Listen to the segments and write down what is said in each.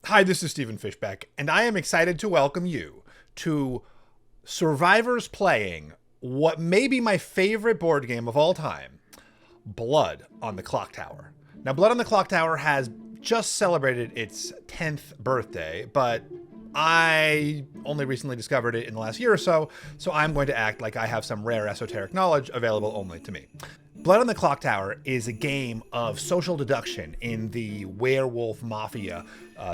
Hi, this is Steven Fishbeck, and I am excited to welcome you to survivors playing what may be my favorite board game of all time, Blood on the Clocktower. Now, Blood on the Clocktower has just celebrated its 10th birthday, but I only recently discovered it in the last year or so I'm going to act like I have some rare esoteric knowledge available only to me. Blood on the Clocktower is a game of social deduction in the werewolf mafia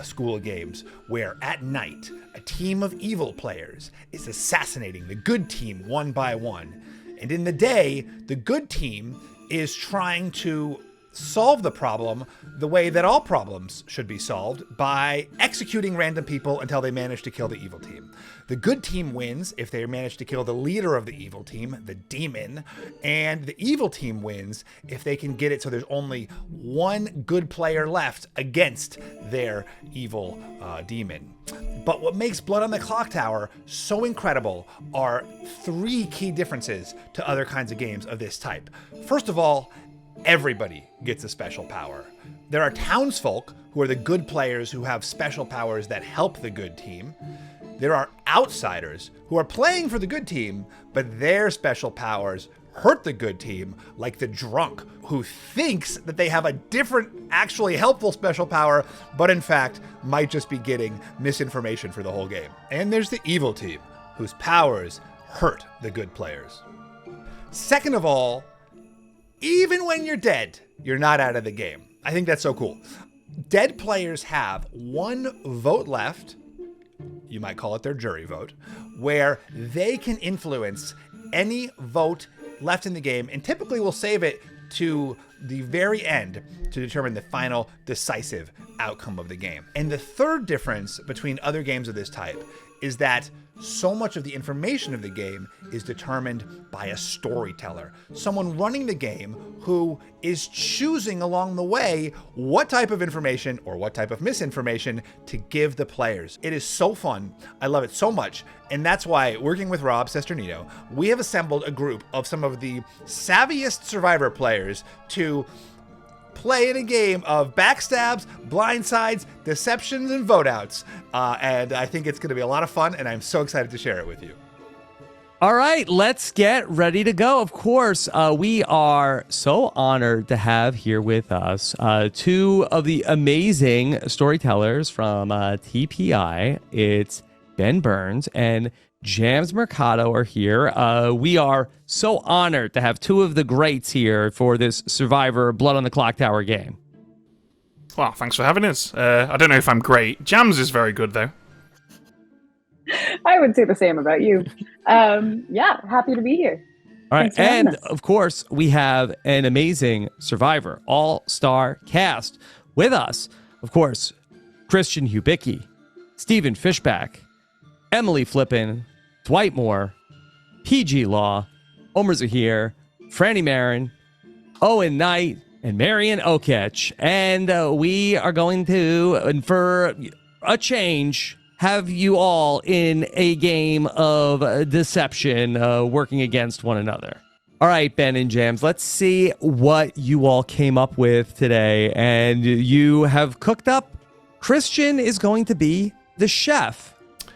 school of games, where at night, a team of evil players is assassinating the good team one by one. And in the day, the good team is trying to solve the problem the way that all problems should be solved, by executing random people until they manage to kill the evil team. The good team wins if they manage to kill the leader of the evil team, the demon, and the evil team wins if they can get it so there's only one good player left against their evil demon. But what makes Blood on the Clocktower so incredible are three key differences to other kinds of games of this type. First of all, everybody gets a special power. There are townsfolk who are the good players who have special powers that help the good team. There are outsiders who are playing for the good team, but their special powers hurt the good team, like the drunk who thinks that they have a different, actually helpful special power, but in fact might just be getting misinformation for the whole game. And there's the evil team, whose powers hurt the good players. Second of all, even when you're dead, you're not out of the game. I think that's so cool. Dead players have one vote left, you might call it their jury vote, where they can influence any vote left in the game, and typically will save it to the very end to determine the final decisive outcome of the game. And the third difference between other games of this type is that so much of the information of the game is determined by a storyteller, someone running the game who is choosing along the way what type of information or what type of misinformation to give the players. It is so fun. I love it so much. And that's why, working with Rob Sesternino, we have assembled a group of some of the savviest Survivor players to play in a game of backstabs, blindsides, deceptions, and vote outs. And I think it's going to be a lot of fun, and I'm so excited to share it with you. All right, let's get ready to go. Of course, we are so honored to have here with us two of the amazing storytellers from TPI. It's Ben Burns and Jams Mercado are here. We are so honored to have two of the greats here for this Survivor Blood on the Clocktower game. Well, thanks for having us. I don't know if I'm great. Jams is very good, though. I would say the same about you. Yeah, happy to be here. All right, and of course, we have an amazing Survivor all-star cast with us. Of course, Christian Hubicki, Steven Fishback, Emily Flippin, Dwight Moore, Peih-Gee Law, Omer Zahir, Franny Marin, Owen Knight, and Marion Okech. And we are going to, and for a change, have you all in a game of deception working against one another. All right, Ben and Jams, let's see what you all came up with today. And you have cooked up. Christian is going to be the chef.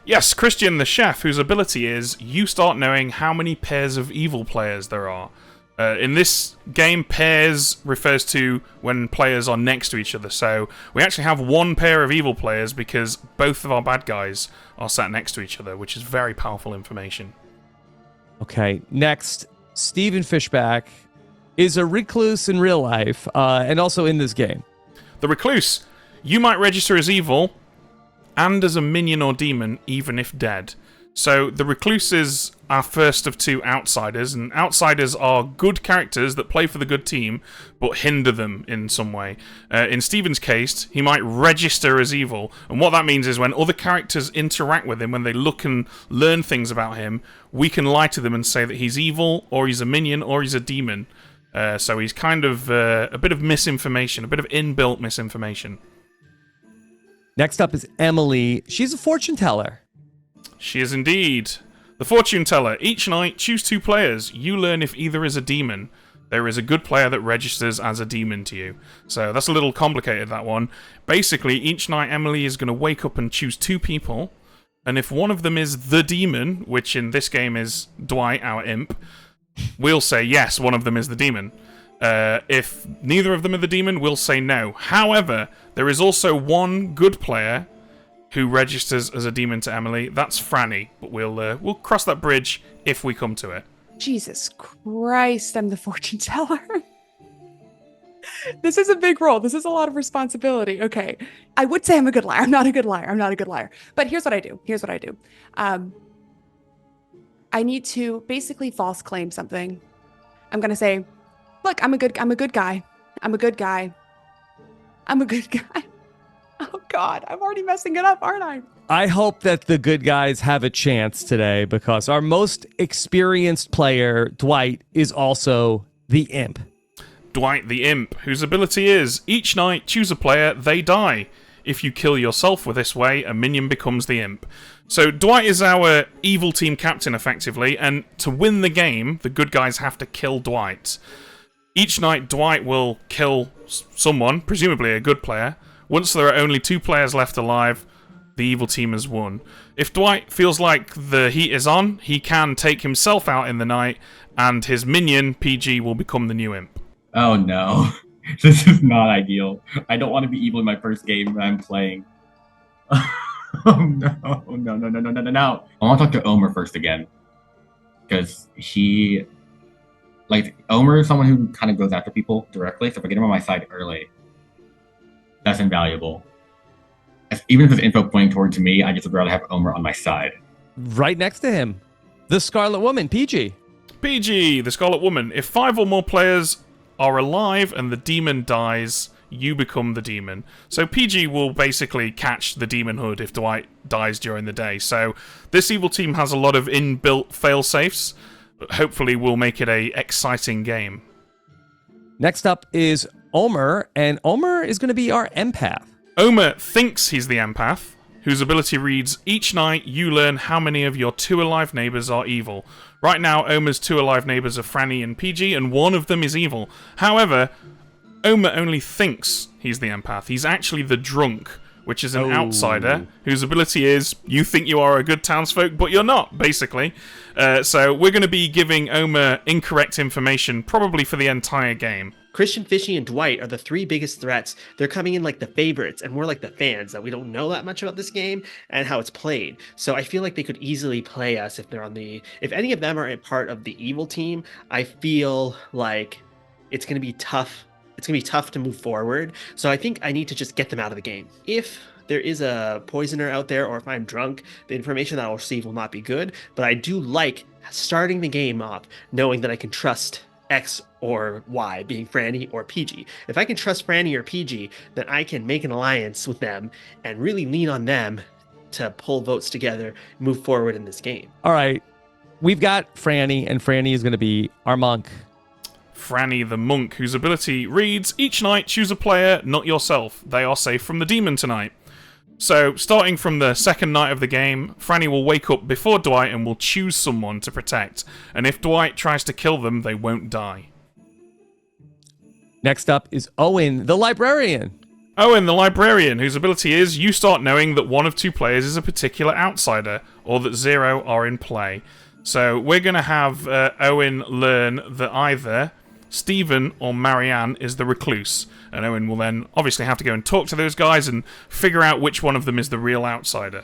Yes, Christian the chef, whose ability is you start knowing how many pairs of evil players there are. In this game, pairs refers to when players are next to each other. So we actually have one pair of evil players because both of our bad guys are sat next to each other, which is very powerful information. Okay, next, Steven Fishback is a recluse in real life and also in this game. The recluse, you might register as evil and as a minion or demon, even if dead. So the recluses are first of two outsiders, and outsiders are good characters that play for the good team, but hinder them in some way. In Steven's case, he might register as evil, and what that means is when other characters interact with him, when they look and learn things about him, we can lie to them and say that he's evil, or he's a minion, or he's a demon. So he's kind of a bit of misinformation, a bit of inbuilt misinformation. Next up is Emily. She's a fortune teller. She is indeed. The fortune teller. Each night, choose two players. You learn if either is a demon. there is a good player that registers as a demon to you. So that's a little complicated, that one. Basically, each night Emily is going to wake up and choose 2 people, and if one of them is the demon, which in this game is Dwight, our imp, we'll say yes, one of them is the demon. If neither of them are the demon, we'll say no. However, there is also one good player who registers as a demon to Emily. That's Franny, but we'll cross that bridge if we come to it. Jesus Christ, I'm the fortune teller. This is a big role. This is a lot of responsibility. Okay. I would say I'm a good liar. I'm not a good liar. But here's what I do. I need to basically false claim something. I'm going to say, look, I'm a good guy. Oh God, I'm already messing it up, aren't I? I hope that the good guys have a chance today because our most experienced player, Dwight, is also the imp. Dwight the imp, whose ability is, each night choose a player, they die. If you kill yourself with this way, a minion becomes the imp. So Dwight is our evil team captain, effectively, and to win the game, the good guys have to kill Dwight. Each night, Dwight will kill someone, presumably a good player. Once there are only 2 players left alive, the evil team has won. If Dwight feels like the heat is on, he can take himself out in the night, and his minion, Peih-Gee, will become the new imp. Oh no, this is not ideal. I don't want to be evil in my first game that I'm playing. Oh no. I want to talk to Omer first again. Because Omer is someone who kind of goes after people directly, so if I get him on my side early, that's invaluable. Even if there's info pointing towards me, I just would rather have Omer on my side. Right next to him, the Scarlet Woman, Peih-Gee. Peih-Gee, the Scarlet Woman. If 5 or more players are alive and the demon dies, you become the demon. So Peih-Gee will basically catch the demon hood if Dwight dies during the day. So this evil team has a lot of inbuilt fail-safes. Hopefully we'll make it a exciting game. Next up is Omer, and Omer is going to be our empath. Omer thinks he's the empath, whose ability reads, each night you learn how many of your 2 alive neighbors are evil. Right now, Omer's 2 alive neighbors are Franny and Peih-Gee, and one of them is evil. However, Omer only thinks he's the empath. He's actually the drunk, which is an outsider, whose ability is, you think you are a good townsfolk, but you're not, basically. So we're going to be giving Omer incorrect information, probably for the entire game. Christian, Fishy, and Dwight are the 3 biggest threats. They're coming in like the favorites, and we're like the fans that we don't know that much about this game and how it's played. So I feel like they could easily play us if they're if any of them are a part of the evil team. I feel like it's going to be tough. It's going to be tough to move forward. So I think I need to just get them out of the game. If there is a poisoner out there, or if I'm drunk, the information that I'll receive will not be good. But I do like starting the game off knowing that I can trust X or Y, being Franny or Peih-Gee. If I can trust Franny or Peih-Gee, then I can make an alliance with them and really lean on them to pull votes together, move forward in this game. All right, we've got Franny, and Franny is going to be our monk. Franny the monk, whose ability reads, each night choose a player, not yourself. They are safe from the demon tonight. So, starting from the second night of the game, Franny will wake up before Dwight and will choose someone to protect. And if Dwight tries to kill them, they won't die. Next up is Owen, the librarian. Owen, the librarian, whose ability is, you start knowing that one of 2 players is a particular outsider, or that 0 are in play. So, we're going to have Owen learn that either Steven or Marianne is the recluse, and Owen will then obviously have to go and talk to those guys and figure out which one of them is the real outsider.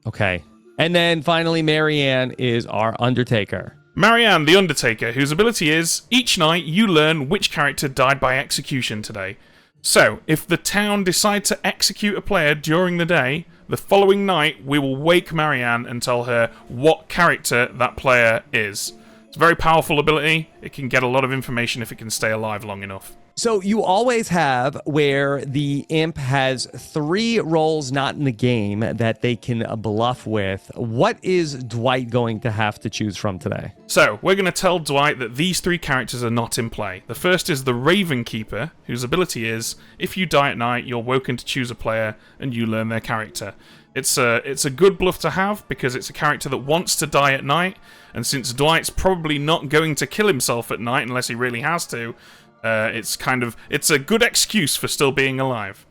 Okay. And then finally, Marianne is our Undertaker. Marianne, the Undertaker, whose ability is, each night you learn which character died by execution today. So, if the town decide to execute a player during the day, the following night we will wake Marianne and tell her what character that player is. It's a very powerful ability. It can get a lot of information if it can stay alive long enough. So you always have where the imp has 3 roles not in the game that they can bluff with. What is Dwight going to have to choose from today? So, we're going to tell Dwight that these 3 characters are not in play. The first is the Raven Keeper, whose ability is, if you die at night, you're woken to choose a player, and you learn their character. It's a good bluff to have, because it's a character that wants to die at night, and since Dwight's probably not going to kill himself at night unless he really has to, it's a good excuse for still being alive.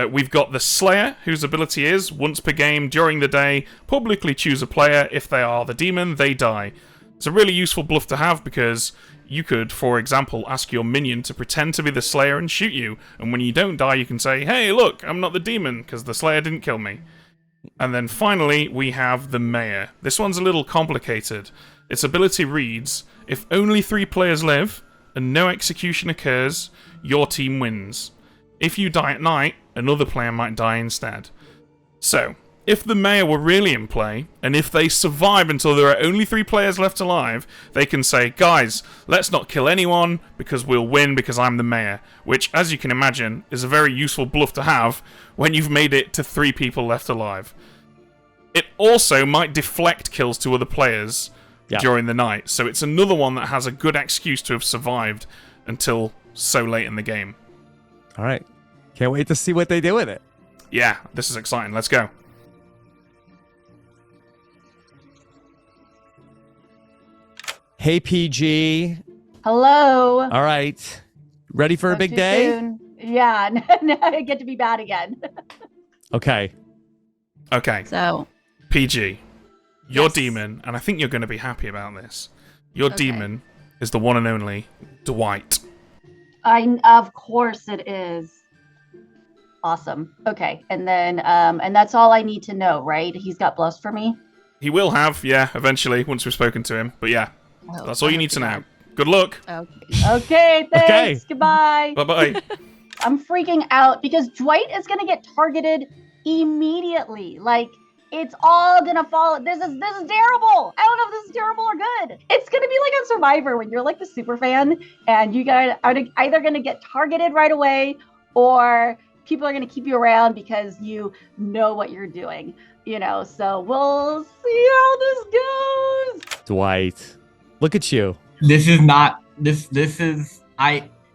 We've got the Slayer, whose ability is, once per game during the day, publicly choose a player. If they are the demon, they die. It's a really useful bluff to have because you could, for example, ask your minion to pretend to be the Slayer and shoot you, and when you don't die, you can say, hey, look, I'm not the demon, because the Slayer didn't kill me. And then finally, we have the Mayor. This one's a little complicated. Its ability reads, if only 3 players live, and no execution occurs, your team wins. If you die at night, another player might die instead. So, if the Mayor were really in play, and if they survive until there are only 3 players left alive, they can say, guys, let's not kill anyone, because we'll win because I'm the Mayor. Which, as you can imagine, is a very useful bluff to have when you've made it to 3 people left alive. It also might deflect kills to other players during the night, so it's another one that has a good excuse to have survived until so late in the game. All right. Can't wait to see what they do with it. Yeah, this is exciting. Let's go. Hey, Peih-Gee. Hello. All right. Ready for a big day? Soon. Yeah, now I get to be bad again. Okay. So, Peih-Gee, your Yes. demon, and I think you're going to be happy about this. Your Okay. demon is the one and only Dwight. of course it is. Awesome. Okay, and then and that's all I need to know, right? He's got bluffs for me. He will have, yeah, eventually, once we've spoken to him. But yeah, Oh, that's all you need to know. Good luck. Okay, thanks. Okay. Goodbye. Bye-bye. I'm freaking out because Dwight is gonna get targeted immediately. Like it's all gonna fall. This is terrible. I don't know if this is terrible or good. It's gonna be like on Survivor when you're like the super fan and you are either gonna get targeted right away or people are gonna keep you around because you know what you're doing. So we'll see how this goes. Dwight. Look at you. This is not this is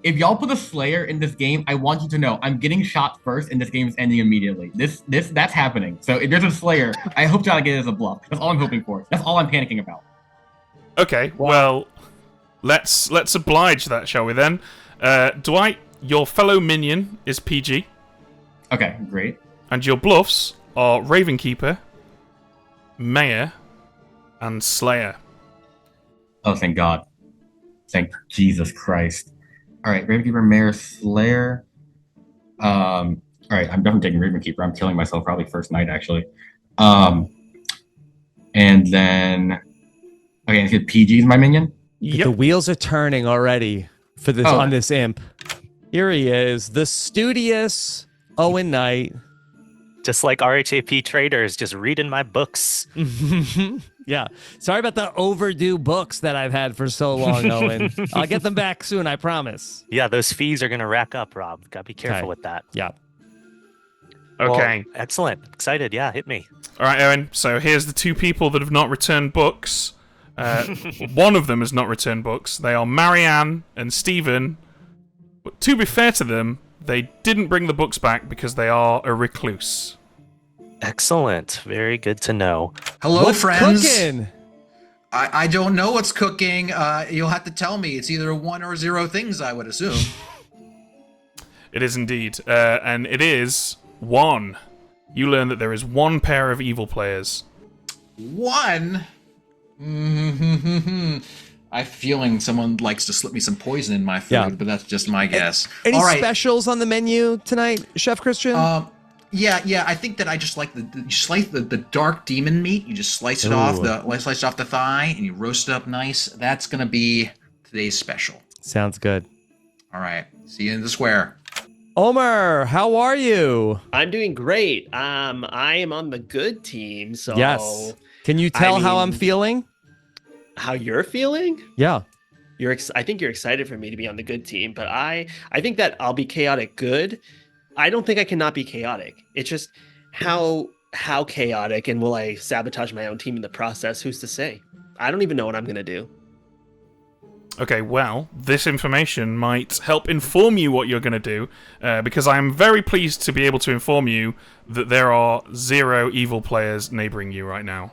if y'all put a Slayer in this game, I want you to know I'm getting shot first and this game is ending immediately. That's happening. So if there's a Slayer, I hope y'all get it as a bluff. That's all I'm hoping for. That's all I'm panicking about. Okay, well, let's oblige that, shall we then? Dwight, your fellow minion is Peih-Gee, Okay, great. and your bluffs are Ravenkeeper, Mayor, and Slayer. Oh, thank God. Thank Jesus Christ. All right, Ravenkeeper, Mayor, Slayer. All right, I'm definitely taking Ravenkeeper. I'm killing myself probably first night, actually. And then... Okay, and Peih-Gee is my minion? The wheels are turning already for this on this imp. Here he is, the studious Owen Knight. Just like RHAP traders, just reading my books. Yeah. Sorry about the overdue books that I've had for so long, Owen. I'll get them back soon, I promise. Yeah, those fees are going to rack up, Rob. Got to be careful Okay. with that. Yeah. Okay. Well, excellent. Excited. Yeah, hit me. All right, Owen. So here's the 2 people that have not returned books. One of them has not returned books. They are Marianne and Steven. But to be fair to them, they didn't bring the books back because they are a recluse. Excellent. Very good to know. Hello, What's friends. cooking? I don't know what's cooking. You'll have to tell me. It's either 1 or 0 things, I would assume. It is indeed. And it is 1. You learn that there is 1 pair of evil players. 1? I have a feeling someone likes to slip me some poison in my food, but that's just my guess. Any All right. specials on the menu tonight, Chef Christian? Yeah. I think that I just like the dark demon meat. You just slice it off the thigh, and you roast it up nice. That's gonna be today's special. Sounds good. All right. See you in the square. Omer, how are you? I'm doing great. I am on the good team, so Yes. Can you tell how I'm mean- feeling? how you're feeling? Yeah. I think you're excited for me to be on the good team, but I think that I'll be chaotic good. I don't think I cannot be chaotic. It's just how chaotic, and will I sabotage my own team in the process? Who's to say? I don't even know what I'm gonna do. Okay, well, this information might help inform you what you're going to do, because I am very pleased to be able to inform you that there are 0 evil players neighboring you right now.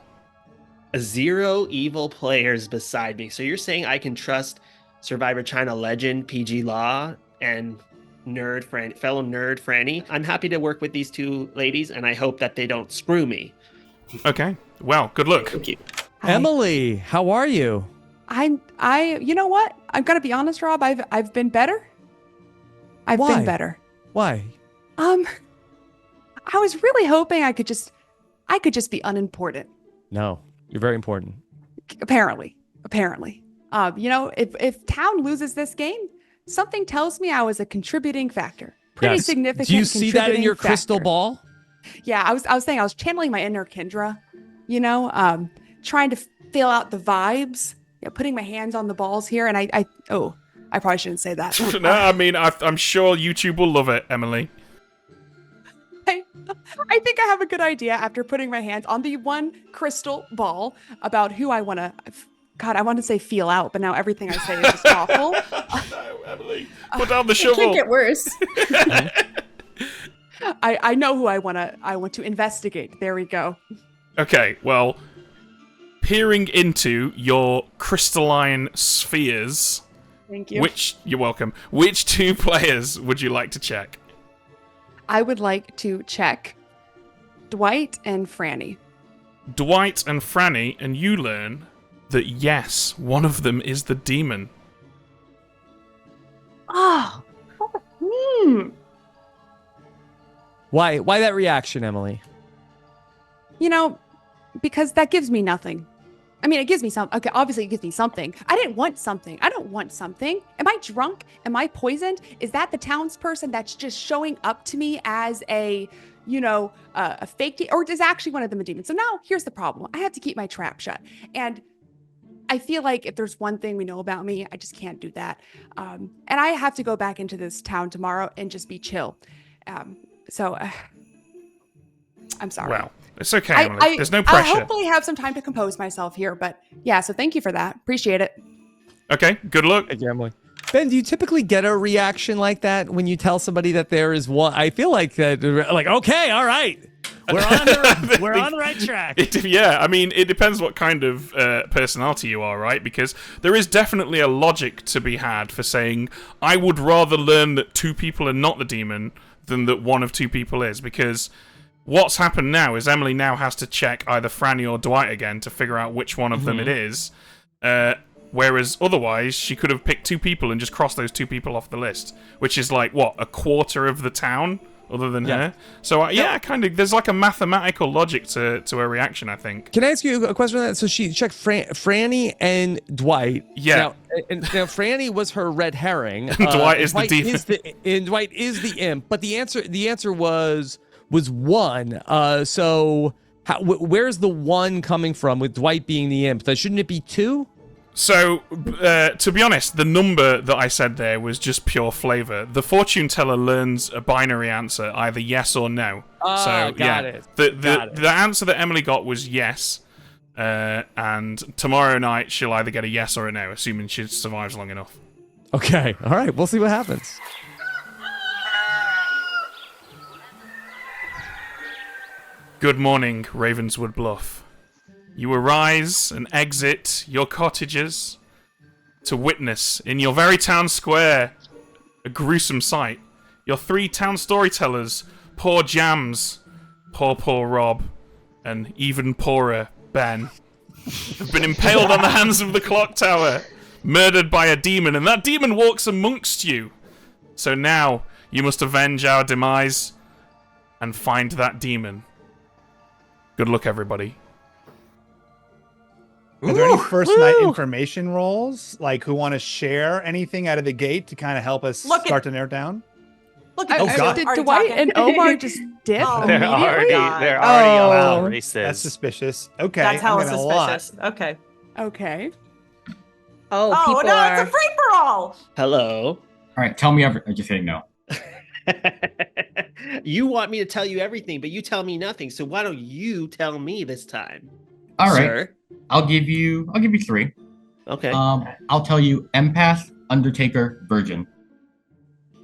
0 evil players beside me. So you're saying I can trust Survivor China legend Peih-Gee Law and fellow nerd Franny? I'm happy to work with these 2 ladies, and I hope that they don't screw me. Okay, well, good luck. Thank you. Emily, how are you? You know what? I'm gonna be honest, Rob. I've been better. I've Why? been better. Why? I was really hoping I could just be unimportant. No, you're very important. Apparently. If town loses this game, something tells me I was a contributing factor. Pretty Yes. significant. Do you see that in your crystal factor. ball? Yeah, I was saying I was channeling my inner Kendra, trying to feel out the vibes. Yeah, putting my hands on the balls here, and I probably shouldn't say that. No, I mean, I'm sure YouTube will love it, Emily. I think I have a good idea after putting my hands on the one crystal ball about who I want to. God, I want to say feel out, but now everything I say is just awful. No, Emily, put down the It shovel. can't get worse. I know who I want to investigate. There we go. Okay, well, peering into your crystalline spheres. Thank you. You're welcome. Which 2 players would you like to check? I would like to check Dwight and Franny. Dwight and Franny, and you learn that yes, one of them is the demon. Oh. Why that reaction, Emily? Because that gives me nothing. I mean, it gives me something. Okay, obviously it gives me something. I didn't want something. I don't want something. Am I drunk? Am I poisoned? Is that the townsperson that's just showing up to me as a fake or is actually one of them a demon? So now here's the problem. I have to keep my trap shut. And I feel like if there's one thing we know about me, I just can't do that. And I have to go back into this town tomorrow and just be chill. So I'm sorry. Well, it's okay, Emily. There's no pressure. I hopefully have some time to compose myself here, but yeah, so thank you for that. Appreciate it. Okay, good luck. Thank you, Emily. Ben, do you typically get a reaction like that when you tell somebody that there is one? I feel like that, like, okay, all right. We're on the right track. Yeah, I mean, it depends what kind of personality you are, right? Because there is definitely a logic to be had for saying, I would rather learn that 2 people are not the demon than that one of 2 people is, because what's happened now is Emily now has to check either Franny or Dwight again to figure out which one of them it is. Whereas otherwise, she could have picked 2 people and just crossed those 2 people off the list, which is like, what, a quarter of the town other than her? So, kind of, there's like a mathematical logic to her reaction, I think. Can I ask you a question on that? So she checked Franny and Dwight. Yeah. Now Franny was her red herring. Dwight is the demon. And Dwight is the imp. But the answer was 1. So where's the 1 coming from with Dwight being the imp? Shouldn't it be 2? So, to be honest, the number that I said there was just pure flavor. The fortune teller learns a binary answer, either yes or no. Got it. The answer that Emily got was yes, and tomorrow night she'll either get a yes or a no, assuming she survives long enough. Okay, all right, we'll see what happens. Good morning, Ravenswood Bluff. You arise and exit your cottages to witness in your very town square a gruesome sight. Your 3 town storytellers, poor Jams, poor Rob, and even poorer Ben, have been impaled on the hands of the Clocktower, murdered by a demon, and that demon walks amongst you. So now you must avenge our demise and find that demon. Good luck, everybody. Are there any first night information rolls, like who want to share anything out of the gate to kind of help us start to narrow down? Look, God. Did Dwight and Omar just dip They're immediately? already on races. That's suspicious. Okay, That's hella I'm gonna lie. suspicious. Okay. Okay. Oh, Oh people no, are. it's a free for all. Hello. All right, tell me everything. I'm just saying no. You want me to tell you everything, but you tell me nothing. So why don't you tell me this time? All right, Sir? I'll give you 3. Okay. I'll tell you empath, undertaker, virgin.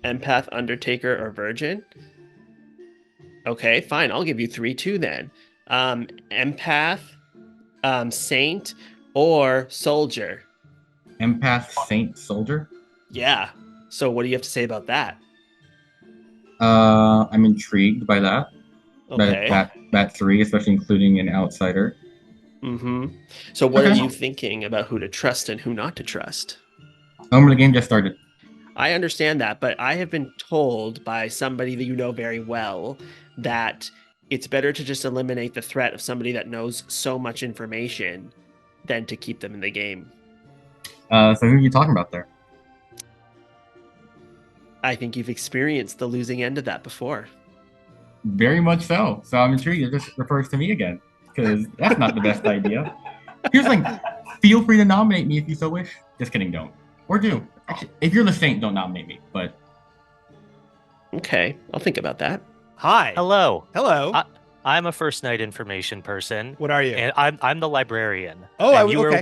Empath, Undertaker, or Virgin? Okay, fine. I'll give you 3 too then. Empath, Saint, or Soldier. Empath, saint, soldier. Yeah. So what do you have to say about that? I'm intrigued by that. Okay. That 3, especially including an outsider. Mm-hmm. So what are Okay. you thinking about who to trust and who not to trust? The game just started. I understand that, but I have been told by somebody that you know very well that it's better to just eliminate the threat of somebody that knows so much information than to keep them in the game. So who are you talking about there? I think you've experienced the losing end of that before. Very much so. So I'm intrigued it just refers to me again, because that's not the best idea. Here's like, feel free to nominate me if you so wish. Just kidding, don't. Or do. Actually, if you're the saint, don't nominate me, but... Okay, I'll think about that. Hi. Hello. Hello. I'm a first night information person. What are you? And I'm the librarian. Oh, and you okay.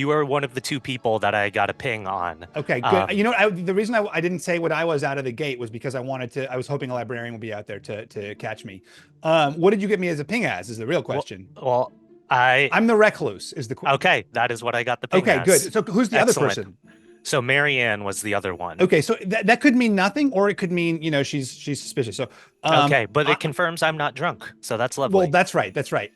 were one of the 2 people that I got a ping on. Okay, good. You know, the reason I didn't say what I was out of the gate was because I was hoping a librarian would be out there to catch me. What did you get me as a ping as is the real question. Well, I'm the recluse is the question. Okay, that is what I got the ping Okay, as. good. So who's the Excellent. other person? So Marianne was the other one. Okay, so that could mean nothing, or it could mean, you know, she's suspicious. So okay, but it confirms I'm not drunk, so that's lovely. Well, that's right. That's right.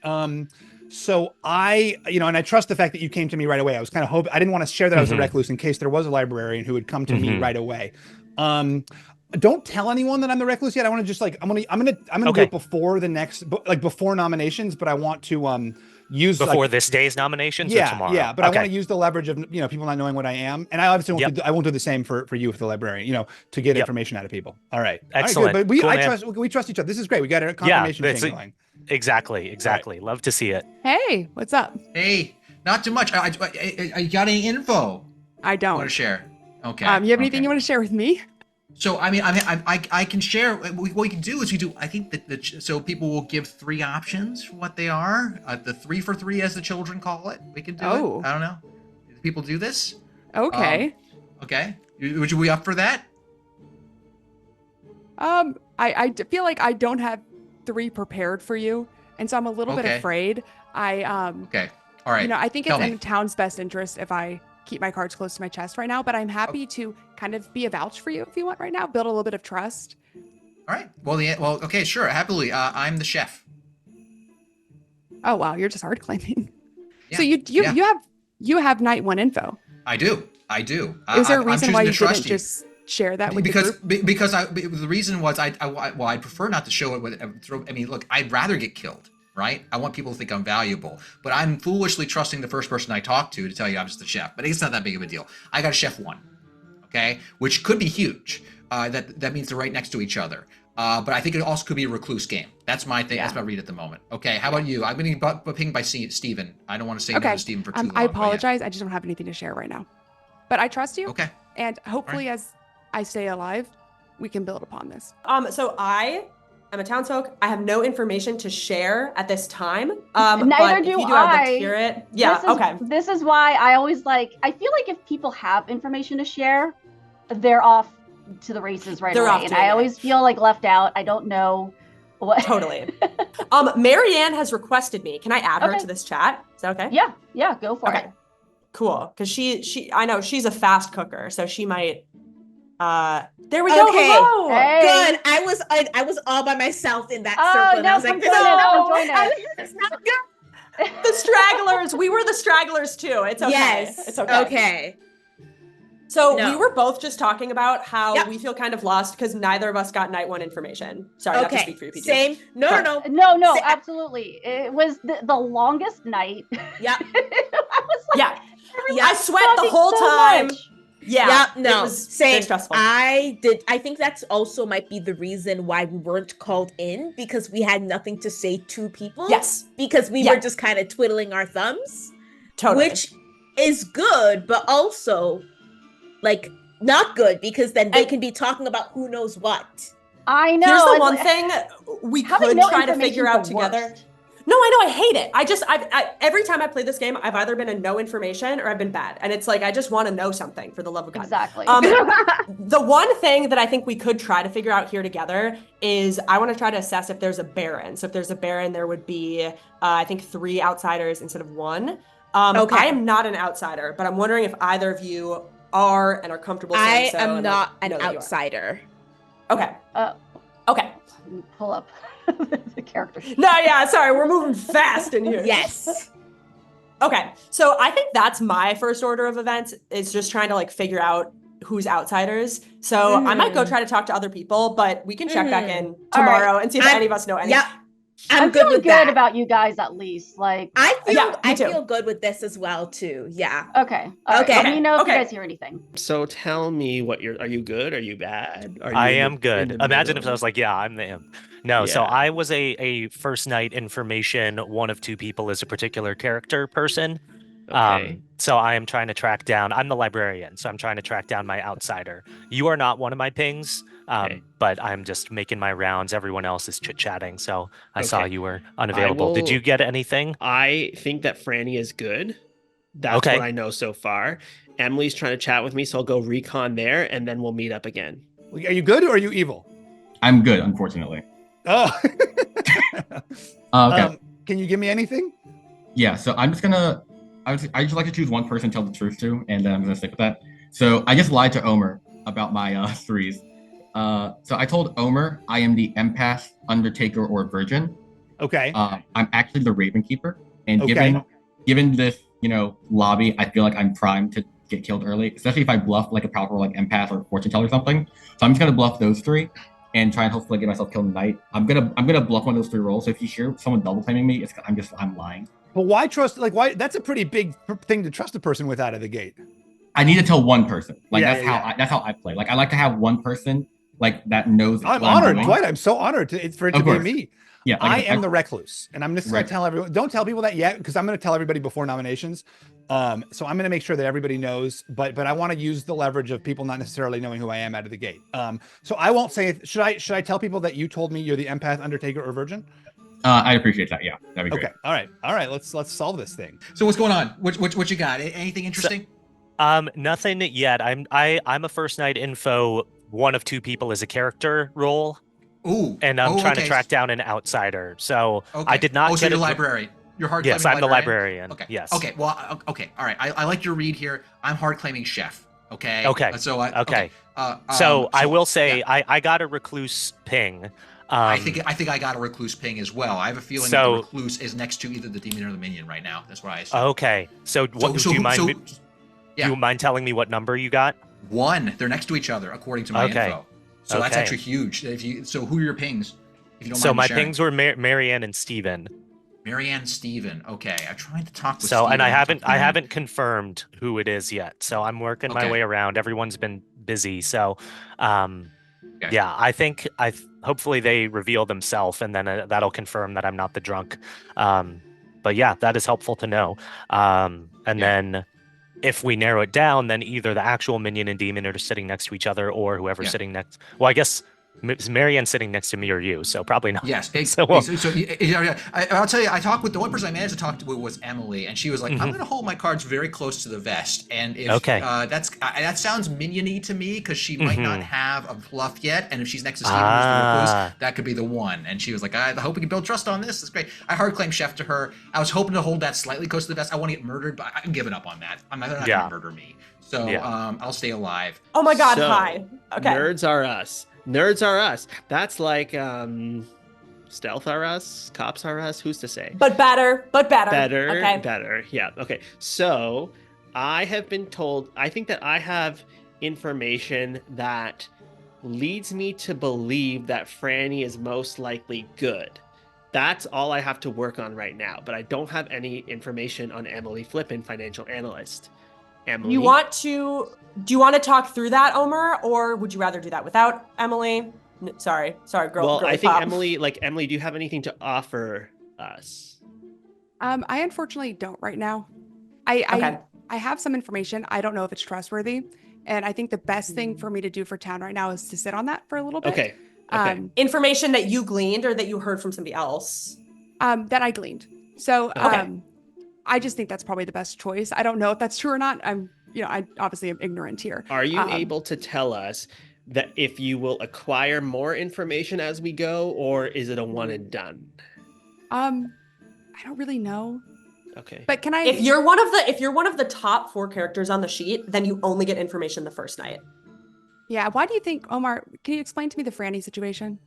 So I, you know, and I trust the fact that you came to me right away. I was kind of hoping I didn't want to share that I was a recluse in case there was a librarian who would come to me right away. Don't tell anyone that I'm the recluse yet. I want to just like I'm gonna do it before the next, like before nominations, but I want to use before like, this day's nominations yeah, or tomorrow. Yeah, but I want to use the leverage of, you know, people not knowing what I am, and I obviously I won't do the same for you with the librarian, you know, to get information out of people. All right, excellent. All right, good. But we trust each other. This is great. We got a confirmation thing going. Exactly. Right. Love to see it. Hey, what's up? Hey, not too much. I got any info? I don't want to share. Okay. You have anything you want to share with me? So I mean, I can share. What we can do is I think that so people will give 3 options for what they are. The 3 for 3, as the children call it. We can do it. I don't know. Do people do this? Okay. Okay. Would you be up for that? I feel like I don't have 3 prepared for you, and so I'm a little bit afraid. Okay. All right. You know, I think it's in the town's best interest if I keep my cards close to my chest right now, but I'm happy to kind of be a vouch for you if you want right now, build a little bit of trust. All right. Well, okay, sure, happily. I'm the chef. Oh wow, you're just hard claiming. Yeah. So you have night 1 info. I do. Is there a reason why you didn't just share that with the group? Because the reason was I'd prefer not to show it with. I mean, look, I'd rather get killed. Right? I want people to think I'm valuable, but I'm foolishly trusting the first person I talk to tell you I'm just the chef. But it's not that big of a deal. I got a chef 1, okay, which could be huge. That means they're right next to each other. But I think it also could be a recluse game. That's my thing. Yeah. That's my read at the moment. Okay, how about you? I'm getting pinged by Steven. I don't want to say no to Steven for too long. I apologize. I just don't have anything to share right now. But I trust you. Okay. And hopefully, as I stay alive, we can build upon this. So I'm a townsfolk. I have no information to share at this time. Neither do I. I'd love to hear it. Yeah, This is why I always I feel like if people have information to share, they're off to the races right away. And I always feel like left out. I don't know what. Totally. Marianne has requested me. Can I add her to this chat? Is that okay? Yeah, go for it. Cool. Because I know she's a fast cooker, so she might. There we go. Okay. Hello. Hey. Good. I was all by myself in that circle. And I was like, it's not good. The stragglers. We were the stragglers too. It's okay. Yes. It's okay. Okay. So we were both just talking about how we feel kind of lost because neither of us got night 1 information. Sorry, not to speak for you, Peih-Gee. Same. No, absolutely. It was the longest night. Yeah. I was like, I sweat the whole time. Much. Yeah, it was same. Stressful. I think that's also might be the reason why we weren't called in, because we had nothing to say to people. Yes. Because we were just kind of twiddling our thumbs. Totally. Which is good, but also like not good because then they can be talking about who knows what. I know. Here's the one thing we could try to figure out together. No, I know. I hate it. I every time I play this game, I've either been a no information or I've been bad. And it's like, I just want to know something, for the love of God. Exactly. The one thing that I think we could try to figure out here together is I want to try to assess if there's a Baron. So if there's a Baron, there would be, I think, 3 outsiders instead of 1. Okay. I am not an outsider, but I'm wondering if either of you are and are comfortable saying so. I am not an outsider. Okay. Okay. Pull up the character sheet. No, yeah, sorry, we're moving fast in here. Yes. Okay, so I think that's my first order of events, is just trying to like figure out who's outsiders. So I might go try to talk to other people, but we can check back in tomorrow and see if any of us know anything. Yep. I'm good feeling with good that. about you guys at least. Like I me too. feel good with this as well too. Yeah. Okay. All right. Let me know if you guys hear anything. So tell me what are you good? Are you bad? Are you I am good. Imagine if I was like, yeah, I'm the imp. No, so Yeah. I was a first night information. One of 2 people is a particular character person. Okay. So I am trying to track down, I'm the librarian, so I'm trying to track down my outsider. You are not one of my pings, but I'm just making my rounds. Everyone else is chit-chatting, so I saw you were unavailable. Did you get anything? I think that Franny is good. That's what I know so far. Emily's trying to chat with me, so I'll go recon there, and then we'll meet up again. Are you good or are you evil? I'm good, unfortunately. Oh. Okay. Can you give me anything? Yeah, so I'm just gonna. I just like to choose one person to tell the truth to, and then I'm gonna stick with that. So I just lied to Omer about my 3s. So I told Omer I am the empath, undertaker, or virgin. Okay. I'm actually the Raven Keeper, and given this lobby, I feel like I'm primed to get killed early, especially if I bluff like a powerful like empath or fortune teller or something. So I'm just gonna bluff those 3 and try and hopefully get myself killed tonight. I'm gonna bluff one of those 3 rolls. So if you hear someone double claiming me, I'm lying. But why trust? Why? That's a pretty big thing to trust a person with out of the gate. I need to tell one person. That's Yeah. how I play. Like I like to have one person like that knows. I'm honored, Dwight. I'm so honored for it to be course. me. Yeah, I am the recluse, and I'm just going Right. to tell everyone. Don't tell people that yet, because I'm going to tell everybody before nominations. So I'm going to make sure that everybody knows. But I want to use the leverage of people not necessarily knowing who I am out of the gate. So I won't say. Should I tell people that you told me you're the empath, undertaker, or virgin? I appreciate that. Yeah, that'd be great. Okay. All right. Let's solve this thing. So what's going on? What you got? Anything interesting? Nothing yet. I'm a first night info. One of 2 people is a character role. Ooh. And I'm trying to track down an outsider. So I did not. So you're the librarian. You're hard. Yes, I'm the librarian. Okay. Yes. Okay. Well. Okay. All right. I like your read here. I'm hard claiming chef. Okay. Okay. So I will say I got a recluse ping. I think I got a recluse ping as well. I have a feeling that the recluse is next to either the demon or the minion right now. That's what I assume. Okay. So what do you mind? Do you mind telling me what number you got? 1. They're next to each other according to my info. So that's actually huge. So who are your pings? If you don't mind my sharing? pings were Marianne and Steven. Marianne, Steven. Okay, I'm trying to talk with. Steven. And I haven't confirmed who it is yet. So I'm working my way around. Everyone's been busy. So, yeah, I think hopefully they reveal themselves, and then that'll confirm that I'm not the drunk. But yeah, that is helpful to know. Then if we narrow it down, then either the actual minion and demon are sitting next to each other, or whoever's sitting next. Well, I guess. Is Marianne sitting next to me or you? So probably not. Yes. So I'll tell you, I talked with the one person I managed to talk to was Emily, and she was like, "I'm going to hold my cards very close to the vest." And if that sounds minion-y to me, because she might not have a bluff yet, and if she's next to Steven, who's the recluse, that could be the one. And she was like, "I hope we can build trust on this. It's great." I hard claim chef to her. I was hoping to hold that slightly close to the vest. I want to get murdered, but I'm giving up on that. They're not going to murder me. So I'll stay alive. Oh my God! Hi. Okay. Nerds are us. Nerds are us. That's like stealth are us, cops are us. Who's to say? But better. Okay. Better. Yeah. Okay. So I have been told. I think that I have information that leads me to believe that Franny is most likely good. That's all I have to work on right now. But I don't have any information on Emily Flippin, financial analyst. Emily, do you want to talk through that, Omer, or would you rather do that without Emily? Sorry, girl. Well, I think pop. Emily, do you have anything to offer us? I unfortunately don't right now. I have some information. I don't know if it's trustworthy. And I think the best thing for me to do for town right now is to sit on that for a little bit. Okay. Information that you gleaned or that you heard from somebody else? That I gleaned. So Okay. I just think that's probably the best choice. I don't know if that's true or not. I obviously am ignorant here. Are you able to tell us that if you will acquire more information as we go, or is it a one and done? I don't really know. Okay. But can I? If you're one of the top 4 characters on the sheet, then you only get information the first night. Yeah. Why do you think, Omar? Can you explain to me the Franny situation?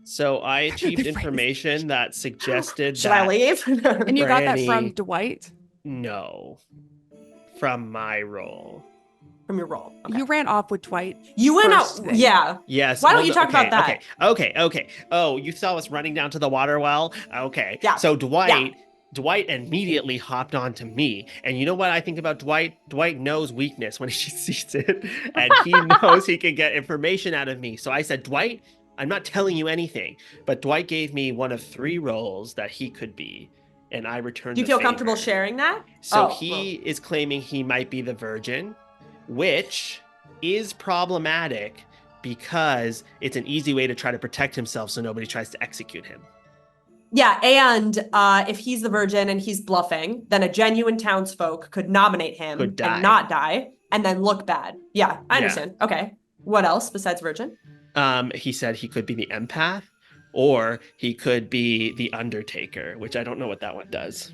So I achieved information that suggested Should I leave? And you got that Franny- from Dwight? No, from my role. From your role. Okay. You ran off with Dwight. You went out. first thing. Yeah. Yes. Why don't you talk about that? Okay. Oh, you saw us running down to the water well? Okay. Yeah. So Dwight immediately hopped onto me. And you know what I think about Dwight? Dwight knows weakness when he sees it. And he knows he can get information out of me. So I said, Dwight, I'm not telling you anything. But Dwight gave me one of 3 roles that he could be. And I returned Do you the feel favor. comfortable sharing that? So he is claiming he might be the virgin, which is problematic because it's an easy way to try to protect himself so nobody tries to execute him. Yeah, and if he's the virgin and he's bluffing, then a genuine townsfolk could nominate him Could die. and not die, and then look bad. Yeah, I understand. Okay. What else besides virgin? He said he could be the empath, or he could be the Undertaker, which I don't know what that one does.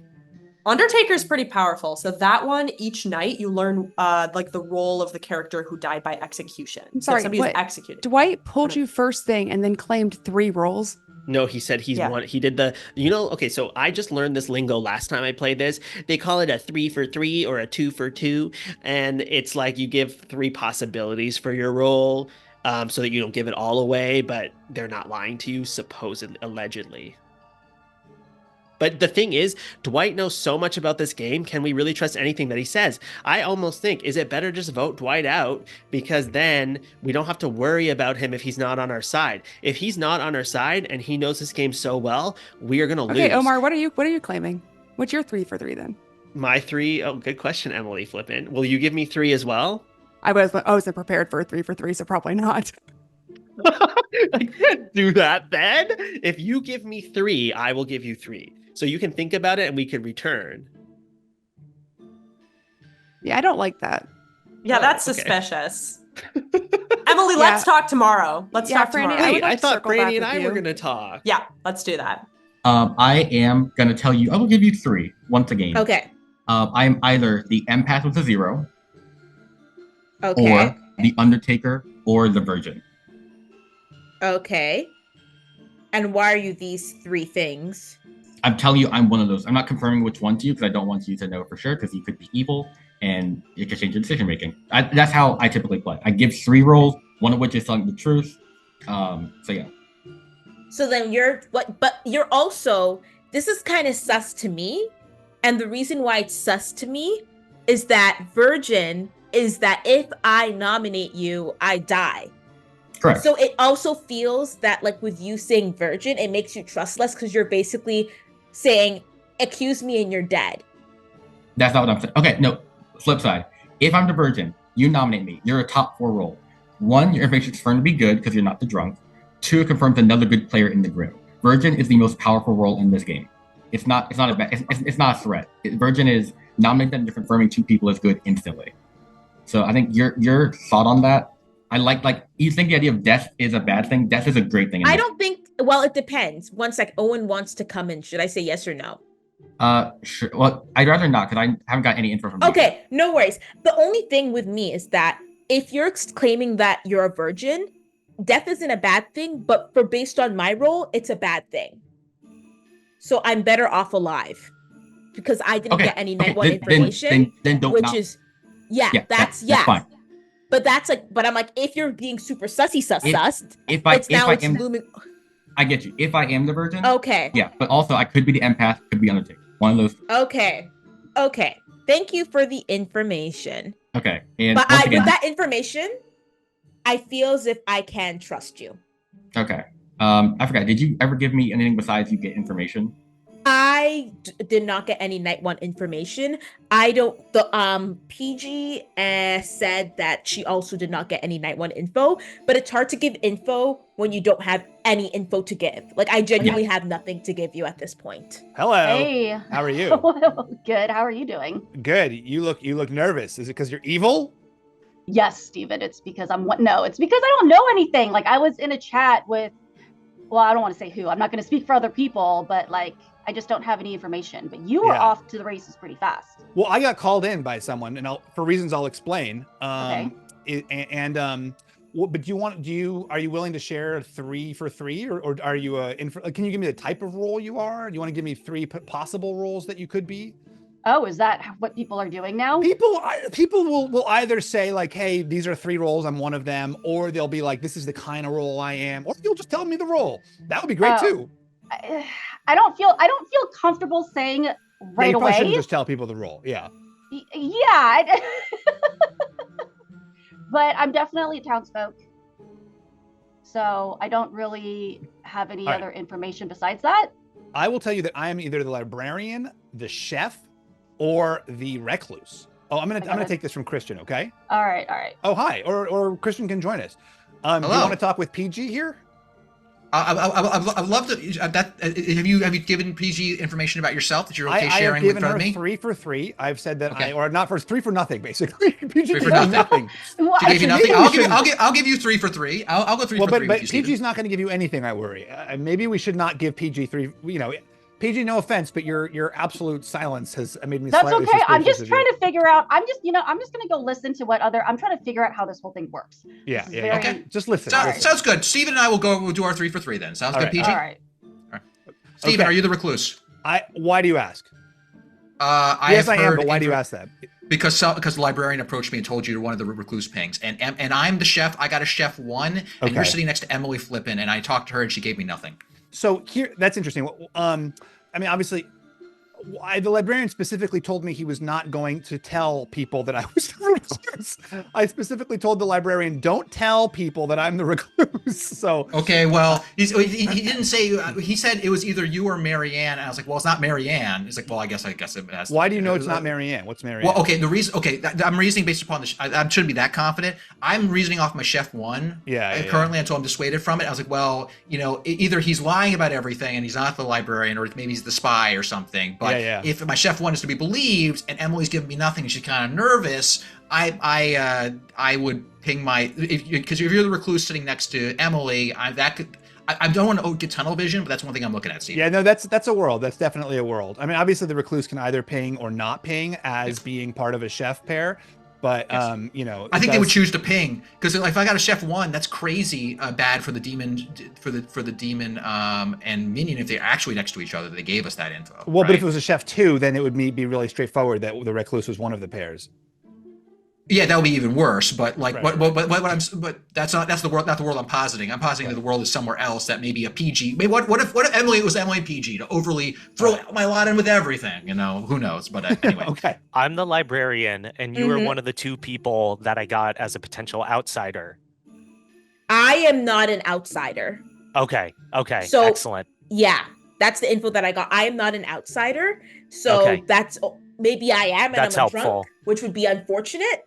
Undertaker's pretty powerful. So that one, each night you learn like the role of the character who died by execution. I'm So sorry, somebody who's what? executed. Dwight pulled you first thing and then claimed 3 roles. No, he said he's Yeah. one. He did okay, so I just learned this lingo last time I played this. They call it a 3 for 3 or a 2 for 2. And it's like you give 3 possibilities for your role so that you don't give it all away, but they're not lying to you, supposedly, allegedly. But the thing is, Dwight knows so much about this game. Can we really trust anything that he says? I almost think, is it better just vote Dwight out? Because then we don't have to worry about him if he's not on our side. If he's not on our side and he knows this game so well, we are going to lose. Okay, Omar, what are you claiming? What's your 3 for 3 then? My 3, good question, Emily Flippin. Will you give me 3 as well? I wasn't prepared for a 3 for 3, so probably not. I can't do that then. If you give me 3, I will give you 3. So you can think about it and we can return. Yeah, I don't like that. Yeah, that's okay. suspicious. Emily, let's talk tomorrow. Let's talk Franny, tomorrow. Wait, I thought circle back Brandy and with I you. were going to talk. Yeah, let's do that. I am going to tell you, I will give you 3 once again. Okay. I'm either the empath with a 0, Okay. or the Undertaker, or the Virgin. Okay. And why are you these 3 things? I'm telling you, I'm one of those. I'm not confirming which one to you because I don't want you to know for sure because you could be evil and it could change your decision making. That's how I typically play. I give 3 rolls, one of which is telling the truth. So yeah. So then but you're also, this is kind of sus to me. And the reason why it's sus to me is that virgin is that if I nominate you, I die. Correct. So it also feels that like with you saying virgin, it makes you trustless because you're basically saying, accuse me and you're dead. That's not what I'm saying. Okay, no. Flip side. If I'm the Virgin, you nominate me. You're a top 4 roll. 1, your information is confirmed to be good because you're not the drunk. 2, it confirms another good player in the group. Virgin is the most powerful role in this game. It's not a threat. Virgin is nominating them, you're confirming 2 people as good instantly. So I think your thought on that, I like you think the idea of death is a bad thing. Death is a great thing. I don't think, well, it depends. Once like Owen wants to come in, should I say yes or no? Sure. Well, I'd rather not because I haven't got any info from you. Okay, no worries. The only thing with me is that if you're claiming that you're a virgin, death isn't a bad thing, but based on my role, it's a bad thing. So I'm better off alive because I didn't get any night 1 information. Then don't. Which is, that's fine. But that's like, but I'm like, if you're being super sussy sussed, looming. I get you. If I am the Virgin. Okay. Yeah, but also I could be the empath, could be Undertaker. One of those. Okay. Thank you for the information. Okay. And but once again, with that information, I feel as if I can trust you. Okay. I forgot. Did you ever give me anything besides you get information? I did not get any night one information. I don't. The Peih-Gee said that she also did not get any night one info. But it's hard to give info when you don't have any info to give. Like I genuinely have nothing to give you at this point. Hello. Hey. How are you? Good. How are you doing? Good. You look nervous. Is it because you're evil? Yes, Steven. It's because it's because I don't know anything. Like I was in a chat with, well, I don't want to say who. I'm not going to speak for other people, but like I just don't have any information. But you were off to the races pretty fast. Well, I got called in by someone, and for reasons I'll explain. Okay. But are you willing to share 3 for 3, or are you can you give me the type of role you are? Do you want to give me 3 possible roles that you could be? Oh, is that what people are doing now? People will either say like, hey, these are 3 roles, I'm one of them, or they'll be like, this is the kind of role I am, or you'll just tell me the role. That would be great too. I don't feel comfortable saying right you away. Shouldn't just tell people the role. Yeah. Yeah. But I'm definitely a townsfolk. So I don't really have any other information besides that. I will tell you that I am either the librarian, the chef, or the recluse. Oh, I'm gonna take this from Christian, okay? All right. Oh, hi. Or Christian can join us. Do you want to talk with Peih-Gee here? I'd love to. Have you given Peih-Gee information about yourself that you're okay sharing with me? I have given her 3 for 3. I've said that or not for 3 for nothing, basically. Peih-Gee 3 for nothing. She gave you nothing. I'll give you 3 for 3. I'll go 3 for 3. But Peih-Gee's not going to give you anything. I worry. Maybe we should not give Peih-Gee 3. Peih-Gee, no offense, but your absolute silence has made me. That's okay. I'm just trying to figure out. I'm just gonna go listen to what other. I'm trying to figure out how this whole thing works. Yeah. Okay. Just listen. Sounds good. Steven and I will do our 3 for 3 then. Sounds good, Peih-Gee. All right. Steven, are you the recluse? Why do you ask? Yes, I am. But why do you ask that? Because the librarian approached me and told you you're one of the recluse pings, and I'm the chef. I got a chef 1, and you're sitting next to Emily Flippin, and I talked to her and she gave me nothing. So that's interesting. I mean, obviously, the librarian specifically told me he was not going to tell people that I was the recluse. I specifically told the librarian, don't tell people that I'm the recluse. So okay, well, he didn't say. He said it was either you or Marianne, and I was like, well, it's not Marianne. He's like, well, I guess it has. Why do you know it's not Marianne? What's Marianne? Well, okay, the reason. Okay, I'm reasoning based upon I shouldn't be that confident. I'm reasoning off my chef 1. Currently, until I'm dissuaded from it. I was like, well, either he's lying about everything and he's not the librarian, or maybe he's the spy or something. But if my chef 1 is to be believed and Emily's giving me nothing and she's kind of nervous, I would ping because if you're the recluse sitting next to Emily, I don't want to get tunnel vision, but that's one thing I'm looking at, Steve. Yeah, no, that's a world. That's definitely a world. I mean, obviously the recluse can either ping or not ping as being part of a chef pair. But I think they would choose to ping, because if I got a chef 1, that's crazy bad for the demon and minion if they're actually next to each other. They gave us that info. Well, but if it was a chef 2, then it would be really straightforward that the recluse was one of the pairs. Yeah, that would be even worse. But like, but that's not the world. Not the world I'm positing. I'm positing that the world is somewhere else. That may be a Peih-Gee. Maybe what if Emily was Emily and Peih-Gee to overly throw my lot in with everything? Who knows? But anyway. Okay. I'm the librarian, and you are one of the 2 people that I got as a potential outsider. I am not an outsider. Okay. So, excellent. Yeah, that's the info that I got. I am not an outsider. So that's maybe I am, and that's I'm helpful. Drunk, which would be unfortunate.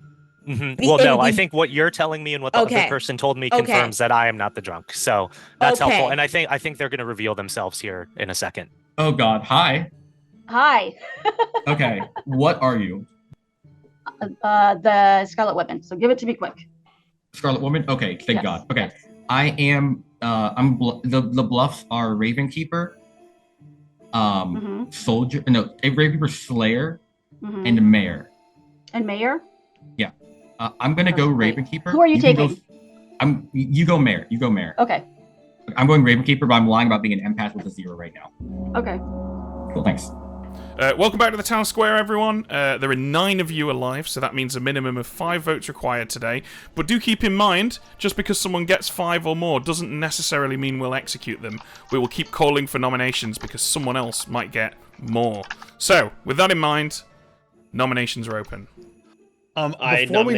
Mm-hmm. Well, no, I think what you're telling me and what the other person told me confirms that I am not the drunk. So that's helpful. And I think they're going to reveal themselves here in a second. Oh God. Hi. Okay. What are you? The Scarlet Woman. So give it to me quick. Scarlet Woman? Okay. Thank God. Okay. I am, the bluffs are Ravenkeeper, Soldier, no, a Ravenkeeper Slayer, and Mayor. And Mayor? Yeah. I'm gonna go Ravenkeeper. Who are you taking? You go Mayor. You go Mayor. Okay. I'm going Ravenkeeper, but I'm lying about being an empath with a 0 right now. Okay. Cool. Thanks. Welcome back to the town square, everyone. There are 9 of you alive, so that means a minimum of 5 votes required today. But do keep in mind, just because someone gets 5 or more doesn't necessarily mean we'll execute them. We will keep calling for nominations because someone else might get more. So, with that in mind, nominations are open. Before we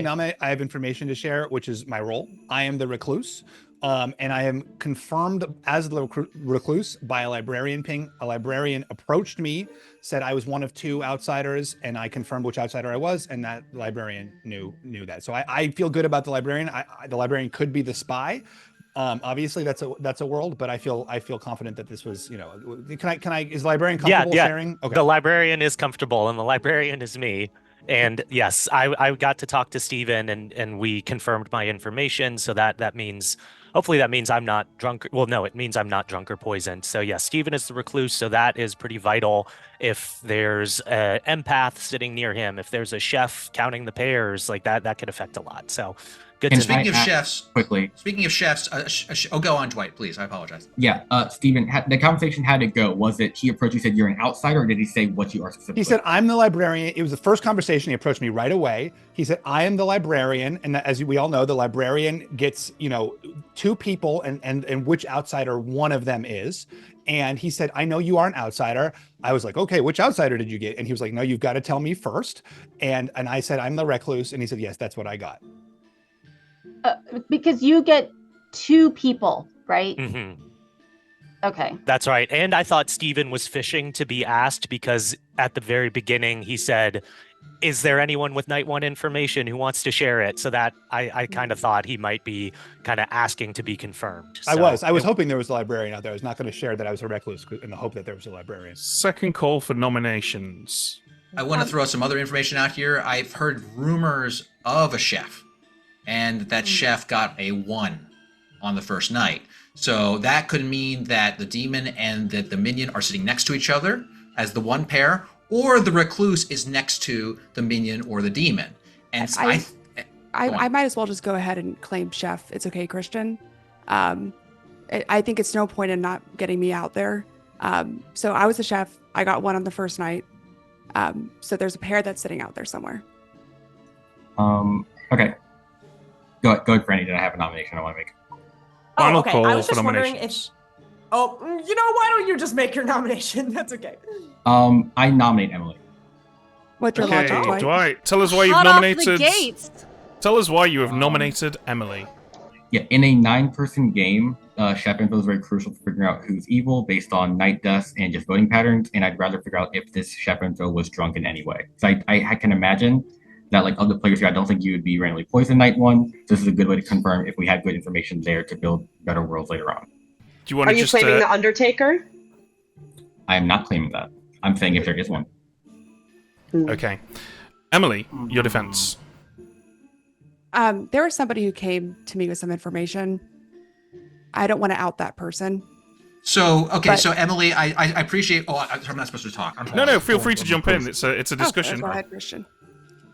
nominate, I have information to share, which is my role. I am the recluse. And I am confirmed as the recluse by a librarian ping. A librarian approached me, said I was one of 2 outsiders, and I confirmed which outsider I was, and that librarian knew that. So I feel good about the librarian. The librarian could be the spy. Obviously that's a world, but I feel confident that this was, can I is the librarian comfortable sharing? Okay. The librarian is comfortable, and the librarian is me. And yes, I got to talk to Steven, and we confirmed my information. So hopefully that means I'm not drunk. Well, no, it means I'm not drunk or poisoned. So yes, Steven is the recluse. So that is pretty vital. If there's an empath sitting near him, if there's a chef counting the pears, like that could affect a lot. So good. And to speaking know. of chefs, quickly. Speaking of chefs, go on, Dwight, please. I apologize. Yeah, Steven, the conversation had to go. Was it he approached you, said you're an outsider, or did he say what you are specifically? He said, I'm the librarian. It was the first conversation. He approached me right away. He said, I am the librarian. And as we all know, the librarian gets, 2 people and which outsider one of them is. And he said, I know you are an outsider. I was like, okay, which outsider did you get? And he was like, no, you've got to tell me first. And I said, I'm the recluse. And he said, yes, that's what I got. Because you get 2 people, right? Mm-hmm. Okay. That's right. And I thought Steven was fishing to be asked, because at the very beginning he said, is there anyone with Night 1 information who wants to share it? So that I kind of thought he might be kind of asking to be confirmed. So I was hoping there was a librarian out there. I was not going to share that I was a recluse in the hope that there was a librarian. Second call for nominations. I want to throw some other information out here. I've heard rumors of a chef, and that chef got a 1 on the first night. So that could mean that the demon and the minion are sitting next to each other as the one pair, or the recluse is next to the minion or the demon. And I might as well just go ahead and claim chef. It's okay, Christian. I think it's no point in not getting me out there. So I was a chef. I got 1 on the first night. So there's a pair that's sitting out there somewhere. Okay. Go ahead, Franny. Did I have a nomination I want to make? Final okay. call I was for just wondering nominations. why don't you just make your nomination? That's okay. I nominate Emily. What's your Okay, logic, Dwight? Dwight, tell us why you've Hot off the nominated. gates. Tell us why you have nominated Emily. Yeah, in a 9-person game, chef info is very crucial for figuring out who's evil based on night deaths and just voting patterns. And I'd rather figure out if this chef info was drunk in any way. So I can imagine that, like other players here, I don't think you would be randomly poisoned night 1. This is a good way to confirm if we had good information there to build better worlds later on. Do you want Are to you just claiming the Undertaker? I am not claiming that. I'm saying if there is one. Okay. Emily, your defense. There was somebody who came to me with some information. I don't want to out that person. So Emily, I appreciate. Oh, I'm not supposed to talk. No, feel free to jump in. It's a discussion. Go ahead, Christian.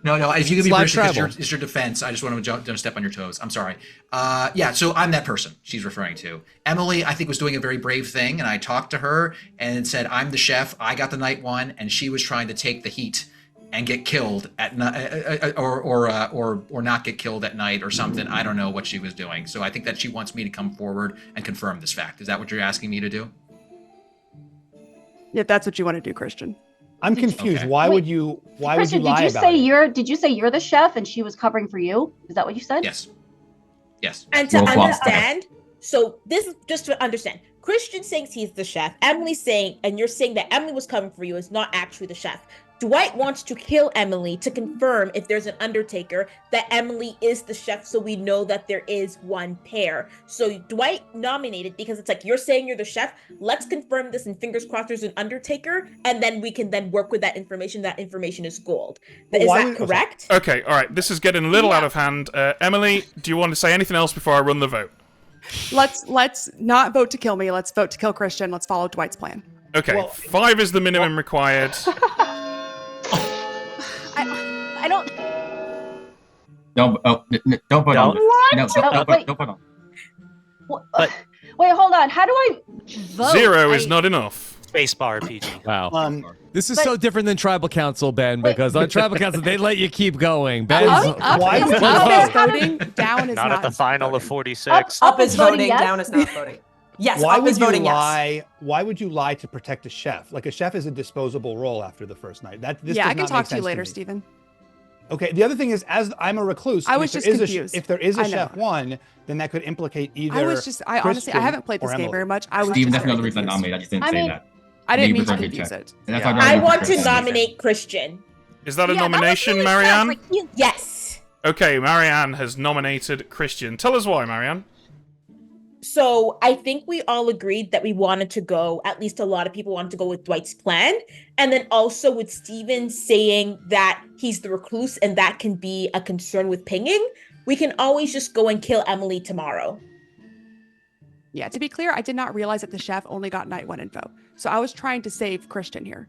No, if you give me Slide permission, travel. it's your defense. I just want to don't step on your toes. I'm sorry. So I'm that person she's referring to. Emily, I think, was doing a very brave thing, and I talked to her and said, I'm the chef. I got the night 1, and she was trying to take the heat and get killed at night, or not get killed at night or something. I don't know what she was doing. So I think that she wants me to come forward and confirm this fact. Is that what you're asking me to do? Yeah, that's what you want to do, Christian. I'm confused. Okay. Why would you lie Christian, about did you say you're the chef and she was covering for you? Is that what you said? Yes. And to understand, so this is just to understand. Christian saying he's the chef. Emily's saying, and you're saying that Emily was covering for you is not actually the chef. Dwight wants to kill Emily to confirm if there's an Undertaker that Emily is the chef, so we know that there is one pair. So Dwight nominated because it's like, you're saying you're the chef. Let's confirm this, and fingers crossed there's an Undertaker, and then we can then work with that information. That information is gold. Is that correct? Okay, all right. This is getting a little out of hand. Emily, do you want to say anything else before I run the vote? Let's not vote to kill me. Let's vote to kill Christian. Let's follow Dwight's plan. Okay, 5 is the minimum required. I don't. Don't put on. What? No, don't put on. Wait, hold on. How do I vote? 0 is not enough. Spacebar, Peih-Gee. Wow. This is so different than tribal council, Ben, because on tribal council they let you keep going. Ben's Up is voting, down is Not at the not. final of 46. Up is voting, yes? down is not voting. Yes, Why up would is you voting lie? yes. Why would you lie to protect a chef? Like, a chef is a disposable role after the first night. This Yeah, does I can not talk make to you sense later, me. Steven. Okay. The other thing is, as I'm a recluse, I and was if just there is confused. if there is a I know. chef one, then that could implicate either. I honestly, I haven't played this game very much. I was Steven, just that's very another reason I confused. nominated. I just didn't I say mean, that. I didn't mean Neighbors to are good confuse check. it. And that's Yeah. why I voted want for to Christian. nominate Christian. Is that a Yeah, that was nomination, really Marianne? fast, like, you- Yes. Okay, Marianne has nominated Christian. Tell us why, Marianne. So I think we all agreed that we wanted to go, at least a lot of people wanted to go with Dwight's plan. And then also with Steven saying that he's the recluse and that can be a concern with pinging, we can always just go and kill Emily tomorrow. Yeah, to be clear, I did not realize that the chef only got night 1 info. So I was trying to save Christian here.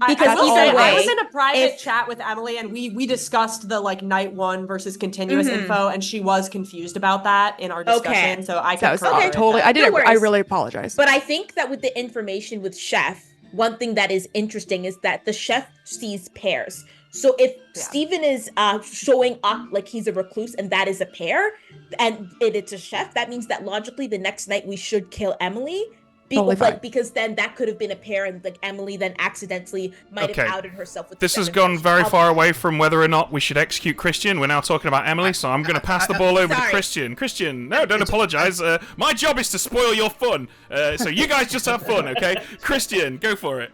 Because I will either say, way, I was in a private if- chat with Emily, and we discussed the like night 1 versus continuous Mhm. info, and she was confused about that in our discussion. Okay. So I That can was Okay. totally. No I did. I worries. really apologize. But I think that with the information with Chef, one thing that is interesting is that the chef sees pairs. So if Steven is showing up like he's a recluse and that is a pair, and it's a chef, that means that logically the next night we should kill Emily. Totally fine. Because then that could have been a pair, and like Emily then accidentally might Okay. have outed herself with. This has 7 gone pairs. very I'll- far away from whether or not we should execute Christian. We're now talking about Emily, so I'm going to pass the ball over to Sorry. Christian. Christian, no, don't apologize. My job is to spoil your fun. So you guys just have fun, okay? Christian, go for it.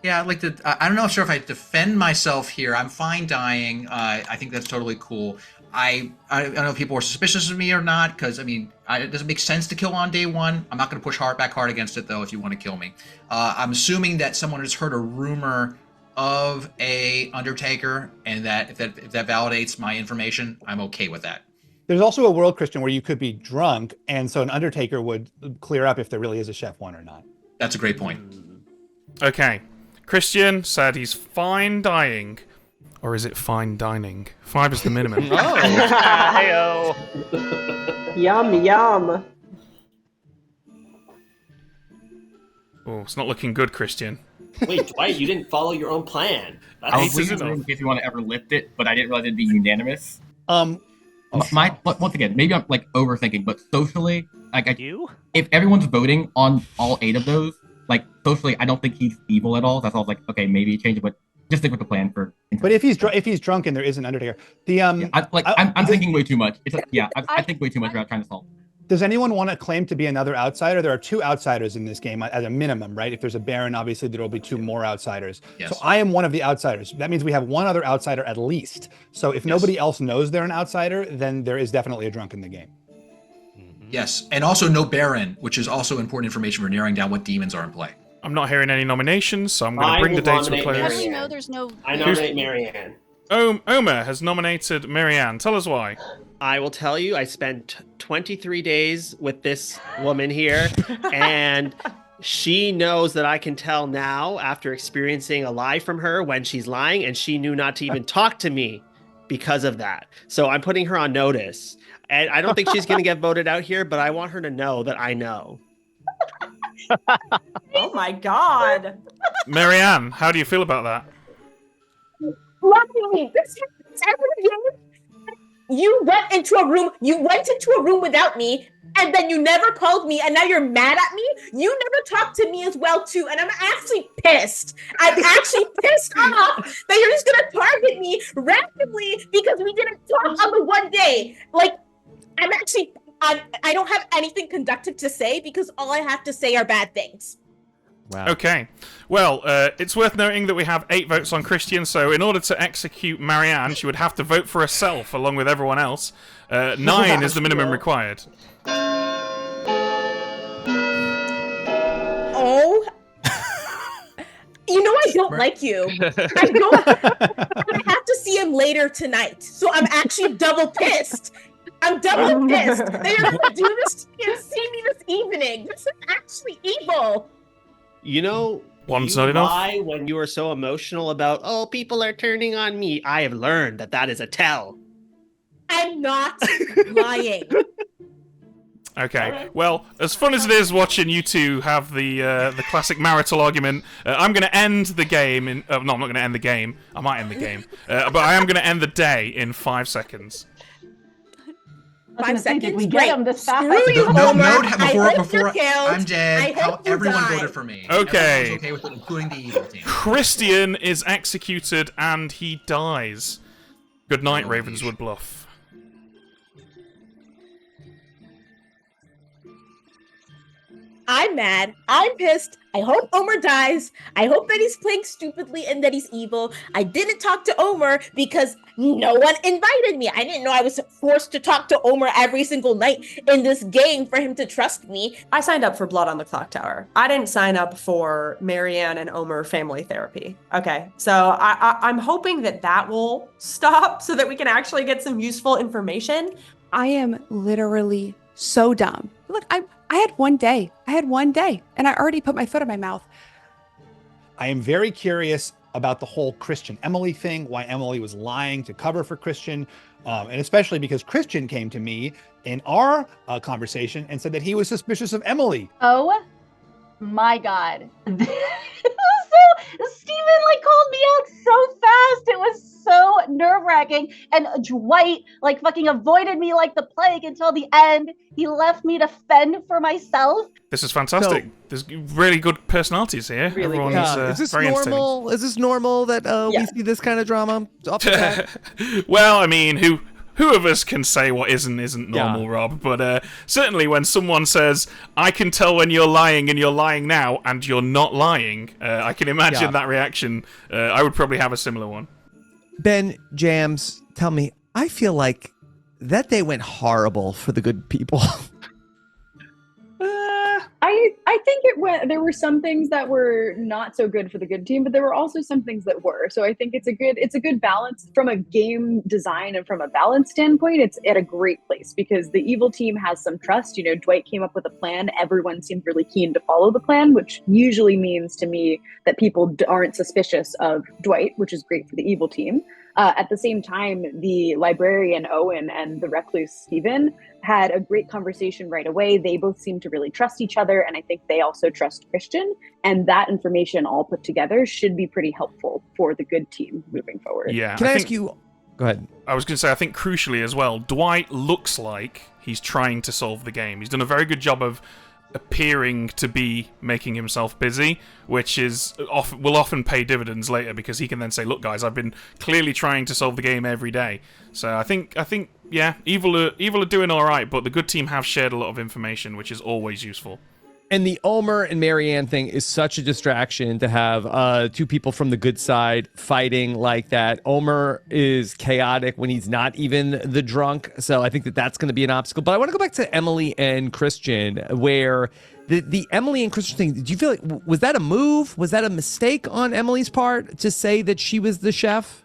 Yeah, I'd like to. I don't know, sure if I defend myself here. I'm fine dying. I think that's totally cool. I don't know if people are suspicious of me or not, because I mean, it doesn't make sense to kill on day 1. I'm not going to push back hard against it though. If you want to kill me, I'm assuming that someone has heard a rumor of a Undertaker, and that if that validates my information, I'm okay with that. There's also a world, Christian, where you could be drunk, and so an Undertaker would clear up if there really is a chef one or not. That's a great point. Okay. Christian said he's fine dying. Or is it fine dining? 5 is the minimum. Heyo. Yum, yum. Oh, it's not looking good, Christian. Wait, Dwight, you didn't follow your own plan. I was That's- leaving in case you want to ever lift it, but I didn't realize it'd be unanimous. Um, Once again, maybe I'm like overthinking, but socially, like You? if everyone's voting on all 8 of those, like socially, I don't think he's evil at all. That's all. I was like, okay, maybe change it, but just stick with the plan for. but if he's drunk and there is an Undertaker, I'm thinking way too much. I think way too much about trying to solve. Does anyone want to claim to be another outsider? There are 2 outsiders in this game at a minimum, right? If there's a Baron, obviously there will be 2 more outsiders. Yes. So I am one of the outsiders. That means we have 1 other outsider at least. So if nobody else knows they're an outsider, then there is definitely a drunk in the game. Yes, and also no Baron, which is also important information for narrowing down what demons are in play. I'm not hearing any nominations, so I'm going to bring the day to a close. How do you know there's no? I nominate Marianne. Omer has nominated Marianne. Tell us why. I will tell you, I spent 23 days with this woman here, and she knows that I can tell now after experiencing a lie from her when she's lying, and she knew not to even talk to me because of that. So I'm putting her on notice. And I don't think she's going to get voted out here, but I want her to know that I know. Oh my god. Marianne, how do you feel about that? Luckily, you went into a room. You went into a room without me, and then you never called me, and now you're mad at me. You never talked to me as well too, and I'm actually pissed. I'm actually pissed off that you're just gonna target me randomly because we didn't talk on the one day. Like, I don't have anything conductive to say because all I have to say are bad things. Wow. Okay. Well, it's worth noting that we have 8 votes on Christian, so in order to execute Marianne, she would have to vote for herself along with everyone else. 9 is the minimum required. Oh. You know I don't like you. I have to see him later tonight, so I'm actually double pissed. I'm double pissed that you're gonna do this to me and see me this evening. This is actually evil. You know, One's you not enough. lie when you are so emotional about, oh, people are turning on me. I have learned that that is a tell. I'm not lying. Okay. Well, as fun as it is watching you two have the classic marital argument, I'm going to end the game in. No, I'm not going to end the game. I might end the game, but I am going to end the day in 5 seconds. 5 seconds. Did we get him this fast? Screw you, No, Homer. before you're killed. I'm dead, I hope you everyone die. voted for me. Okay. Everyone's okay with it, including the evil team. Christian is executed and he dies. Good night, Ravenswood Bluff. I'm mad. I'm pissed. I hope Omer dies. I hope that he's playing stupidly and that he's evil. I didn't talk to Omer because no one invited me. I didn't know I was forced to talk to Omer every single night in this game for him to trust me. I signed up for Blood on the Clocktower. I didn't sign up for Marianne and Omer family therapy. Okay, so I'm hoping that will stop so that we can actually get some useful information. I am literally so dumb. Look, I had one day. And I already put my foot in my mouth. I am very curious about the whole Christian Emily thing, why Emily was lying to cover for Christian, and especially because Christian came to me in our conversation and said that he was suspicious of Emily. Oh my God. Steven called me out so fast. It was so nerve-wracking. And Dwight fucking avoided me like the plague until the end. He left me to fend for myself. This is fantastic. There's really good personalities here. Really Everyone's is this very normal? Is this normal that we see this kind of drama off the bat? Well, I mean, who of us can say what isn't normal, Rob? But certainly when someone says, I can tell when you're lying and you're lying now and you're not lying, I can imagine that reaction. I would probably have a similar one. Ben, Jams, tell me, I feel like that day went horrible for the good people. I think there were some things that were not so good for the good team, but there were also some things that were. So I think it's a good balance from a game design and from a balance standpoint. It's at a great place because the evil team has some trust. Dwight came up with a plan. Everyone seemed really keen to follow the plan, which usually means to me that people aren't suspicious of Dwight, which is great for the evil team. At the same time, the librarian Owen and the recluse Steven had a great conversation right away. They both seem to really trust each other, and I think they also trust Christian. And that information all put together should be pretty helpful for the good team moving forward. Yeah. Can I ask you? Go ahead. I was going to say, I think crucially as well, Dwight looks like he's trying to solve the game. He's done a very good job of appearing to be making himself busy, which will often pay dividends later because he can then say, look guys, I've been clearly trying to solve the game every day. So I think yeah, evil are doing all right, but the good team have shared a lot of information, which is always useful. And the Omer and Marianne thing is such a distraction to have two people from the good side fighting like that. Omer is chaotic when he's not even the drunk. So I think that's going to be an obstacle. But I want to go back to Emily and Christian, where the Emily and Christian thing, do you feel like, was that a move? Was that a mistake on Emily's part to say that she was the chef?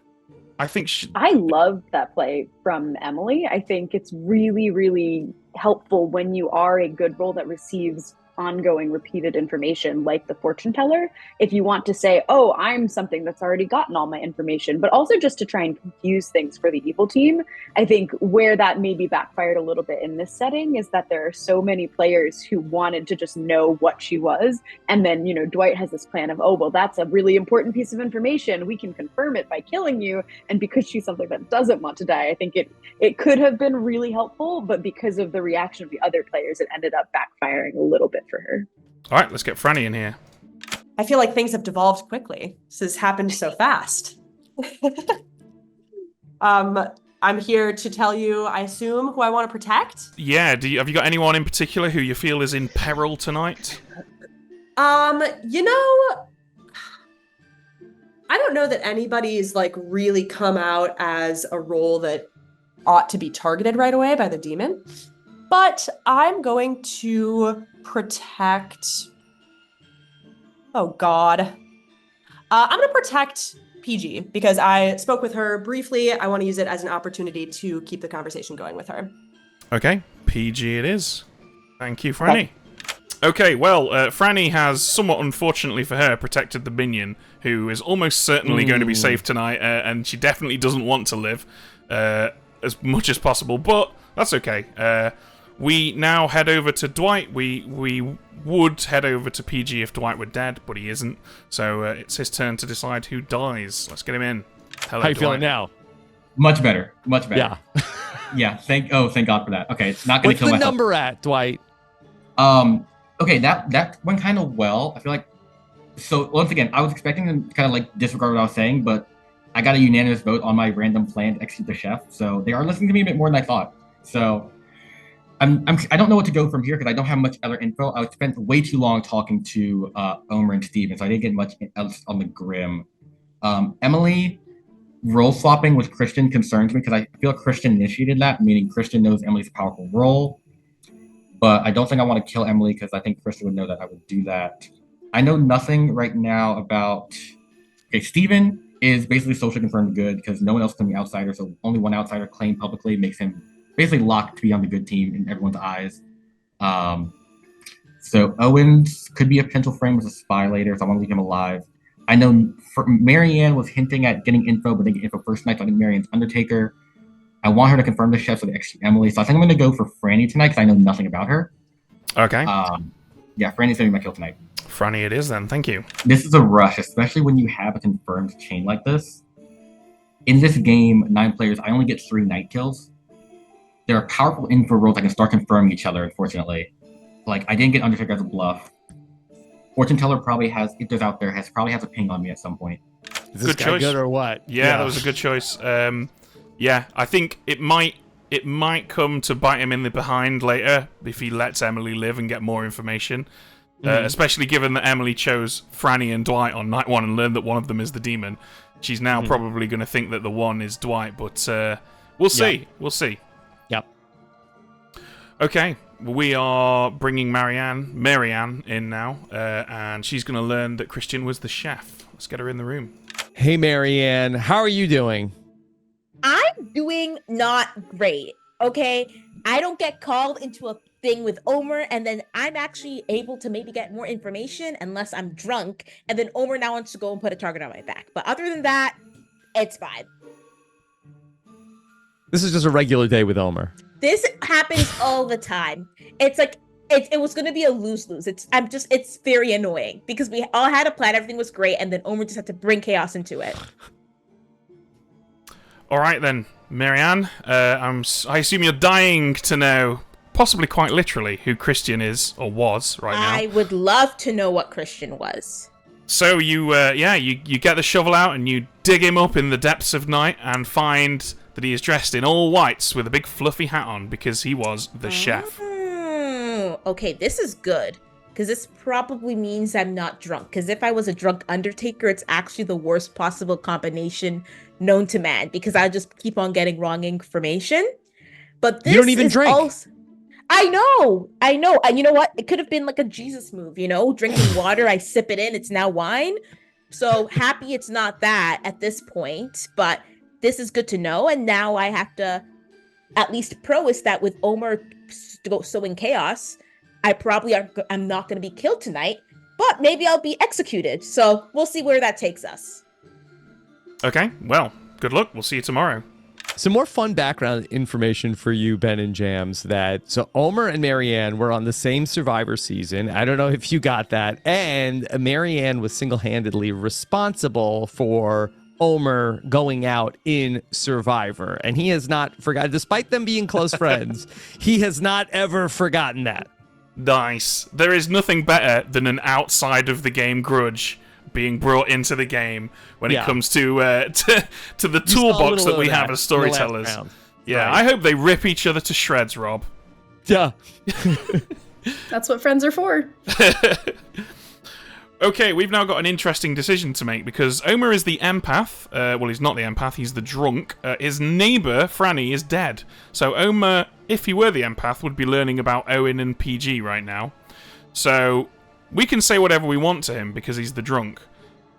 I love that play from Emily. I think it's really, really helpful when you are a good role that receives ongoing repeated information like the fortune teller, if you want to say, oh, I'm something that's already gotten all my information, but also just to try and confuse things for the evil team. I think where that maybe backfired a little bit in this setting is that there are so many players who wanted to just know what she was, and then Dwight has this plan of, oh well, that's a really important piece of information, we can confirm it by killing you, and because she's something that doesn't want to die, I think it could have been really helpful, but because of the reaction of the other players, it ended up backfiring a little bit for her. All right, let's get Franny in here. I feel like things have devolved quickly. This has happened so fast. I'm here to tell you, I assume, who I want to protect. Yeah, have you got anyone in particular who you feel is in peril tonight? I don't know that anybody's really come out as a role that ought to be targeted right away by the demon. But I'm going to protect... Oh, God. I'm going to protect Peih-Gee because I spoke with her briefly. I want to use it as an opportunity to keep the conversation going with her. Okay, Peih-Gee it is. Thank you, Franny. Okay, well, Franny has, somewhat unfortunately for her, protected the minion, who is almost certainly going to be safe tonight, and she definitely doesn't want to live as much as possible, but that's okay. We now head over to Dwight. We would head over to Peih-Gee if Dwight were dead, but he isn't. So it's his turn to decide who dies. Let's get him in. Hello, How you Dwight. feeling now? Much better. Much better. Yeah. Yeah. Thank God for that. Okay, it's not going to kill What's the myself. number at, Dwight? Okay, that went kind of well. I feel like, so once again, I was expecting to kind of disregard what I was saying, but I got a unanimous vote on my random plan to execute the chef, so they are listening to me a bit more than I thought. So I don't know what to go from here because I don't have much other info. I spent way too long talking to Omer and Steven, so I didn't get much else on the Grim. Emily role swapping with Christian concerns me because I feel Christian initiated that, meaning Christian knows Emily's a powerful role. But I don't think I want to kill Emily because I think Christian would know that I would do that. I know nothing right now about. Okay, Steven is basically socially confirmed good because no one else can be outsider, so only one outsider claimed publicly makes him basically locked to be on the good team in everyone's eyes. So Owens could be a potential frame as a spy later, so I want to leave him alive. I know Marianne was hinting at getting info, but they get info first tonight, so I think Marianne's Undertaker. I want her to confirm the chef, so they execute Emily. So I think I'm going to go for Franny tonight because I know nothing about her. Okay. Yeah, Franny's going to be my kill tonight. Franny it is then, thank you. This is a rush, especially when you have a confirmed chain like this. In this game, 9 players, I only get 3 night kills. There are powerful info rolls that can start confirming each other, unfortunately. Like, I didn't get Undertaker as a bluff. Fortune Teller probably has, if there's out there, probably has a ping on me at some point. Is this guy good or what? Yeah, that was a good choice. Yeah, I think it might come to bite him in the behind later if he lets Emily live and get more information. Especially given that Emily chose Franny and Dwight on night 1 and learned that one of them is the demon. She's now probably going to think that the one is Dwight, but we'll see. Yep. We'll see. Yep. Okay, we are bringing Marianne in now, and she's going to learn that Christian was the chef. Let's get her in the room. Hey, Marianne, how are you doing? I'm doing not great, okay? I don't get called into a thing with Omer, and then I'm actually able to maybe get more information unless I'm drunk, and then Omer now wants to go and put a target on my back. But other than that, it's fine. This is just a regular day with Omer. This happens all the time. It's like it was going to be a lose-lose. It's very annoying because we all had a plan, everything was great, and then Omer just had to bring chaos into it. All right then, Marianne. I assume you're dying to know, possibly quite literally, who Christian is or was right now. I would love to know what Christian was. So you get the shovel out and you dig him up in the depths of night and find that he is dressed in all whites with a big fluffy hat on because he was the chef. Okay, this is good. Because this probably means I'm not drunk. Because if I was a drunk Undertaker, it's actually the worst possible combination known to man. Because I just keep on getting wrong information. But this you don't even drink. Also... I know. And you know what? It could have been like a Jesus move, you know? Drinking water, I sip it in, it's now wine. So happy it's not that at this point. But this is good to know. And now I have to at least prowess that with Omer sowing chaos. I'm not going to be killed tonight, but maybe I'll be executed. So we'll see where that takes us. Okay, well, good luck. We'll see you tomorrow. Some more fun background information for you, Ben and Jams, so Omer and Marianne were on the same Survivor season. I don't know if you got that. And Marianne was single-handedly responsible for Omer going out in Survivor. And he has not forgotten, despite them being close friends, he has not ever forgotten that. Nice. There is nothing better than an outside of the game grudge being brought into the game when it comes to the toolbox that we have as storytellers. Yeah, right. I hope they rip each other to shreds, Rob. Yeah. That's what friends are for. Okay, we've now got an interesting decision to make because Omer is the empath. Well, he's not the empath, he's the drunk. His neighbour, Franny, is dead. So Omer, if he were the empath, would be learning about Owen and Peih-Gee right now. So we can say whatever we want to him because he's the drunk.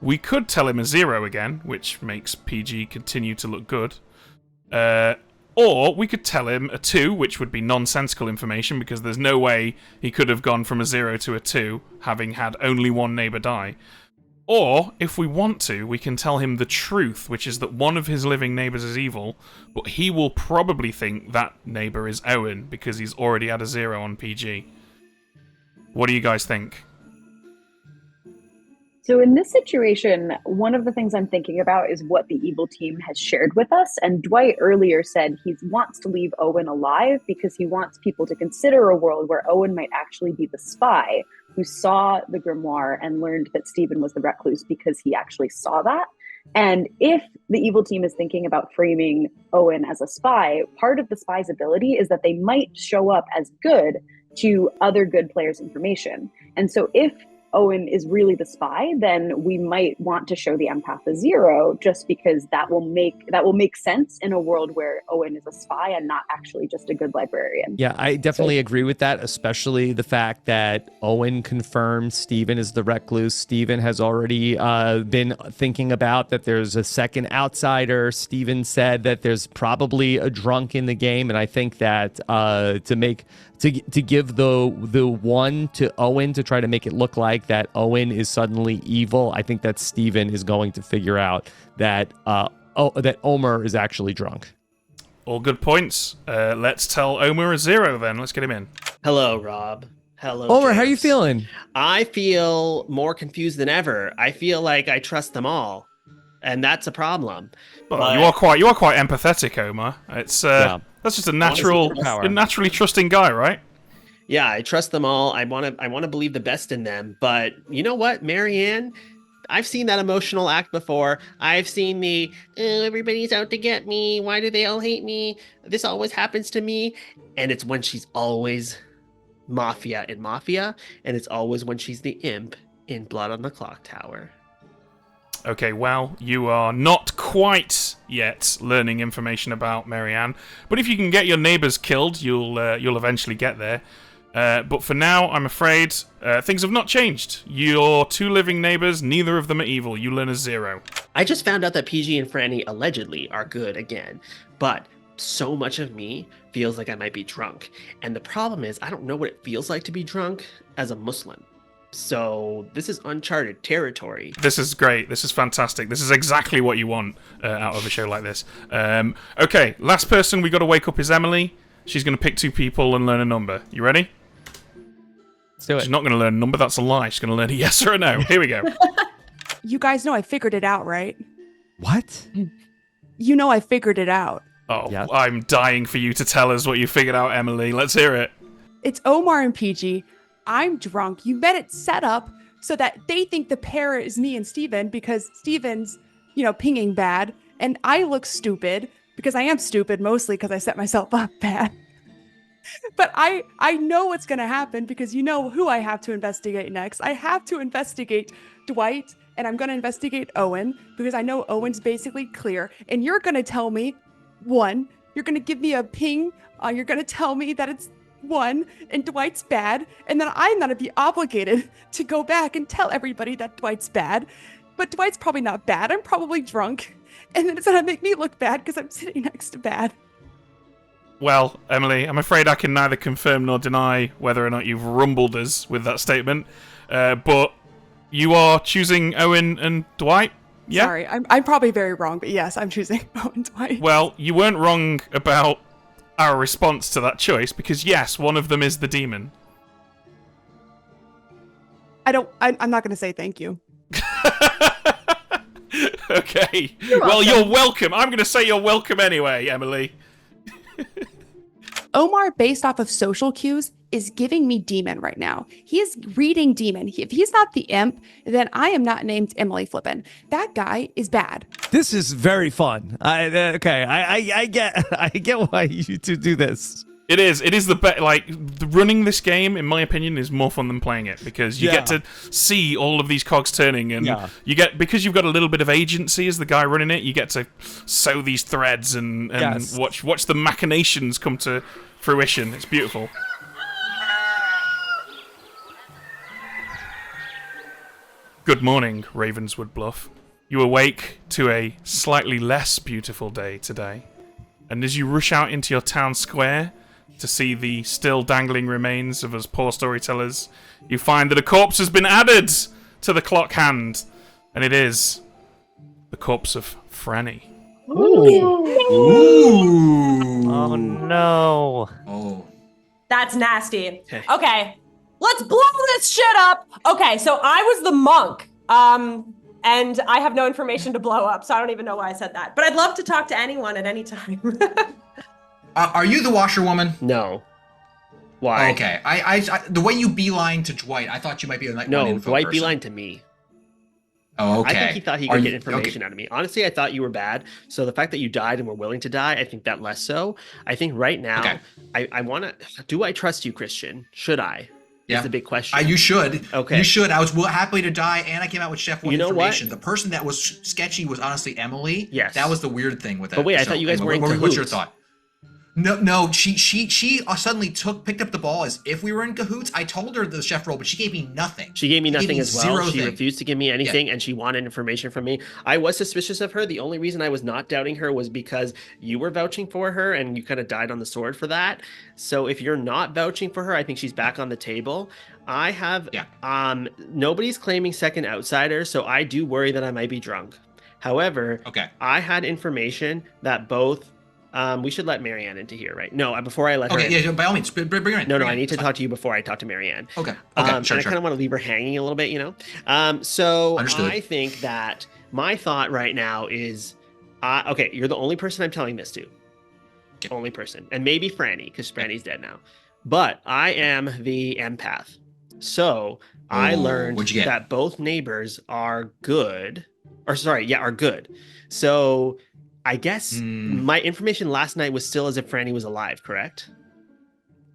We could tell him a 0 again, which makes Peih-Gee continue to look good. Or we could tell him a 2, which would be nonsensical information because there's no way he could have gone from a 0 to a 2, having had only one neighbour die. Or, if we want to, we can tell him the truth, which is that one of his living neighbours is evil, but he will probably think that neighbour is Owen because he's already had a 0 on Peih-Gee. What do you guys think? So in this situation, one of the things I'm thinking about is what the evil team has shared with us. And Dwight earlier said he wants to leave Owen alive because he wants people to consider a world where Owen might actually be the spy who saw the grimoire and learned that Steven was the recluse because he actually saw that. And if the evil team is thinking about framing Owen as a spy, part of the spy's ability is that they might show up as good to other good players' information. And so if Owen is really the spy, then we might want to show the empath a 0, just because that will make sense in a world where Owen is a spy and not actually just a good librarian. Yeah, I definitely agree with that, especially the fact that Owen confirmed Steven is the recluse. Steven has already been thinking about that there's a second outsider. Steven said that there's probably a drunk in the game, and I think that to give the one to Owen to try to make it look like that Owen is suddenly evil, I think that Steven is going to figure out that that Omer is actually drunk. All good points. Let's tell Omer a 0 then. Let's get him in. Hello, Rob. Hello, Omer, how James. you feeling? I feel more confused than ever. I feel like I trust them all, and that's a problem. Well, But- you are quite empathetic, Omer. It's that's just a naturally trusting guy, right? Yeah, I trust them all. I want to believe the best in them. But you know what, Marianne? I've seen that emotional act before. I've seen the everybody's out to get me. Why do they all hate me? This always happens to me. And it's when she's always Mafia in Mafia, and it's always when she's the imp in Blood on the Clocktower. Okay, well, you are not quite yet learning information about Marianne, but if you can get your neighbors killed, you'll eventually get there. But for now, I'm afraid things have not changed. Your 2 living neighbors, neither of them are evil. You learn a 0. I just found out that Peih-Gee and Franny allegedly are good again, but so much of me feels like I might be drunk. And the problem is, I don't know what it feels like to be drunk as a Muslim. So this is uncharted territory. This is great. This is fantastic. This is exactly what you want out of a show like this. Okay, last person we got to wake up is Emily. She's going to pick 2 people and learn a number. You ready? Let's do it. She's not going to learn a number. That's a lie. She's going to learn a yes or a no. Here we go. You guys know I figured it out, right? What? You know I figured it out. Oh, yeah. I'm dying for you to tell us what you figured out, Emily. Let's hear it. It's Omar and Peih-Gee. I'm drunk. You bet it set up so that they think the pair is me and Steven because Steven's, pinging bad. And I look stupid because I am stupid mostly because I set myself up bad. But I know what's going to happen because you know who I have to investigate next. I have to investigate Dwight, and I'm going to investigate Owen because I know Owen's basically clear. And you're going to tell me, 1, you're going to give me a ping. You're going to tell me that it's 1 and Dwight's bad. And then I'm going to be obligated to go back and tell everybody that Dwight's bad. But Dwight's probably not bad. I'm probably drunk. And then it's going to make me look bad because I'm sitting next to bad. Well, Emily, I'm afraid I can neither confirm nor deny whether or not you've rumbled us with that statement. But you are choosing Owen and Dwight? Yeah? Sorry, I'm probably very wrong, but yes, I'm choosing Owen and Dwight. Well, you weren't wrong about our response to that choice, because yes, one of them is the demon. I'm not going to say thank you. Okay. You're welcome. I'm going to say you're welcome anyway, Emily. Omar, based off of social cues, is giving me demon right now. He is reading demon. If he's not the imp, then I am not named Emily Flippin. That guy is bad. This is very fun. I get why you two do this. It is the best. Running this game, in my opinion, is more fun than playing it because you get to see all of these cogs turning, and because you've got a little bit of agency as the guy running it, you get to sew these threads and watch the machinations come to fruition. It's beautiful. Good morning, Ravenswood Bluff. You awake to a slightly less beautiful day today, and as you rush out into your town square to see the still dangling remains of us poor storytellers, you find that a corpse has been added to the clock hand, and it is the corpse of Franny. Ooh. Oh no. Oh. That's nasty. Okay, let's blow this shit up. Okay, so I was the monk. And I have no information to blow up, so I don't even know why I said that. But I'd love to talk to anyone at any time. Are you the washerwoman? No. Why? Okay. I the way you beeline to Dwight, I thought you might be like no. one info Dwight person. beeline to me. Oh, okay. I think he thought he could get information out of me. Honestly, I thought you were bad. So the fact that you died and were willing to die, I think that less so. I think right now, I want to. Do I trust you, Christian? Should I? Yeah. Is the big question. You should. Okay. You should. I was happy to die, and I came out with Chef 1 information. What? The person that was sketchy was honestly Emily. Yes. That was the weird thing with that. But wait, I thought you guys were in cahoots. What's your thought? No, she suddenly picked up the ball as if we were in cahoots. I told her the chef role, but she gave me nothing. She gave me nothing as well. She thing. refused to give me anything, and she wanted information from me. I was suspicious of her. The only reason I was not doubting her was because you were vouching for her, and you kind of died on the sword for that. So if you're not vouching for her, I think she's back on the table. I have nobody's claiming second outsider, so I do worry that I might be drunk. However, I had information that both we should let Marianne into here, right? No, before I let her in. Yeah, by all means, bring her in. No, I need to talk to you before I talk to Marianne. Okay, sure, and I kind of want to leave her hanging a little bit, So Understood. I think that my thought right now is, okay, you're the only person I'm telling this to. Only person. And maybe Franny, because Franny's dead now. But I am the empath. So I learned that both neighbors are good. Are good. So I guess my information last night was still as if Franny was alive, correct?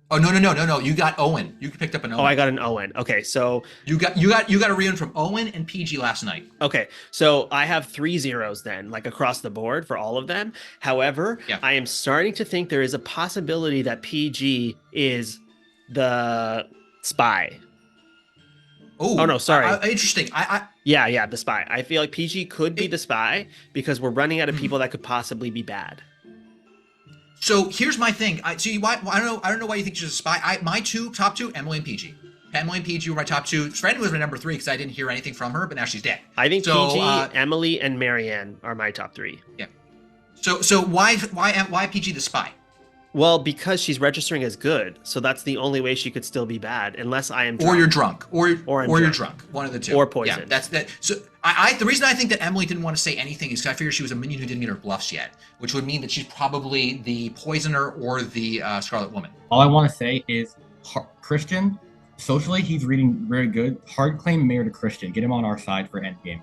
Oh no! You got Owen. You picked up an Owen. Oh, I got an Owen. Okay, so you got a read from Owen and Peih-Gee last night. Okay, so I have 3 zeros then, like across the board for all of them. However, I am starting to think there is a possibility that Peih-Gee is the spy. Oh no, sorry. Interesting. Yeah, the spy. I feel like Peih-Gee could be the spy because we're running out of people that could possibly be bad. So here's my thing. I don't know why you think she's a spy. My top two, Emily and Peih-Gee. Emily and Peih-Gee were my top 2. Franny was my number 3 because I didn't hear anything from her, but now she's dead. I think Peih-Gee, Emily, and Marianne are my top 3. Yeah. So why Peih-Gee the spy? Well, because she's registering as good, so that's the only way she could still be bad, unless I am drunk. Or you're drunk, or you're drunk. One of the two. Or poison. Yeah, that's that. So the reason I think that Emily didn't want to say anything is because I figured she was a minion who didn't get her bluffs yet, which would mean that she's probably the poisoner or the Scarlet Woman. All I want to say is Christian. Socially, he's reading very good. Hard claim mayor to Christian. Get him on our side for endgame.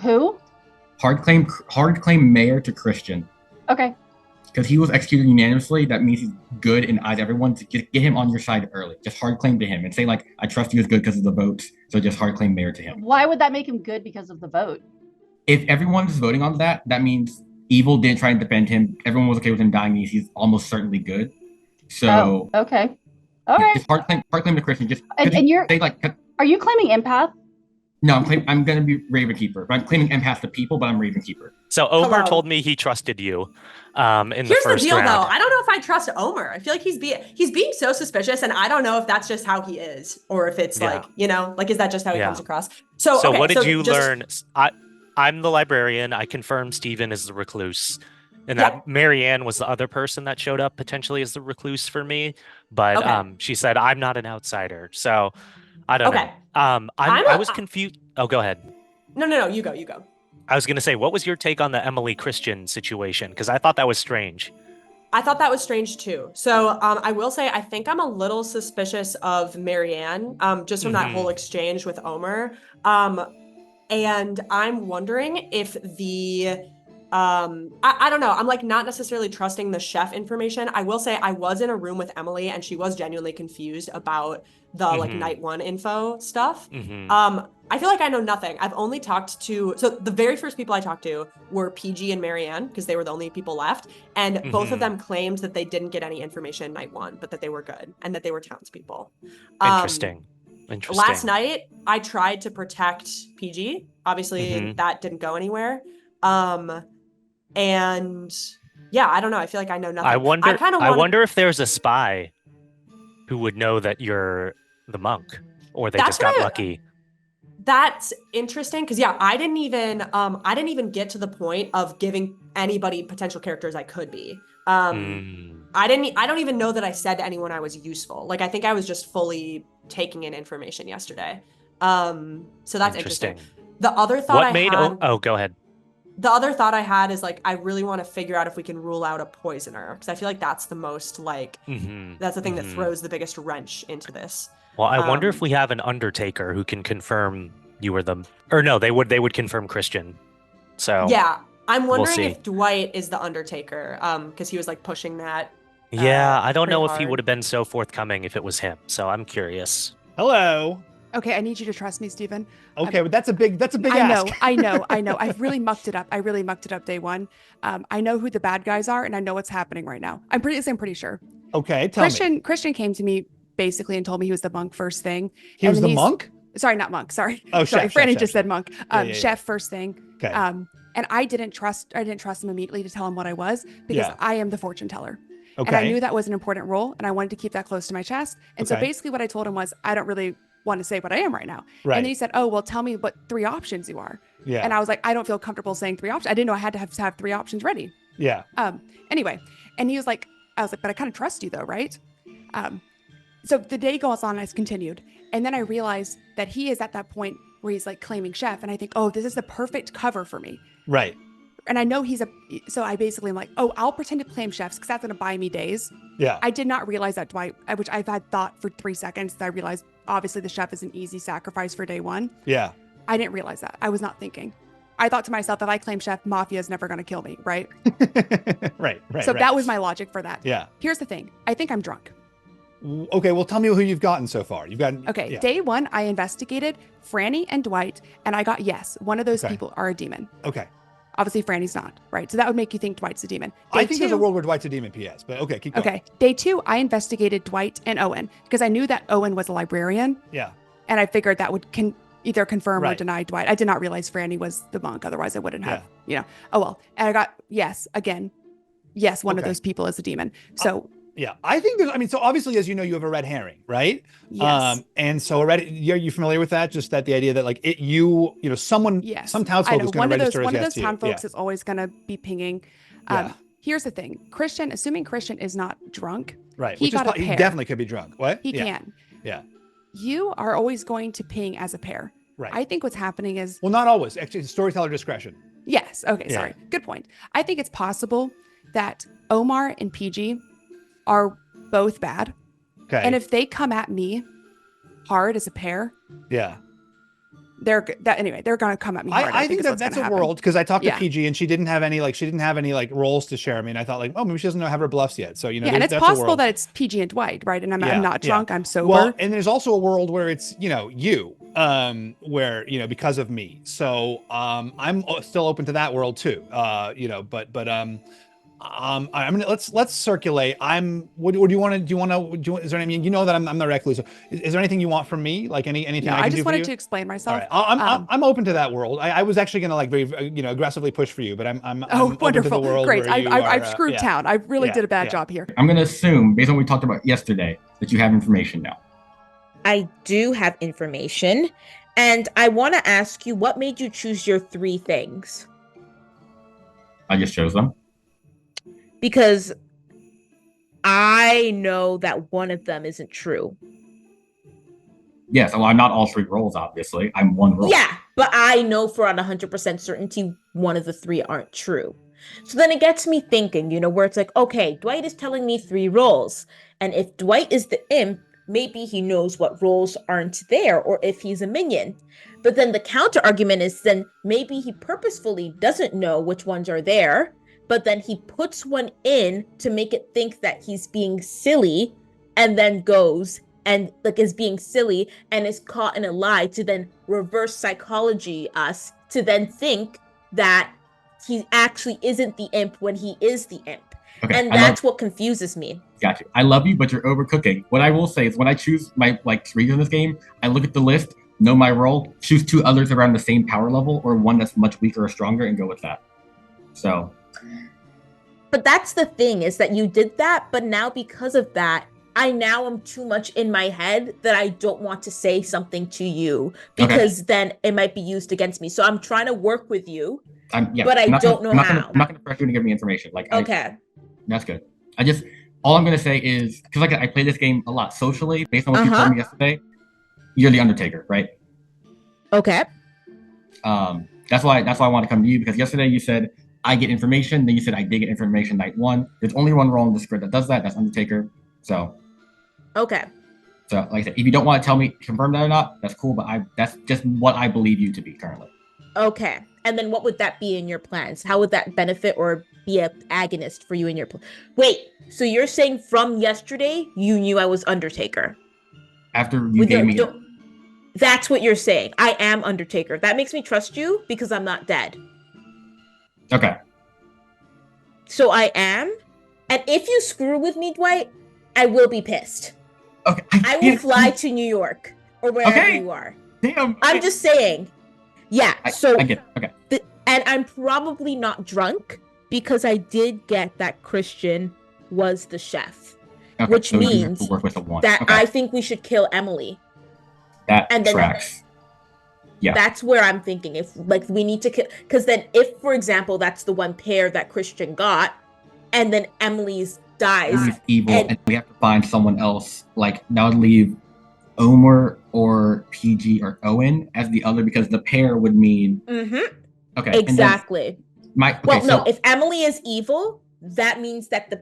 Who? Hard claim mayor to Christian. Okay. Because he was executed unanimously, that means he's good in eyes of everyone. To get him on your side early. Just hard claim to him and say, like, I trust you as good because of the votes. So just hard claim mayor to him. Why would that make him good because of the vote? If everyone is voting on that, that means evil didn't try and defend him. Everyone was okay with him dying. He's almost certainly good. So okay. All right. Just hard claim to Christian. Just and you're like. Are you claiming empath? No, I'm going to be Ravenkeeper. But I'm claiming empath to people, but I'm Ravenkeeper. So Omer told me he trusted you in the first Here's the deal, round. though. I don't know if I trust Omer. I feel like he's being so suspicious, and I don't know if that's just how he is, or if it's like, is that just how he comes across? So okay, what did you learn? I'm the librarian. I confirmed Steven is the recluse. And that Marianne was the other person that showed up potentially as the recluse for me. But she said, I'm not an outsider. So I don't know. I was confused. Oh, go ahead. No, you go. I was going to say, what was your take on the Emily Christian situation? Because I thought that was strange. I thought that was strange too. So I will say, I think I'm a little suspicious of Marianne, just from that whole exchange with Omer. And I'm wondering if I don't know. I'm like not necessarily trusting the chef information. I will say I was in a room with Emily and she was genuinely confused about the like night 1 info stuff. I feel like I know nothing. I've only talked to, so the very first people I talked to were Peih-Gee and Marianne because they were the only people left. And both of them claimed that they didn't get any information night 1, but that they were good and that they were townspeople. Interesting. Last night, I tried to protect Peih-Gee. Obviously, that didn't go anywhere. And yeah, I don't know. I feel like I know nothing. I wonder if there's a spy who would know that you're the monk, or they just got lucky. That's interesting because I didn't even get to the point of giving anybody potential characters I could be. I don't even know that I said to anyone I was useful. Like I think I was just fully taking in information yesterday. So that's interesting. The other thought go ahead. The other thought I had is like I really want to figure out if we can rule out a poisoner because I feel like that's the most like that's the thing that throws the biggest wrench into this. Well, I wonder if we have an Undertaker who can confirm you were the, or no, they would confirm Christian. So Yeah, I'm we'll wondering see. if Dwight is the Undertaker, because he was like pushing that. Yeah, I don't pretty know if he hard. would have been so forthcoming if it was him. So I'm curious. Hello. Okay, I need you to trust me, Steven. Okay, but that's a big ask. I know. I've really mucked it up. I really mucked it up day one. I know who the bad guys are, and I know what's happening right now. I'm pretty sure. Okay, tell me. Christian came to me basically and told me he was the monk first thing. He was the monk? Sorry, not monk. Sorry. Oh, sorry. chef, Franny chef, just chef. said monk. Yeah. Chef first thing. Okay. And I didn't trust him immediately to tell him what I was because Yeah. I am the fortune teller. Okay. And I knew that was an important role, and I wanted to keep that close to my chest. And so Okay. basically, what I told him was, I don't really want to say what I am right now. Right. And then he said, "Oh, well, tell me what 3 options you are." Yeah. And I was like, I don't feel comfortable saying 3 options. I didn't know I had to have 3 options ready. Yeah. Anyway, and he was like, I was like, but I kind of trust you though, right? So the day goes on, as continued, and then I realized that he is at that point where he's like claiming chef, and I think, oh, this is the perfect cover for me. Right. And I know so I basically am like, oh, I'll pretend to claim chefs because that's going to buy me days. Yeah. I did not realize that Dwight, which I've had thought for 3 seconds, that I realized obviously the chef is an easy sacrifice for day one. Yeah. I didn't realize that. I was not thinking. I thought to myself, if I claim chef, mafia is never going to kill me, right? Right. So that was my logic for that. Yeah. Here's the thing. I think I'm drunk. Okay, well, tell me who you've gotten so far. You've gotten. Okay, yeah. day one, I investigated Franny and Dwight, and I got yes, one of those Okay. people are a demon. Okay. Obviously, Franny's not, right? So that would make you think Dwight's a demon. I think there's a world where Dwight's a demon, PS, but okay, keep going. Okay, day 2, I investigated Dwight and Owen because I knew that Owen was a librarian, Yeah. and I figured that would either confirm or Right. deny Dwight. I did not realize Franny was the monk, otherwise I wouldn't have, oh well. And I got yes, again, yes, one of Okay. those people is a demon. So Yeah, I think so obviously, as you know, you have a red herring, right? Yes. And so are you familiar with that? Just that the idea that like someone, yes, some townsfolk is going to register one as of yes those to town you. folks Yeah. is always going to be pinging. Yeah. Here's the thing, assuming Christian is not drunk, Right. He Which got a he pair. definitely could be drunk. What? He Yeah. can. Yeah. You are always going to ping as a pair. Right. I think what's happening is Well, not always. Actually, storyteller discretion. yes. Okay. Yeah. Sorry. Good point. I think it's possible that Omar and Peih-Gee are both bad. Okay. And if they come at me hard as a pair, Yeah. they're gonna come at me hard. I think is what's that's gonna a happen. world because I talked to Yeah. Peih-Gee and she didn't have any roles to share. I mean, I thought like, oh, maybe she doesn't have her bluffs yet. So Yeah, and it's that's a possible world. that it's Peih-Gee and Dwight, right? And I'm Yeah, not yeah. drunk. I'm sober. Well, and there's also a world where it's you, where because of me. So I'm still open to that world too. I mean, let's circulate. What do you want to do? Is there anything that I'm the recluse? Is there anything you want from me? Like anything No, I can I do just for wanted you? to explain All myself. right, I'm open to that world. I was actually gonna like very aggressively push for you, but I'm Oh, open wonderful! to the world Great. where you I've are, screwed yeah. town. I really Yeah, did a bad yeah. job here. I'm gonna assume, based on what we talked about yesterday, that you have information now. I do have information, and I want to ask you, what made you choose your 3 things? I just chose them. Because I know that one of them isn't true. Yes, well, I'm not all 3 roles, obviously. I'm 1 role. Yeah, but I know for on 100% certainty one of the 3 aren't true. So then it gets me thinking, where it's like, okay, Dwight is telling me 3 roles. And if Dwight is the imp, maybe he knows what roles aren't there, or if he's a minion. But then the counter argument is then maybe he purposefully doesn't know which ones are there, but then he puts one in to make it think that he's being silly, and then goes and is being silly and is caught in a lie to then reverse psychology us to then think that he actually isn't the imp when he is the imp. Okay, And that's what confuses me. Got you. I love you, but you're overcooking. What I will say is when I choose my 3 in this game, I look at the list, know my role, choose 2 others around the same power level or one that's much weaker or stronger and go with that. So. But that's the thing, is that you did that, but now because of that, I now am too much in my head that I don't want to say something to you because then it might be used against me. So I'm trying to work with you, but I don't know how. I'm not going to pressure you to give me information. Okay. That's good. All I'm going to say is, because I play this game a lot socially, based on what you told me yesterday, you're the Undertaker, right? Okay. That's why I want to come to you, because yesterday you said, I get information, then you said I did get information night 1. There's only one role in the script that does that, that's Undertaker. So. Okay. So, like I said, if you don't want to tell me, confirm that or not, that's cool. But that's just what I believe you to be currently. Okay. And then what would that be in your plans? How would that benefit or be an agonist for you in your plan? Wait, so you're saying from yesterday you knew I was Undertaker? After you gave me... That's what you're saying. I am Undertaker. That makes me trust you because I'm not dead. Okay. So I am? And if you screw with me, Dwight, I will be pissed. Okay. I will fly to New York or wherever you are. Damn. I'm just saying. Yeah, I get it. Okay. And I'm probably not drunk because I did get that Christian was the chef, Okay, which so you have means to work with the one. that Okay. I think we should kill Emily. That And then- tracks. Yeah. That's where I'm thinking. If like we need to kill, because then if, for example, that's the one pair that Christian got, and then Emily's dies, Emily's evil, and we have to find someone else. Like that would leave Omer or Peih-Gee or Owen as the other, because the pair would mean. Mm-hmm. Okay. Exactly. Okay, no. If Emily is evil, that means that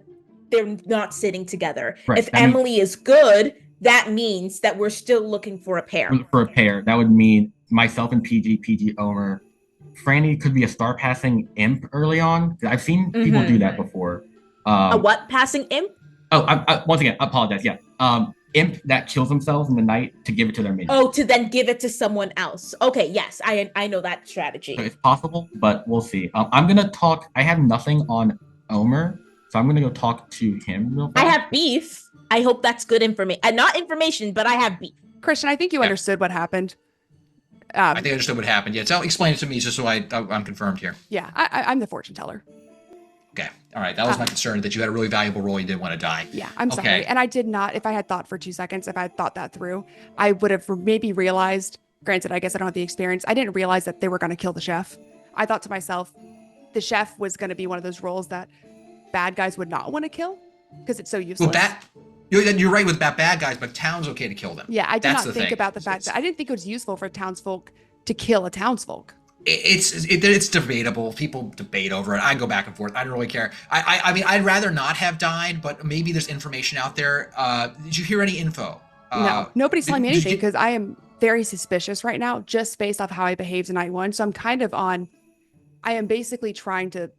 they're not sitting together. Right, If Emily is good, that means that we're still looking for a pair. For a pair, that would mean myself and Peih-Gee, Omer. Franny could be a star passing imp early on. I've seen people do that before. A what passing imp? Oh, once again, I apologize. Yeah. Imp that kills themselves in the night to give it to their minion. Oh, to then give it to someone else. Okay, yes, I know that strategy. So it's possible, but we'll see. I'm gonna talk. I have nothing on Omer, so I'm gonna go talk to him real fast. I have beef. I hope that's good information. Not information, but I have beef. Christian, I think you understood what happened. I think I understood what happened. Yeah, so explain it to me just so I'm confirmed here. Yeah, I'm the fortune teller. Okay, all right. That was my concern, that you had a really valuable role. You didn't want to die. Yeah, I'm sorry. And I did not, if I had thought for 2 seconds, if I had thought that through, I would have maybe realized, granted, I guess I don't have the experience. I didn't realize that they were going to kill the chef. I thought to myself, the chef was going to be one of those roles that bad guys would not want to kill because it's so useless. Well, you're right with bad guys, but town's okay to kill them. Yeah, I did That's not the think thing. about the fact that I didn't think it was useful for townsfolk to kill a townsfolk. It's debatable. People debate over it. I go back and forth. I don't really care. I mean, I'd rather not have died, but maybe there's information out there. Did you hear any info? No, nobody's telling me anything because I am very suspicious right now, just based off how I behaved in night one. So I'm kind of I am basically trying to.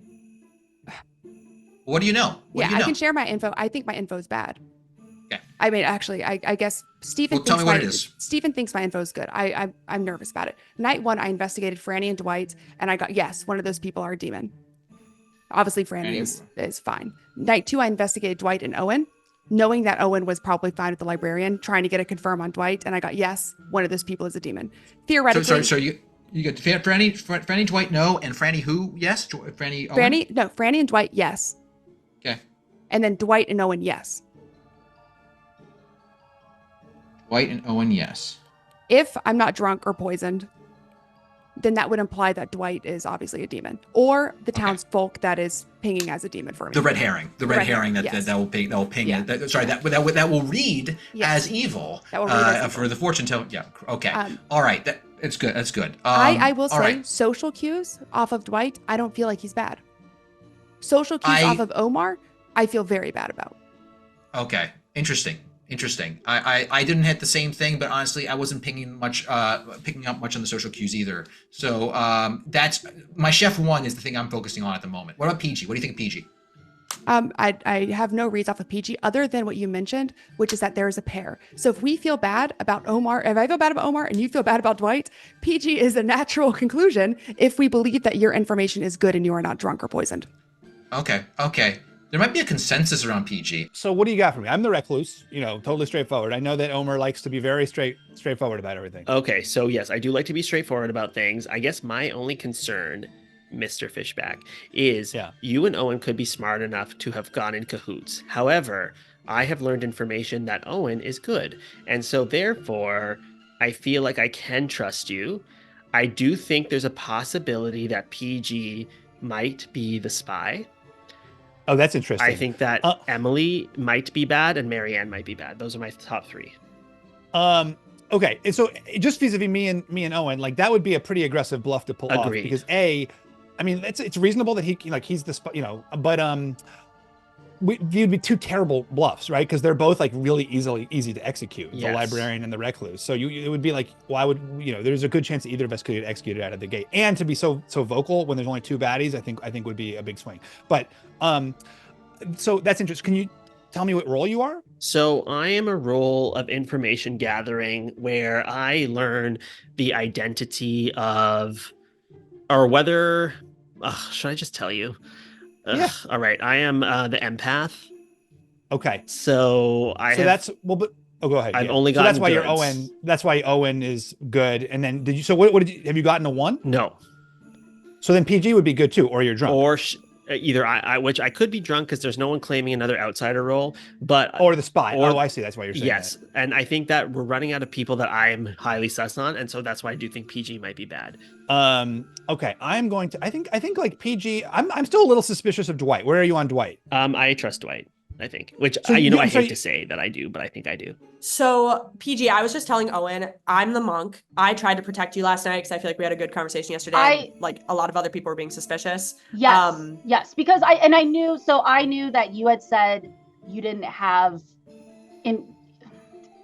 What do you know? I can share my info. I think my info is bad. Okay. I mean, actually, I guess Steven Well, tell me what it is. Steven thinks my info is good. I'm nervous about it. Night one, I investigated Franny and Dwight, and I got, yes, one of those people are a demon. Obviously, Franny is fine. Night two, I investigated Dwight and Owen, knowing that Owen was probably fine with the librarian, trying to get a confirm on Dwight, and I got, yes, one of those people is a demon. Theoretically. So you got Franny, Dwight, no, and Franny who? Yes, Franny, Owen? Franny and Dwight, yes. Okay. And then Dwight and Owen, yes. Dwight and Owen, yes. If I'm not drunk or poisoned, then that would imply that Dwight is obviously a demon, or the townsfolk that is pinging as a demon for me. The red herring, yes. that will ping. Yeah. That will read as evil. That will read as evil. For the fortune teller. Yeah. Okay. All right. It's good. That's good. I will say, right. social cues off of Dwight, I don't feel like he's bad. Social cues off of Omar, I feel very bad about. Okay. Interesting. I didn't hit the same thing, but honestly, I wasn't picking up much on the social cues either. So that's my chef one is the thing I'm focusing on at the moment. What about Peih-Gee? What do you think of Peih-Gee? I have no reads off of Peih-Gee other than what you mentioned, which is that there is a pair. So if we feel bad about Omar, if I feel bad about Omar and you feel bad about Dwight, Peih-Gee is a natural conclusion if we believe that your information is good and you are not drunk or poisoned. Okay. There might be a consensus around Peih-Gee. So what do you got for me? I'm the recluse, totally straightforward. I know that Omer likes to be very straightforward about everything. Okay, so yes, I do like to be straightforward about things. I guess my only concern, Mr. Fishback, is you and Owen could be smart enough to have gone in cahoots. However, I have learned information that Owen is good. And so therefore, I feel like I can trust you. I do think there's a possibility that Peih-Gee might be the spy. Oh, that's interesting. I think that Emily might be bad and Marianne might be bad. Those are my top three. Okay, and so just vis-a-vis me and Owen, like that would be a pretty aggressive bluff to pull off because I mean it's reasonable that he's the but you'd be two terrible bluffs, right? Because they're both like really easy to execute, Yes. the librarian and the recluse. So it would be like, why would there's a good chance that either of us could get executed out of the gate. And to be so vocal when there's only two baddies, I think would be a big swing. But so that's interesting. Can you tell me what role you are? So I am a role of information gathering where I learn the identity of, or whether, should I just tell you? Yeah. All right. I am the empath. Okay. So go ahead. I've only so gotten that's why you're goods. Owen. That's why Owen is good. And then what did you have you gotten a 1? No. So then Peih-Gee would be good too, or you're drunk. Or either which I could be drunk because there's no one claiming another outsider role, or the spy. I see. That's why you're saying yes. That. And I think that we're running out of people that I am highly sus on, and so that's why I do think Peih-Gee might be bad. Okay. I'm going to. I think like Peih-Gee. I'm still a little suspicious of Dwight. Where are you on Dwight? I trust Dwight. I think, which So I hate to say that I do, but I think I do. So Peih-Gee, I was just telling Owen, I'm the monk. I tried to protect you last night because I feel like we had a good conversation yesterday. Like a lot of other people were being suspicious. Yes, yes, because I knew that you had said you didn't have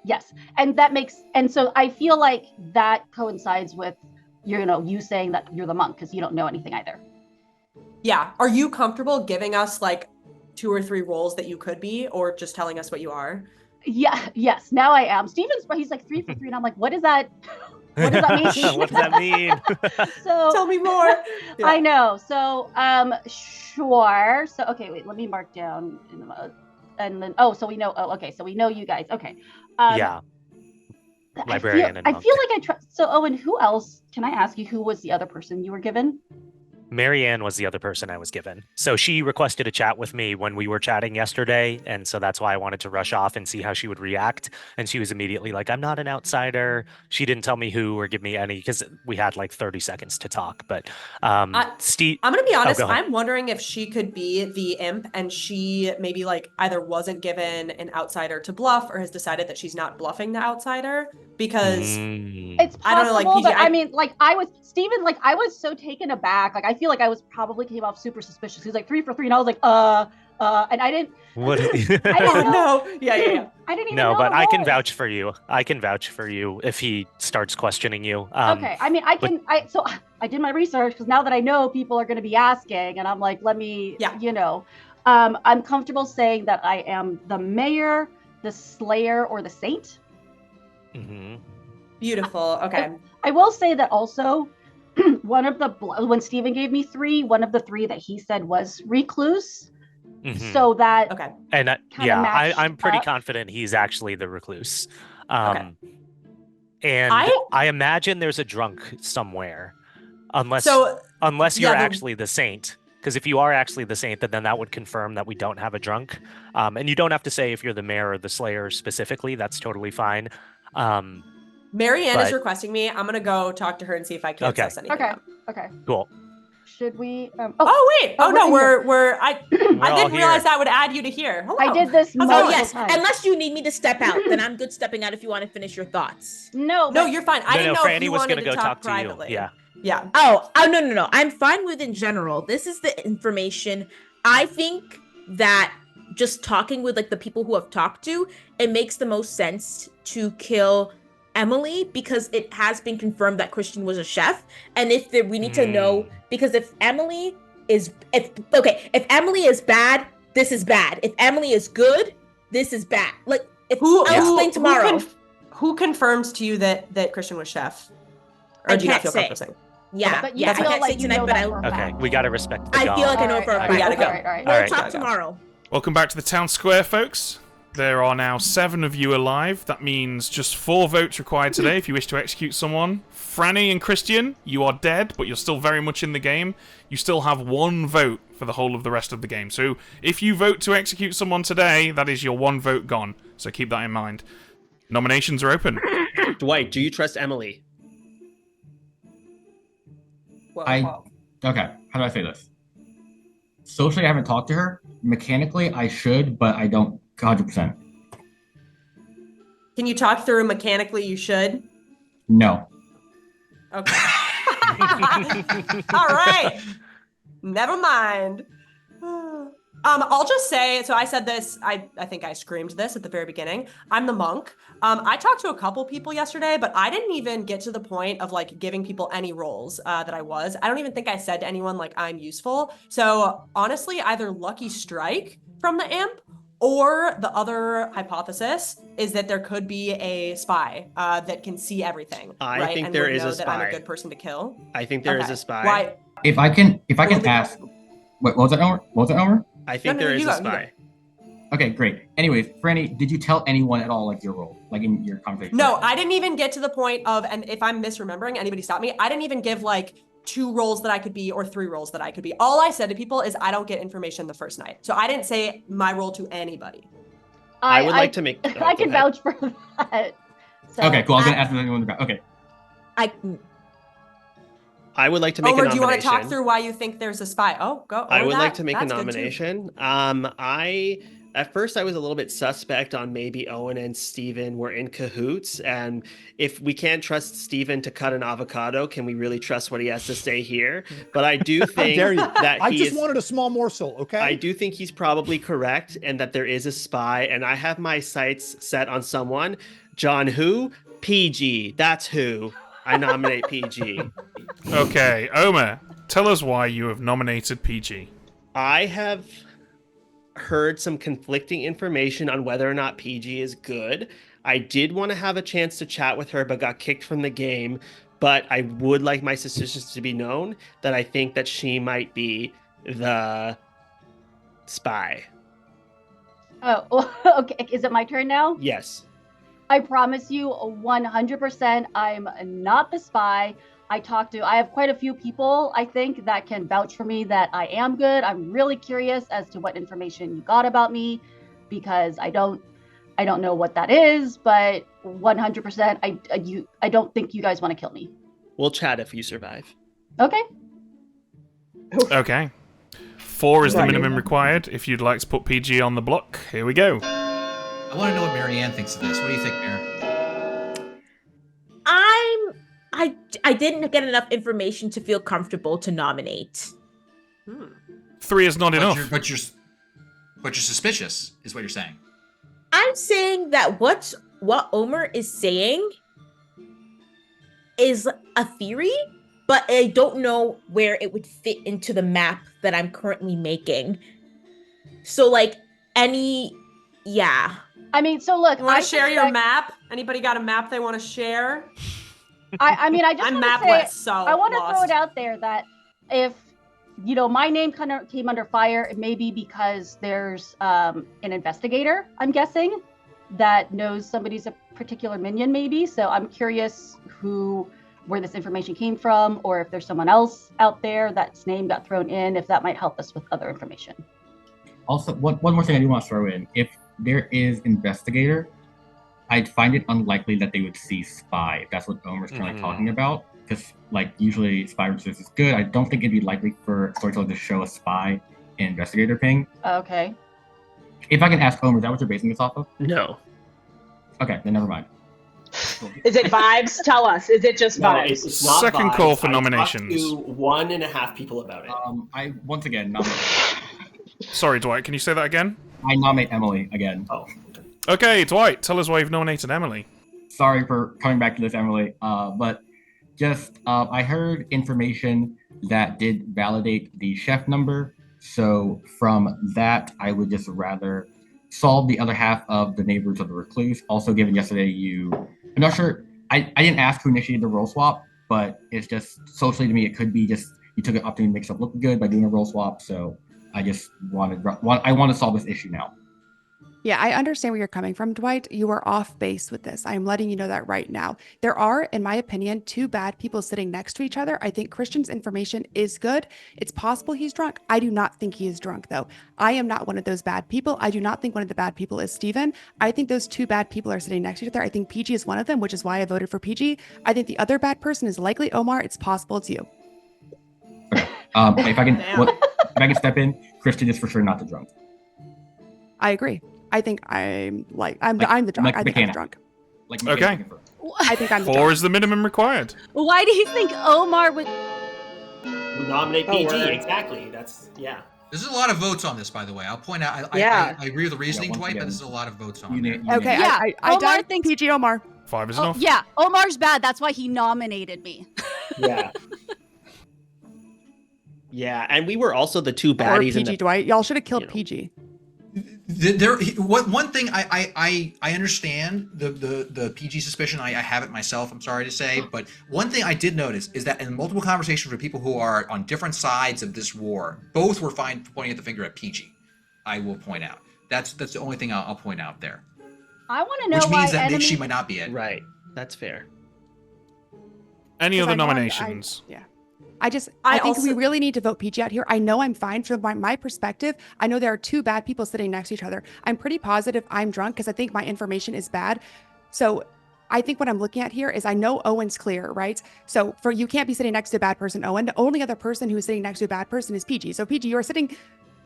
yes, and so I feel like that coincides with you saying that you're the monk because you don't know anything either. Yeah. Are you comfortable giving us like 2 or 3 roles that you could be, or just telling us what you are? Yeah. Yes. Now I am. He's like 3 for 3, and I'm like, what is that? What does that mean? What does that mean? So tell me more. Yeah. I know. So sure. So okay, wait. Let me mark down and then so we know. Oh, okay. So we know you guys. Okay. Yeah. Librarian and I monk. feel like I trust. So Owen, who else? Can I ask you who was the other person you were given? Marianne was the other person I was given. So she requested a chat with me when we were chatting yesterday. And so that's why I wanted to rush off and see how she would react. And she was immediately like, I'm not an outsider. She didn't tell me who or give me any, because we had like 30 seconds to talk. But Steve, I'm going to be honest. go ahead. I'm wondering if she could be the imp and she maybe like either wasn't given an outsider to bluff or has decided that she's not bluffing the outsider because it's possible. I don't know, like Peih-Gee, but I mean, like I was Steven, like I was so taken aback. Like I feel like I was probably came off super suspicious. He was like 3 for 3, and I was like, and I didn't. What? I didn't know. Yeah. I didn't even No, know but the I can roles. vouch for you. I can vouch for you if he starts questioning you. Okay. I mean, so I did my research because now that I know people are going to be asking, and I'm like, let me, I'm comfortable saying that I am the mayor, the slayer, or the saint. Mm-hmm. Beautiful. Okay. I will say that also, when Steven gave me 3, one of the 3 that he said was recluse. Mm-hmm. So that and matched I'm pretty up. confident he's actually the recluse. Okay. And I imagine there's a drunk somewhere, unless you're actually the saint. Because if you are actually the saint, then that would confirm that we don't have a drunk. And you don't have to say if you're the mayor or the slayer specifically. That's totally fine. Marianne is requesting me. I'm gonna go talk to her and see if I can suss anything out. Okay. Cool. Should we? I didn't realize that would add you to here. Hello. I did this. Oh yes, unless you need me to step out, then I'm good stepping out if you want to finish your thoughts. No, you're fine. I didn't know if Franny you was wanted gonna to go talk to you. privately. Yeah. Oh, no. I'm fine with in general. This is the information. I think that just talking with like the people who have talked to, it makes the most sense to kill Emily because it has been confirmed that Christian was a chef, and we need to know, because if Emily is bad, this is bad. If Emily is good, this is bad. Like I'll explain tomorrow. Who confirms to you that Christian was chef? Or I do you not can't feel say. comfortable saying? Yeah, but you I feel can't like say you tonight, know but that for a Okay, fact. we gotta respect the I dog. feel like I know for a fact. We gotta go. All right. We'll right. talk tomorrow. Welcome back to the town square, folks. There are now 7 of you alive. That means just 4 votes required today if you wish to execute someone. Franny and Christian, you are dead, but you're still very much in the game. You still have 1 vote for the whole of the rest of the game. So if you vote to execute someone today, that is your 1 vote gone. So keep that in mind. Nominations are open. Dwight, do you trust Emily? Okay, how do I say this? Socially, I haven't talked to her. Mechanically, I should, but I don't 100%. Can you talk through mechanically? You should. No. Okay. All right. Never mind. I'll just say, so I said this, I think I screamed this at the very beginning. I'm the monk. I talked to a couple people yesterday, but I didn't even get to the point of like giving people any roles that I was. I don't even think I said to anyone like I'm useful. So honestly, either lucky strike from the imp or the other hypothesis is that there could be a spy that can see everything. I think there is a spy. That I'm a good person to kill. I think there is a spy. Why? If I can ask, what was that, Elmer? I think there is a spy. Okay, great. Anyways, Franny, did you tell anyone at all like your role, like in your conversation? No, I didn't even get to the point of, and if I'm misremembering, anybody stop me. I didn't even give like 2 roles that I could be or 3 roles that I could be. All I said to people is I don't get information the first night. So I didn't say my role to anybody. I would like to make. I can vouch for that. So, okay, cool. I was gonna ask anyone about. Okay. I would like to make a nomination. Do you want to talk through why you think there's a spy? Oh, go. I would like to make a nomination. At first I was a little bit suspect on maybe Owen and Steven were in cahoots, and if we can't trust Steven to cut an avocado, can we really trust what he has to say here? But I do think that I just wanted a small morsel, okay? I do think he's probably correct, and that there is a spy, and I have my sights set on someone. John who? Peih-Gee. That's who. I nominate Peih-Gee. Okay, Omer, tell us why you have nominated Peih-Gee. I have heard some conflicting information on whether or not Peih-Gee is good. I did want to have a chance to chat with her, but got kicked from the game. But I would like my suspicions to be known that I think that she might be the spy. Oh, okay. Is it my turn now? Yes. I promise you 100% I'm not the spy. I have quite a few people, I think, that can vouch for me that I am good. I'm really curious as to what information you got about me, because I don't know what that is, but 100% I don't think you guys want to kill me. We'll chat if you survive. Okay. Okay. 4 is the minimum required. If you'd like to put Peih-Gee on the block, here we go. I want to know what Marianne thinks of this. What do you think, Mary? I didn't get enough information to feel comfortable to nominate. 3 is not enough. But you're suspicious, is what you're saying. I'm saying that what Omer is saying is a theory, but I don't know where it would fit into the map that I'm currently making. So yeah. I mean, so look, want to share your map? Anybody got a map they want to share? I mean, I just I'm want mapless, to say, so I want to lost. throw it out there that if, my name kind of came under fire, it may be because there's an investigator, I'm guessing, that knows somebody's a particular minion, maybe. So I'm curious where this information came from, or if there's someone else out there that's name got thrown in, if that might help us with other information. Also, one more thing I do want to throw in. If there is investigator, I'd find it unlikely that they would see spy. If that's what Omer's currently talking about. Because, usually spy research is good. I don't think it'd be likely for Storyteller to show a spy in investigator ping. Okay. If I can ask Omer, is that what you're basing this off of? No. Okay, then never mind. Is it vibes? Tell us. Is it just vibes? It's not Second vibes. call for I nominations. talked to 1.5 people about it. I once again nominate. Sorry, Dwight, can you say that again? I nominate Emily again. Oh. Okay, Dwight, tell us why you've nominated Emily. Sorry for coming back to this, Emily. But just I heard information that did validate the chef number. So from that, I would just rather solve the other half of the neighbors of the recluse. Also, given yesterday I'm not sure. I didn't ask who initiated the role swap, but it's just socially to me, it could be just you took an opportunity to make stuff look good by doing a role swap. So I just want to solve this issue now. Yeah, I understand where you're coming from, Dwight. You are off base with this. I'm letting you know that right now. There are, in my opinion, 2 bad people sitting next to each other. I think Christian's information is good. It's possible he's drunk. I do not think he is drunk, though. I am not one of those bad people. I do not think one of the bad people is Steven. I think those 2 bad people are sitting next to each other. I think Peih-Gee is one of them, which is why I voted for Peih-Gee. I think the other bad person is likely Omar. It's possible it's you. Okay. If I can step in, Christian is for sure not the drunk. I agree. I think I'm the drunk. I think I'm drunk. Okay. I think I'm the 4 drunk. is the minimum required. Why do you think Omar would We nominate Peih-Gee, exactly. That's, yeah. This is a lot of votes on this, by the way. I'll point out. I agree with the reasoning, Dwight, but this is a lot of votes on there. Okay, Yeah, I Omar died thinks Peih-Gee Omar. 5 is Oh, enough. yeah, Omar's bad. That's why he nominated me. Yeah. Yeah, and we were also the two Or baddies in Peih-Gee the Dwight. Y'all should have killed Peih-Gee. One thing I understand the PG suspicion. I have it myself. I'm sorry to say, but one thing I did notice is that in multiple conversations with people who are on different sides of this war, both were fine pointing at the finger at PG. I will point out that's the only thing I'll point out there. I want to know Which why means that enemy... she might not be it. Right. That's fair. Any 'Cause other I know nominations? I think we really need to vote Peih-Gee out here. I know I'm fine from my perspective. I know there are two bad people sitting next to each other. I'm pretty positive I'm drunk because I think my information is bad. So I think what I'm looking at here is I know Owen's clear, right? So you can't be sitting next to a bad person, Owen. The only other person who's sitting next to a bad person is Peih-Gee. So Peih-Gee, you are sitting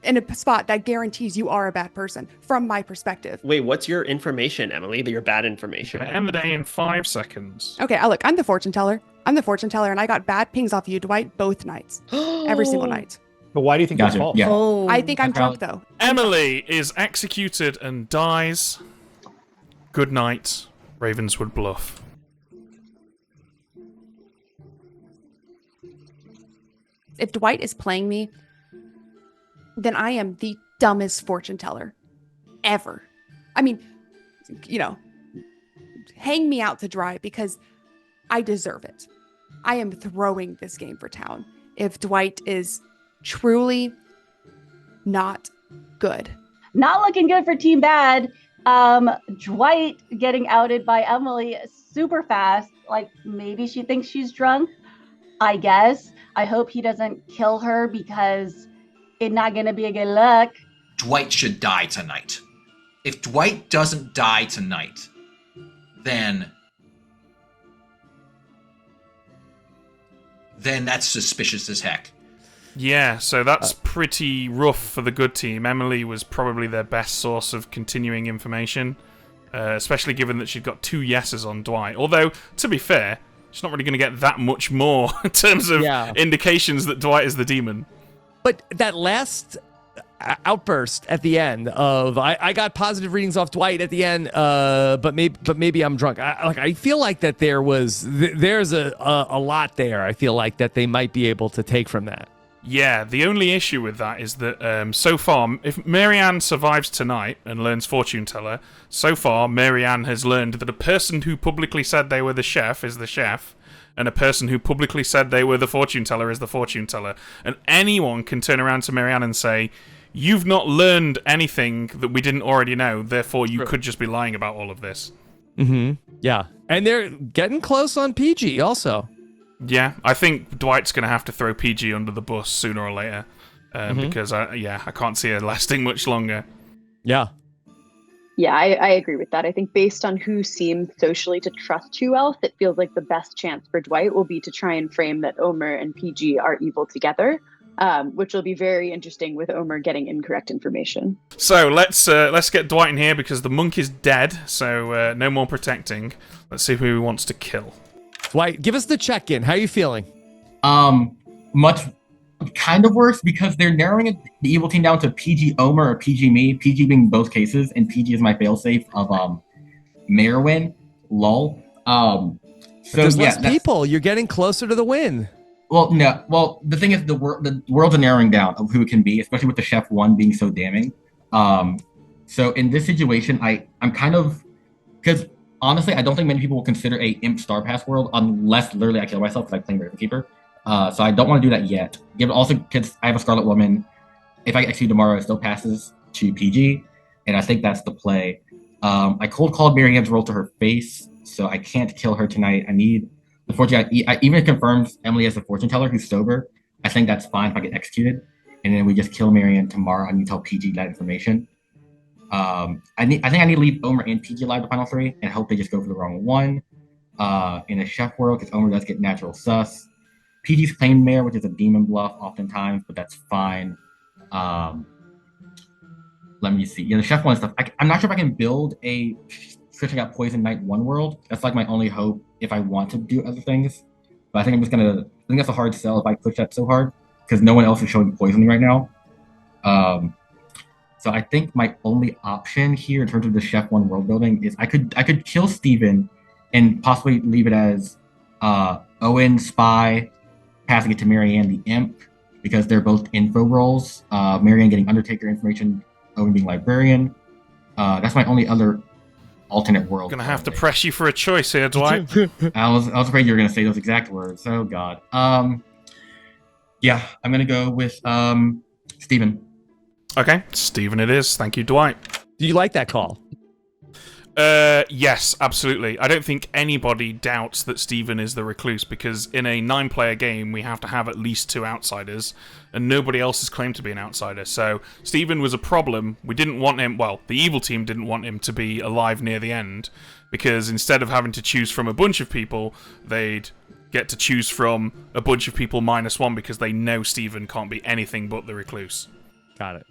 in a spot that guarantees you are a bad person from my perspective. Wait, what's your information, Emily? Your bad information. End the day in 5 seconds. Okay, look, I'm the fortune teller. I'm the fortune teller, and I got bad pings off you, Dwight, both nights. Every single night. But why do you think that's false? Yeah. Oh, I think I'm drunk, though. Emily is executed and dies. Good night, Ravenswood Bluff. If Dwight is playing me, then I am the dumbest fortune teller ever. I mean, hang me out to dry because I deserve it. I am throwing this game for town if Dwight is truly not good. Not looking good for Team Bad. Dwight getting outed by Emily super fast. Like, maybe she thinks she's drunk, I guess. I hope he doesn't kill her because it's not going to be a good look. Dwight should die tonight. If Dwight doesn't die tonight, then that's suspicious as heck. Yeah, so that's pretty rough for the good team. Emily was probably their best source of continuing information, especially given that she'd got 2 yeses on Dwight. Although, to be fair, she's not really going to get that much more in terms of indications that Dwight is the demon. But that last outburst at the end of I got positive readings off Dwight at the end, but maybe I'm drunk. I feel like that there's a lot there. I feel like that they might be able to take from that. Yeah, the only issue with that is that so far, if Marianne survives tonight and learns fortune teller, so far Marianne has learned that a person who publicly said they were the chef is the chef, and a person who publicly said they were the fortune teller is the fortune teller. And anyone can turn around to Marianne and say, "You've not learned anything that we didn't already know, therefore you could just be lying about all of this." Mm-hmm. Yeah, and they're getting close on Peih-Gee also. Yeah, I think Dwight's going to have to throw Peih-Gee under the bus sooner or later, because I can't see it lasting much longer. Yeah. Yeah, I agree with that. I think based on who seems socially to trust who else, it feels like the best chance for Dwight will be to try and frame that Omer and Peih-Gee are evil together, which will be very interesting with Omer getting incorrect information. So let's get Dwight in here because the monk is dead, so no more protecting. Let's see who he wants to kill. Dwight, give us the check-in. How are you feeling? Much kind of worse because they're narrowing the evil team down to Peih-Gee Omer or Peih-Gee me. Peih-Gee being both cases, and Peih-Gee is my failsafe of Mayor win. Lol. So there's less people. You're getting closer to the win. Well, no. Well, the thing is, the worlds are narrowing down of who it can be, especially with the chef one being so damning. So in this situation, I'm kind of because. Honestly, I don't think many people will consider a Imp Star Pass world unless literally I kill myself because I play Ravenkeeper. So I don't want to do that yet. Also, because I have a Scarlet Woman, if I execute tomorrow, it still passes to Peih-Gee, and I think that's the play. I cold called Marianne's roll to her face, so I can't kill her tonight. I need the fortune. I even confirms Emily as the fortune teller who's sober. I think that's fine if I get executed, and then we just kill Marianne tomorrow. I need to tell Peih-Gee that information. I think I need to leave Omer and Peih-Gee alive the final 3 and hope they just go for the wrong one. In a chef world, because Omer does get natural sus. Peih-Gee's claimed mayor, which is a demon bluff oftentimes, but that's fine. Let me see. Yeah, the chef one stuff. I'm not sure if I can build a Christian got poison night 1 world. That's like my only hope if I want to do other things. But I think I'm just gonna. I think that's a hard sell if I push that so hard because no one else is showing poisoning right now. So I think my only option here in terms of the Chef 1 world building is I could kill Steven and possibly leave it as Owen, Spy, passing it to Marianne, the Imp, because they're both info roles. Marianne getting Undertaker information, Owen being Librarian. That's my only other alternate world. Gonna have to press you for a choice here, Dwight. I was afraid you were gonna say those exact words. Oh God. Yeah, I'm gonna go with Steven. Okay, Steven it is. Thank you, Dwight. Do you like that call? Yes, absolutely. I don't think anybody doubts that Steven is the recluse, because in a 9-player game, we have to have at least 2 outsiders, and nobody else has claimed to be an outsider. So Steven was a problem. We didn't want him, well, the evil team didn't want him to be alive near the end, because instead of having to choose from a bunch of people, they'd get to choose from a bunch of people -1, because they know Steven can't be anything but the recluse. Got it.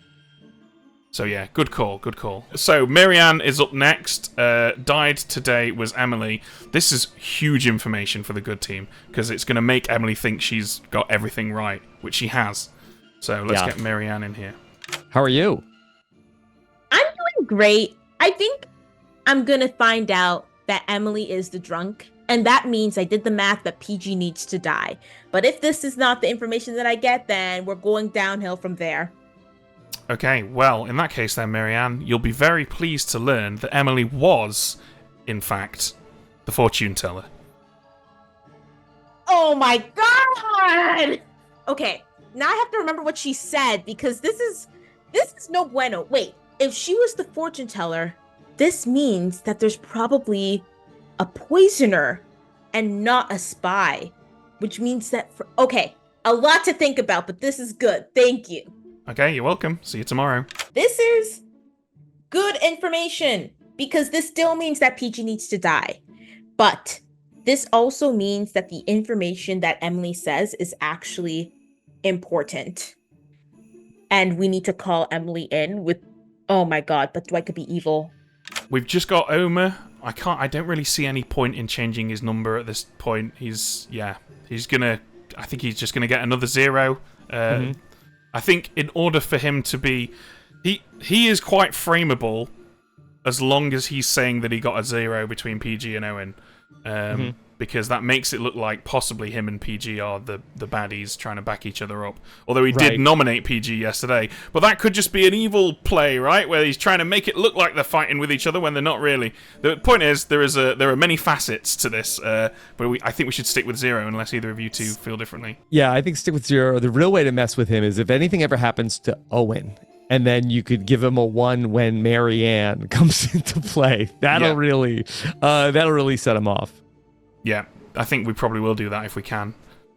So yeah, good call, good call. So Marianne is up next. Died today was Emily. This is huge information for the good team, because it's going to make Emily think she's got everything right, which she has. So let's get Marianne in here. How are you? I'm doing great. I think I'm going to find out that Emily is the drunk, and that means I did the math that Peih-Gee needs to die. But if this is not the information that I get, then we're going downhill from there. Okay, well, in that case then, Marianne, you'll be very pleased to learn that Emily was, in fact, the fortune teller. Oh my God! Okay, now I have to remember what she said, because this is no bueno. Wait, if she was the fortune teller, this means that there's probably a poisoner and not a spy, which means that okay, a lot to think about, but this is good. Thank you. Okay, you're welcome. See you tomorrow. This is good information, because this still means that Peih-Gee needs to die. But this also means that the information that Emily says is actually important. And we need to call Emily in with, oh my God, but Dwight could be evil. We've just got Omer. I don't really see any point in changing his number at this point. I think he's just gonna get another 0. I think in order for him to be... He is quite frameable as long as he's saying that he got a 0 between Peih-Gee and Owen. Because that makes it look like possibly him and Peih-Gee are the baddies trying to back each other up. Although he did nominate Peih-Gee yesterday. But that could just be an evil play, right? Where he's trying to make it look like they're fighting with each other when they're not really. The point is, there are many facets to this. But I think we should stick with 0 unless either of you two feel differently. Yeah, I think stick with 0. The real way to mess with him is if anything ever happens to Owen, and then you could give him a 1 when Marianne comes into play. That'll really set him off. Yeah, I think we probably will do that if we can.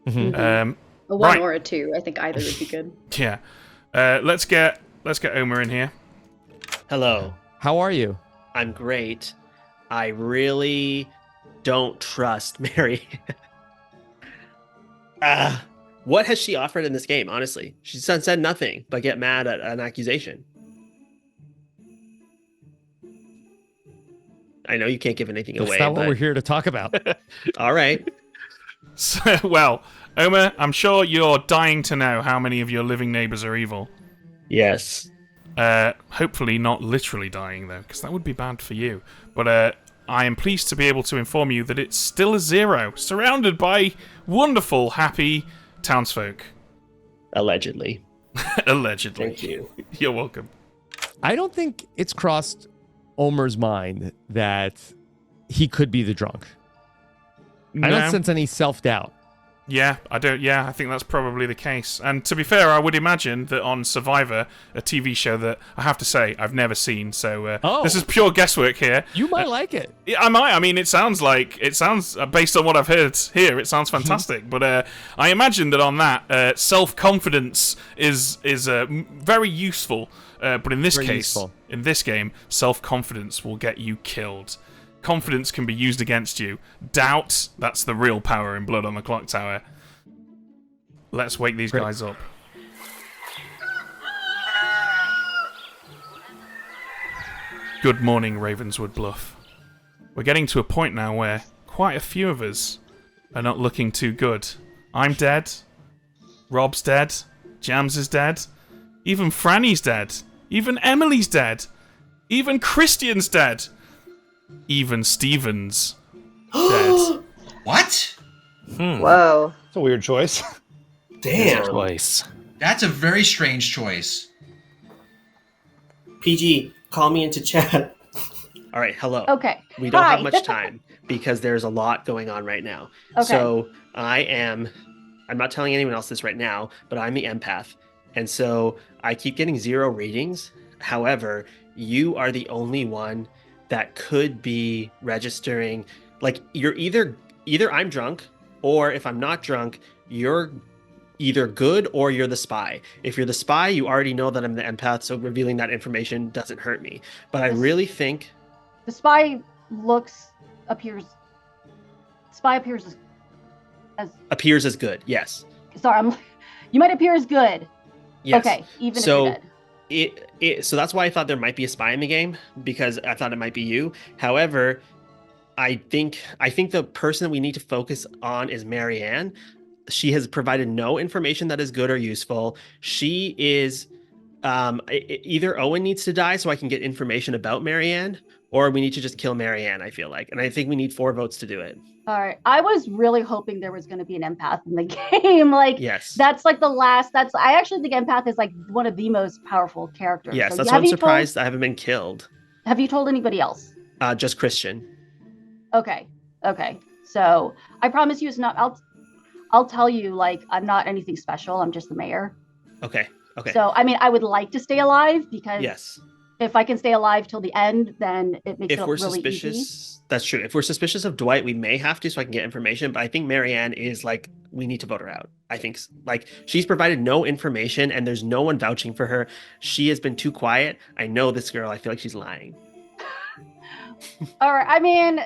A 1 or a 2. I think either would be good. Yeah. Let's get Omer in here. Hello. How are you? I'm great. I really don't trust Mary. What has she offered in this game, honestly? She's said nothing but get mad at an accusation. I know you can't give anything away. That's not what we're here to talk about. All right. So, well, Omer, I'm sure you're dying to know how many of your living neighbors are evil. Yes. Hopefully not literally dying, though, because that would be bad for you. But I am pleased to be able to inform you that it's still a 0, surrounded by wonderful, happy townsfolk. Allegedly. Allegedly. Thank you. You're welcome. I don't think it's crossed Omer's mind that he could be the drunk. I don't sense any self-doubt. Yeah, I don't. Yeah, I think that's probably the case. And to be fair, I would imagine that on Survivor, a TV show that I have to say I've never seen, so this is pure guesswork here. You might like it. I might. I mean, it sounds based on what I've heard here, it sounds fantastic. But I imagine that on that, self-confidence is very useful. But in this case, in this game, self-confidence will get you killed. Confidence can be used against you. Doubt, that's the real power in Blood on the Clocktower. Let's wake these guys up. Good morning, Ravenswood Bluff. We're getting to a point now where quite a few of us are not looking too good. I'm dead. Rob's dead. Jams is dead. Even Franny's dead. Even Emily's dead. Even Christian's dead. Even Steven's dead. What? Whoa. It's a weird choice. Damn. Choice. That's a very strange choice. Peih-Gee, call me into chat. All right, hello. Okay. We don't Hi. have much time because there's a lot going on right now. Okay. So I'm not telling anyone else this right now, but I'm the empath. And so I keep getting 0 ratings. However, you are the only one that could be registering. Like, you're either I'm drunk, or if I'm not drunk, you're either good or you're the spy. If you're the spy, you already know that I'm the empath, so revealing that information doesn't hurt me. But I really think The spy appears appears as good. Yes. sorry, you might appear as good. Yes. Okay, even so if you're dead. So that's why I thought there might be a spy in the game, because I thought it might be you. However, I think the person that we need to focus on is Marianne. She has provided no information that is good or useful. She is either Owen needs to die so I can get information about Marianne, or we need to just kill Marianne, I feel like. And I think we need 4 votes to do it. All right. I was really hoping there was going to be an empath in the game. Like, yes. That's like I actually think empath is like one of the most powerful characters. Yes, so that's why I'm surprised I haven't been killed. Have you told anybody else? Just Christian. Okay. So I promise you it's not, I'll tell you, like, I'm not anything special. I'm just the mayor. Okay. So, I mean, I would like to stay alive because yes, if I can stay alive till the end, then it makes it if we're really suspicious, easy. that's true. If we're suspicious of Dwight, we may have to so I can get information. But I think Marianne is like, we need to vote her out. I think like she's provided no information and there's no one vouching for her. She has been too quiet. I know this girl. I feel like she's lying. All right. I mean,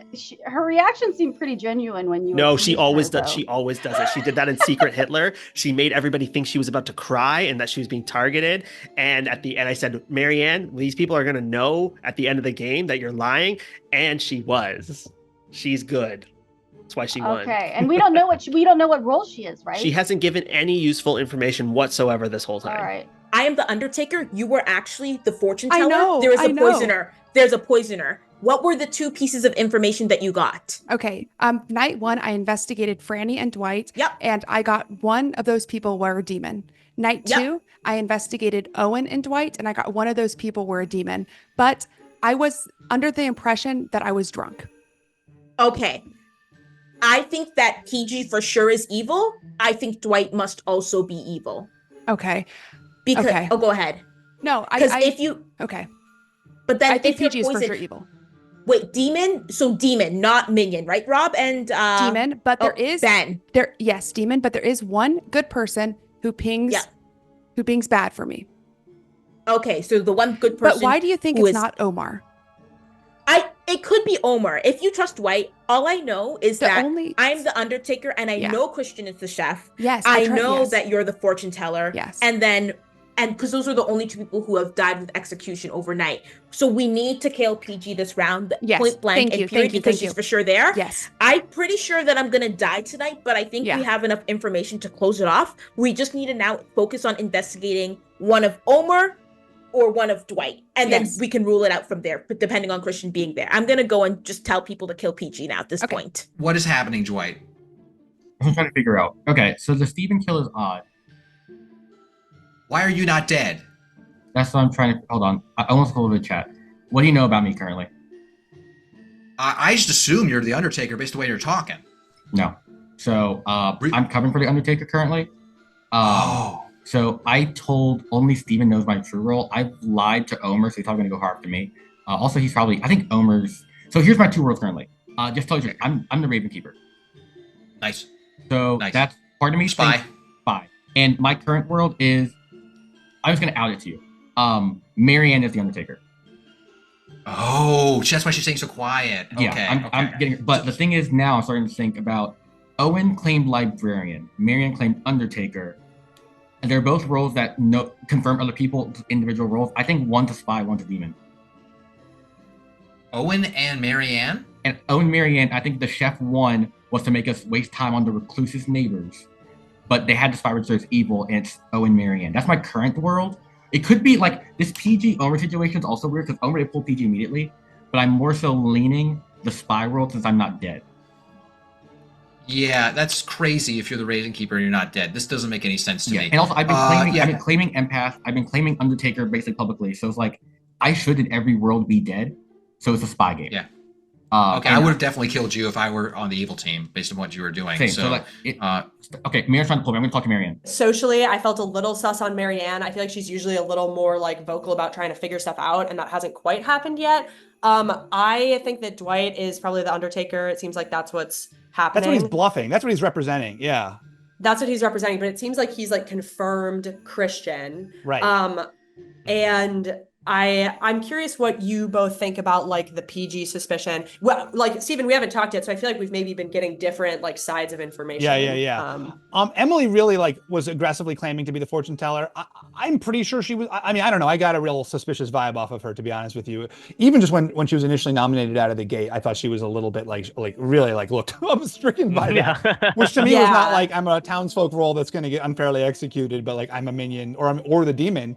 her reaction seemed pretty genuine when you. No, she always does. does. She always does it. She did that in Secret Hitler. She made everybody think she was about to cry and that she was being targeted. And at the end, I said, Marianne, these people are going to know at the end of the game that you're lying. And she was. She's good. That's why she won. Okay, and we don't know what role she is, right? She hasn't given any useful information whatsoever this whole time. All right. I am the Undertaker. You were actually the fortune I teller. know, There is I a know. poisoner. There's a poisoner. What were the 2 pieces of information that you got? Okay. Night 1, I investigated Franny and Dwight. Yep. And I got one of those people were a demon. Night 2, I investigated Owen and Dwight, and I got one of those people were a demon. But I was under the impression that I was drunk. Okay. I think that Peih-Gee for sure is evil. I think Dwight must also be evil. Okay. Because Okay. go ahead. No, because if you okay, but then I think if you're Peih-Gee is for poisoned- sure evil. Wait, demon? So demon, not minion, right, Rob? And Demon, but there is Ben. Yes, demon, but there is one good person who pings bad for me. Okay, so the one good person. But why do you think who it's is- not Omar? It could be Omar. If you trust Dwight, all I know is that I'm the Undertaker and I know Christian is the chef. Yes, I know that you're the fortune teller. Yes. And because those are the only 2 people who have died with execution overnight. So we need to kill Peih-Gee this round, Yes. point blank Thank and you, period, thank you, because thank she's you. for sure there. Yes. I'm pretty sure that I'm gonna die tonight, but I think we have enough information to close it off. We just need to now focus on investigating one of Omar or one of Dwight, and then we can rule it out from there, but depending on Christian being there. I'm gonna go and just tell people to kill Peih-Gee now at this point. What is happening, Dwight? I'm trying to figure out. Okay, so the Steven kill is odd. Why are you not dead? That's what I'm trying to. Hold on. I almost pulled the chat. What do you know about me currently? I just assume you're the Undertaker based on the way you're talking. No. So I'm covering for the Undertaker currently. So I told only Steven knows my true role. I've lied to Omer, so he's probably gonna go hard after me. Also, he's probably. I think Omer's. So here's my 2 roles currently. Just tell you, I'm the Raven Keeper. Nice. So that's part of me. Spy. And my current world is. I'm just gonna out it to you. Marianne is the Undertaker. Oh, that's why she's staying so quiet. Yeah, Okay. I'm getting. But the thing is, now I'm starting to think about. Owen claimed Librarian. Marianne claimed Undertaker. And they're both roles that confirm other people's individual roles. I think one's a spy, one's a demon. Owen and Marianne? And Owen and Marianne, I think the chef one was to make us waste time on the recluse's neighbors. But they had the spy register as evil, and it's Owen and Marianne. That's my current world. It could be like this Peih-Gee Omer situation is also weird because Omer pulled Peih-Gee immediately, but I'm more so leaning the spy world since I'm not dead. Yeah, that's crazy if you're the Raven Keeper and you're not dead. This doesn't make any sense to me. And also, I've been claiming Empath. I've been claiming Undertaker basically publicly. So it's like, I should in every world be dead. So it's a spy game. Yeah. Okay, I would have definitely killed you if I were on the evil team based on what you were doing. Same. So, okay, Marianne's trying to pull me. I'm going to talk to Marianne. Socially, I felt a little sus on Marianne. I feel like she's usually a little more like vocal about trying to figure stuff out, and that hasn't quite happened yet. I think that Dwight is probably the Undertaker. It seems like that's what's happening. That's what he's bluffing. That's what he's representing. Yeah. That's what he's representing, but it seems like he's like confirmed Christian. Right. And I'm curious what you both think about like the Peih-Gee suspicion. Well, like Steven, we haven't talked yet, so I feel like we've maybe been getting different like sides of information. Yeah. Emily really like was aggressively claiming to be the fortune teller. I'm pretty sure she was. I mean, I don't know. I got a real suspicious vibe off of her, to be honest with you. Even just when she was initially nominated out of the gate, I thought she was a little bit like really like looked stricken by that, which to me was not like I'm a townsfolk role that's going to get unfairly executed, but like I'm a minion or the demon.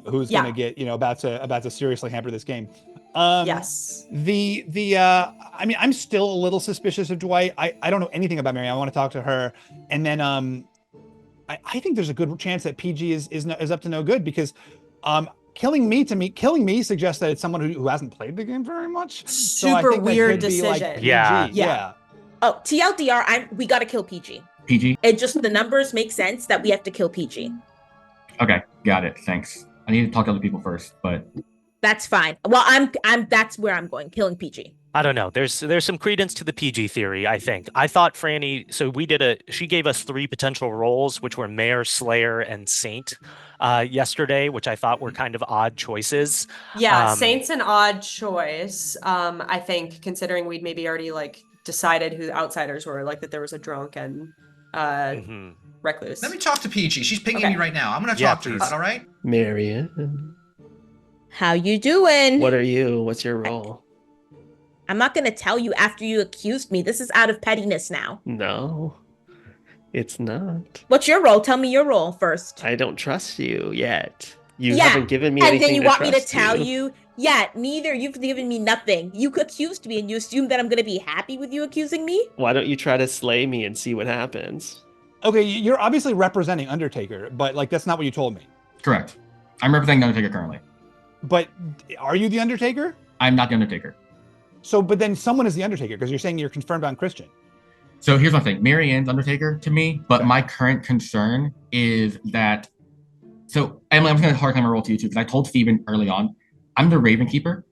Who's going to get, about to seriously hamper this game. Yes. I mean, I'm still a little suspicious of Dwight. I don't know anything about Mary. I want to talk to her. And then I think there's a good chance that Peih-Gee is up to no good because killing me suggests that it's someone who hasn't played the game very much. Super weird decision. Yeah. Oh, TLDR, we got to kill Peih-Gee. Peih-Gee? It just, the numbers make sense that we have to kill Peih-Gee. Okay, got it. Thanks. I need to talk to other people first, but that's fine. Well, I'm that's where I'm going, killing Peih-Gee. I don't know. There's some credence to the Peih-Gee theory, I think. I thought Franny, so she gave us 3 potential roles, which were Mayor, Slayer, and Saint yesterday, which I thought were kind of odd choices. Yeah, Saint's an odd choice. I think considering we'd maybe already like decided who the outsiders were, like that there was a drunk and recluse. Let me talk to Peih-Gee. She's pinging me right now. I'm going to talk to her. Is that all right? Marianne. How you doing? What are you? What's your role? I'm not going to tell you after you accused me. This is out of pettiness now. No, it's not. What's your role? Tell me your role first. I don't trust you yet. You haven't given me anything and then you want me to trust tell you? Yeah, neither. You've given me nothing. You accused me and you assume that I'm going to be happy with you accusing me? Why don't you try to slay me and see what happens? Okay, you're obviously representing Undertaker, but like that's not what you told me. Correct. I'm representing the Undertaker currently. But are you the Undertaker? I'm not the Undertaker. So, but then someone is the Undertaker because you're saying you're confirmed on Christian. So here's my thing. Marianne's Undertaker to me, but my current concern is that. So Emily, I'm just going to hard time my role to you too because I told Steven early on, I'm the Raven Keeper,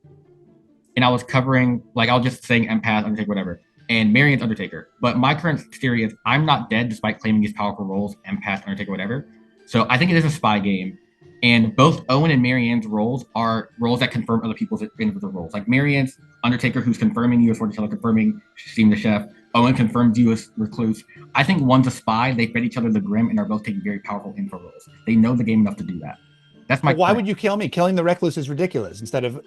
and I was covering I was just saying Empath, Undertaker, whatever. And Marianne's Undertaker. But my current theory is I'm not dead despite claiming these powerful roles, Empath, Undertaker, whatever. So I think it is a spy game. And both Owen and Marianne's roles are roles that confirm other people's individual roles. Like Marianne's Undertaker, who's confirming you as fortune teller, confirming Steven the Chef. Owen confirms you as recluse. I think one's a spy. They fed each other the grim and are both taking very powerful info roles. They know the game enough to do that. That's my. Why would you kill me? Killing the recluse is ridiculous. Instead of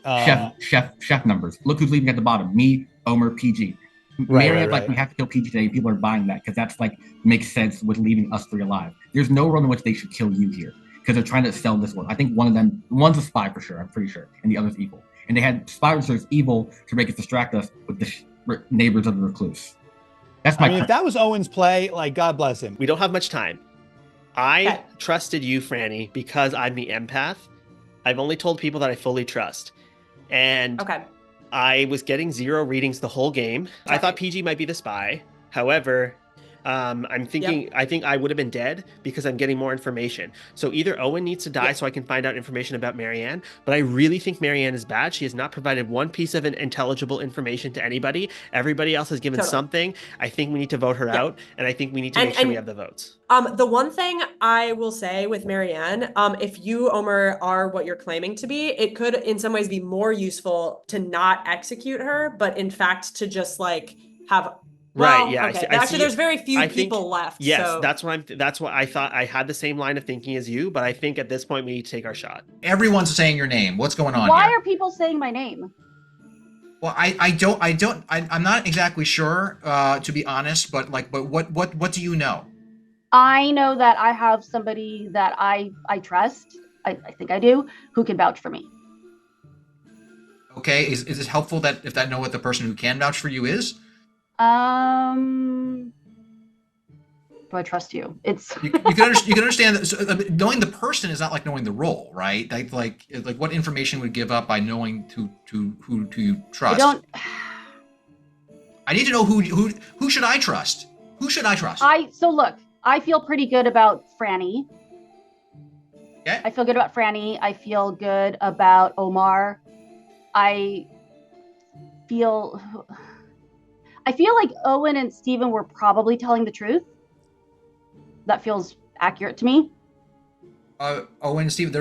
chef numbers. Look who's leaving at the bottom. Me, Omer, Peih-Gee. Marianne's like, we have to kill Peih-Gee today. People are buying that because that's like makes sense with leaving us 3 alive. There's no world in which they should kill you here because they're trying to sell this world. I think one's a spy for sure. I'm pretty sure, and the other's evil. And they had spies as evil to make us distract us with the neighbors of the recluse. That's my. if that was Owen's play, like God bless him. We don't have much time. I trusted you, Franny, because I'm the empath. I've only told people that I fully trust, and I was getting 0 readings the whole game. I thought Peih-Gee might be the spy. However, I'm thinking, I think I would have been dead because I'm getting more information. So either Owen needs to die so I can find out information about Marianne, but I really think Marianne is bad. She has not provided one piece of intelligible information to anybody. Everybody else has given something. I think we need to vote her out, and I think we need to make sure we have the votes. The one thing I will say with Marianne, if you, Omer, are what you're claiming to be, it could in some ways be more useful to not execute her, but in fact to just like have. Right. Yeah. Okay. Actually, there's very few people left. Yes, so. that's what I thought. I had the same line of thinking as you, but I think at this point we need to take our shot. Everyone's saying your name. What's going on? Why are people saying my name? Well, I'm not exactly sure, to be honest. But what do you know? I know that I have somebody that I trust. I think I do, who can vouch for me. Okay, is it helpful that if I know what the person who can vouch for you is? Do I trust you? It's you can understand that knowing the person is not like knowing the role, right? Like what information would give up by knowing who you trust. I need to know who should I trust? Who should I trust? So look, I feel pretty good about Franny. Okay. I feel good about Franny. I feel good about Omar. I feel like Owen and Steven were probably telling the truth. That feels accurate to me. Owen and Steven,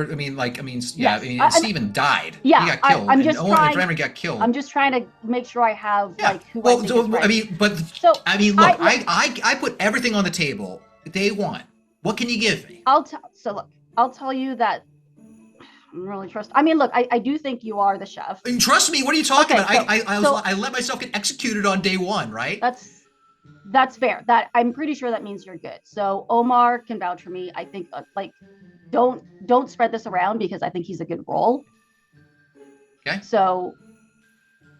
Yes. Steven died. Yeah, he got killed. I'm just Owen trying. and Franny got killed. I'm just trying to make sure I have who Well, I think is right. look, I put everything on the table day one. What can you give me? I'll tell you that I'm really trust. I mean, look, I do think you are the chef. And trust me. What are you talking about? So I let myself get executed on day one, right? That's fair. That I'm pretty sure that means you're good. So Omar can vouch for me. I think don't spread this around because I think he's a good role. Okay. So,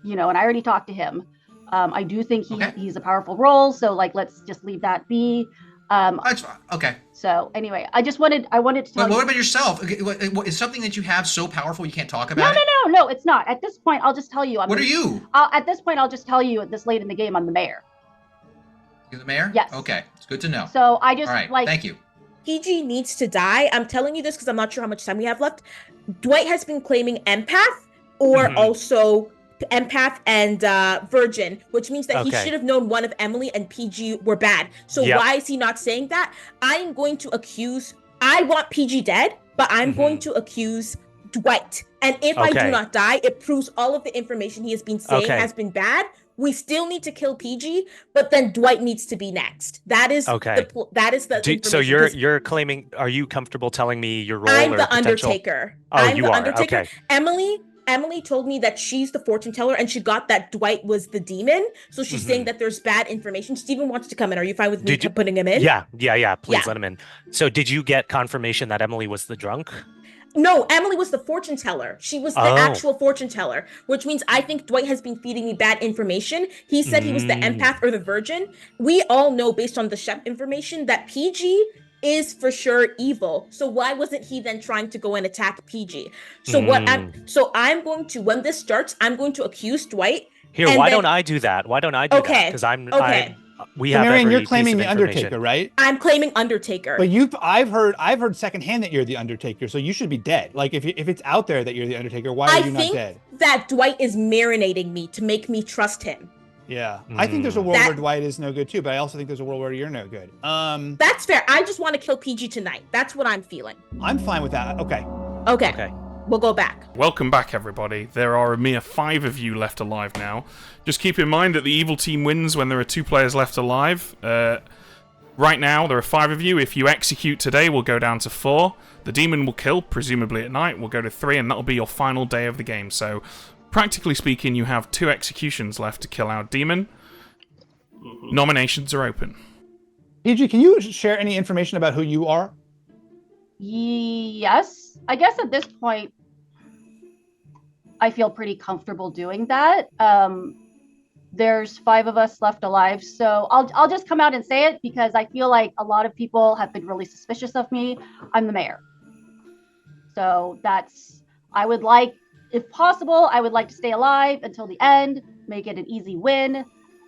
and I already talked to him. I do think he's a powerful role. So let's just leave that be. That's fine. Okay. So anyway, I wanted to tell But what about yourself? Is something that you have so powerful you can't talk about it? No, it's not. At this point, I'll just tell you. What are you? At this point, I'll just tell you this late in the game, I'm the mayor. You're the mayor? Yes. Okay. It's good to know. So I just all right. Thank you. Peih-Gee needs to die. I'm telling you this because I'm not sure how much time we have left. Dwight has been claiming empath or also empath and virgin, which means that he should have known one of Emily and Peih-Gee were bad. So why is he not saying that? I want Peih-Gee dead, but I'm going to accuse Dwight. And if I do not die, it proves all of the information he has been saying has been bad. We still need to kill Peih-Gee, but then Dwight needs to be next. That is the So you're claiming? Are you comfortable telling me your role? I'm or the potential? Undertaker. I'm the are. Undertaker. Okay. Emily told me that she's the fortune teller and she got that Dwight was the demon. So she's saying that there's bad information. Steven wants to come in. Are you fine with me putting him in? Yeah. Please let him in. So did you get confirmation that Emily was the drunk? No, Emily was the fortune teller. She was the actual fortune teller, which means I think Dwight has been feeding me bad information. He said he was the empath or the virgin. We all know based on the chef information that Peih-Gee is for sure evil. So why wasn't he then trying to go and attack Peih-Gee? So I'm going to, when this starts, I'm going to accuse Dwight. Here, why don't I do that? Why don't I do that? Because we have Marion, every you're claiming piece the of Undertaker, right? I'm claiming Undertaker. But I've heard secondhand that you're the Undertaker, so you should be dead. Like if it's out there that you're the Undertaker, why are you not dead? I think that Dwight is marinating me to make me trust him. Yeah, I think there's a world where Dwight is no good too, but I also think there's a world where you're no good. That's fair. I just want to kill Peih-Gee tonight. That's what I'm feeling. I'm fine with that. Okay. We'll go back. Welcome back, everybody. There are a mere 5 of you left alive now. Just keep in mind that the evil team wins when there are 2 players left alive. Right now, there are 5 of you. If you execute today, we'll go down to 4. The demon will kill, presumably at night. We'll go to 3, and that'll be your final day of the game. So, practically speaking, you have 2 executions left to kill our demon. Nominations are open. Peih-Gee, can you share any information about who you are? Yes. I guess at this point, I feel pretty comfortable doing that. There's 5 of us left alive, so I'll just come out and say it because I feel like a lot of people have been really suspicious of me. I'm the mayor. So if possible, I would like to stay alive until the end, make it an easy win,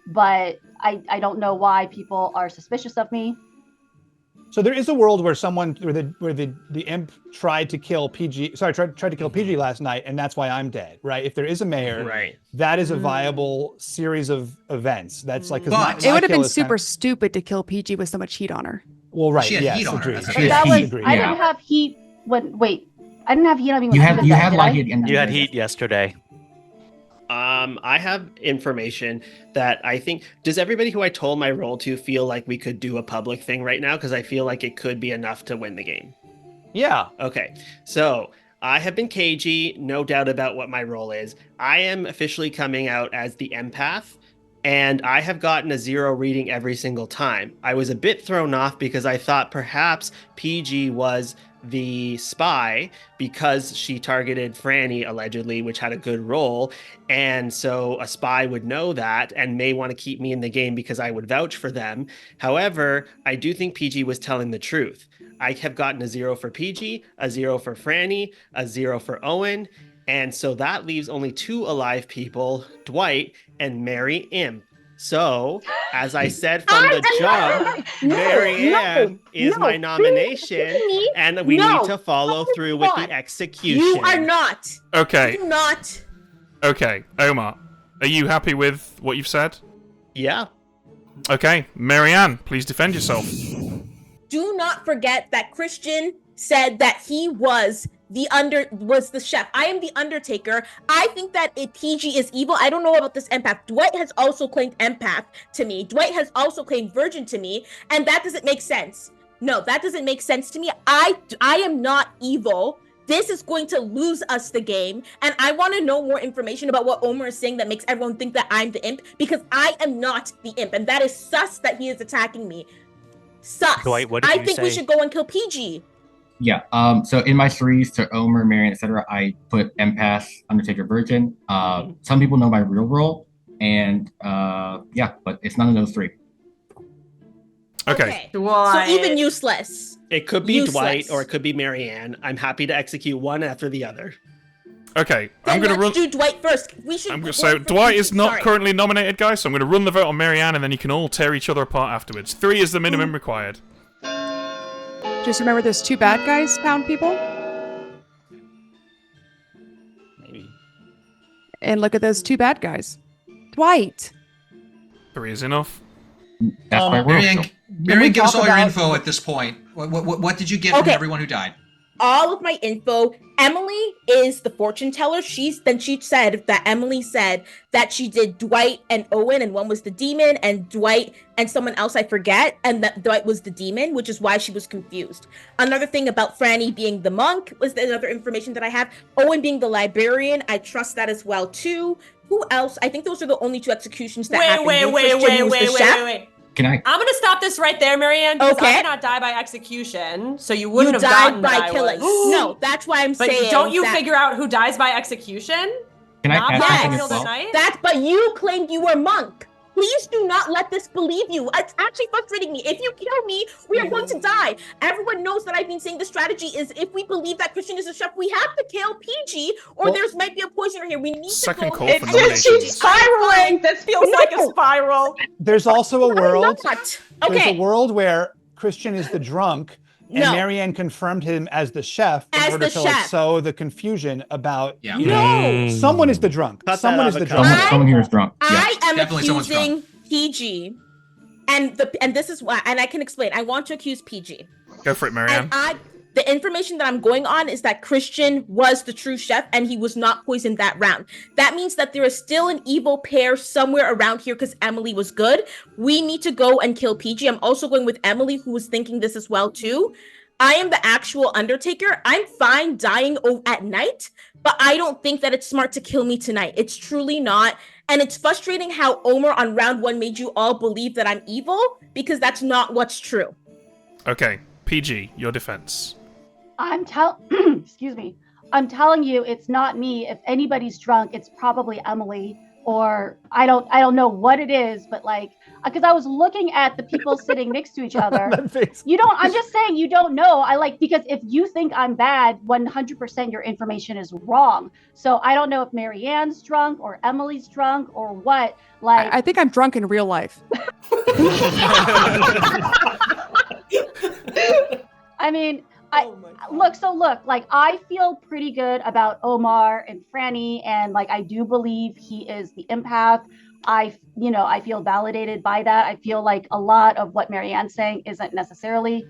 but I don't know why people are suspicious of me. So there is a world where the imp tried to kill Peih-Gee. Sorry, tried to kill Peih-Gee last night, and that's why I'm dead. Right? If there is a mayor, right, that is a viable series of events. That's like it would have been super stupid to kill Peih-Gee with so much heat on her. Well, right. She had yes, heat on her. agreed. I didn't have heat I didn't have heat on me. You had heat. You had heat yesterday. I have information that I think. Does everybody who I told my role to feel like we could do a public thing right now? Because I feel like it could be enough to win the game. Yeah. Okay. So I have been cagey, no doubt about what my role is. I am officially coming out as the empath, and I have gotten a 0 reading every single time. I was a bit thrown off because I thought perhaps Peih-Gee was the spy because she targeted Franny allegedly, which had a good roll. And so a spy would know that and may want to keep me in the game because I would vouch for them. However, I do think Peih-Gee was telling the truth. I have gotten a 0 for Peih-Gee, a 0 for Franny, a 0 for Owen. And so that leaves only 2 alive people, Dwight and Mary Imp. So, as I said from the jump, Marianne is my nomination, and we need to follow through with the execution. You are not. Okay. Do not. Okay, Omar, are you happy with what you've said? Yeah. Okay, Marianne, please defend yourself. Do not forget that Christian said that he was the chef. I am the Undertaker. I think that Peih-Gee is evil. I don't know about this empath. Dwight has also claimed empath to me. Dwight has also claimed virgin to me, and that doesn't make sense. No, that doesn't make sense to me. I am not evil. This is going to lose us the game, and I want to know more information about what Omar is saying that makes everyone think that I'm the imp, because I am not the imp, and that is sus that he is attacking me. Sus. Dwight, what did you think we should go and kill Peih-Gee. Yeah. So in my threes to Omer, Marion, etc., I put empath, Undertaker, Virgin. Some people know my real role, and yeah, but it's none of those 3. Okay. So even useless. It could be Dwight or it could be Marianne. I'm happy to execute one after the other. Okay, I'm gonna run. Do Dwight first. We should. So Dwight is not currently nominated, guys. So I'm going to run the vote on Marianne, and then you can all tear each other apart afterwards. 3 is the minimum required. Just remember, there's 2 bad guys, pound people. Maybe. And look at those 2 bad guys. Dwight. 3 is enough. Marianne, give us all your info at this point. What did you get from everyone who died? All of my info. Emily is the fortune teller. She said that Emily said that she did Dwight and Owen, and one was the demon, and Dwight and someone else I forget, and that Dwight was the demon, which is why she was confused. Another thing about Franny being the monk was another information that I have. Owen being the librarian, I trust that as well too. Who else? I think those are the only 2 executions that happened. Wait. Can I? I'm gonna stop this right there, Marianne. Because I did not die by execution, so you wouldn't have gotten by killing. No, that's why I'm saying. But don't you figure out who dies by execution? Can I ask something as well? But you claimed you were monk. Please do not let this believe you. It's actually frustrating me. If you kill me, we are going to die. Everyone knows that I've been saying the strategy is if we believe that Christian is a chef, we have to kill Peih-Gee, or there might be a poisoner here. We need to go. She's spiraling. This feels like a spiral. There's also a world. Okay. There's a world where Christian is the drunk, and Marianne confirmed him as the chef in order to sow the confusion about someone is the drunk. Someone is the drunk. Someone here is drunk. I am accusing Peih-Gee, and this is why, and I can explain. I want to accuse Peih-Gee. Go for it, Marianne. The information that I'm going on is that Christian was the true chef and he was not poisoned that round. That means that there is still an evil pair somewhere around here because Emily was good. We need to go and kill Peih-Gee. I'm also going with Emily, who was thinking this as well too. I am the actual Undertaker. I'm fine dying at night, but I don't think that it's smart to kill me tonight. It's truly not. And it's frustrating how Omar on round 1 made you all believe that I'm evil, because that's not what's true. Okay, Peih-Gee, your defense. Excuse me. I'm telling you, it's not me. If anybody's drunk, it's probably Emily, or I don't know what it is, but like, because I was looking at the people sitting next to each other. I'm just saying you don't know. Because if you think I'm bad, 100% your information is wrong. So I don't know if Marianne's drunk or Emily's drunk or what. I think I'm drunk in real life. I mean, I feel pretty good about Omar and Franny, and I do believe he is the empath. I feel validated by that. I feel like a lot of what Marianne's saying isn't necessarily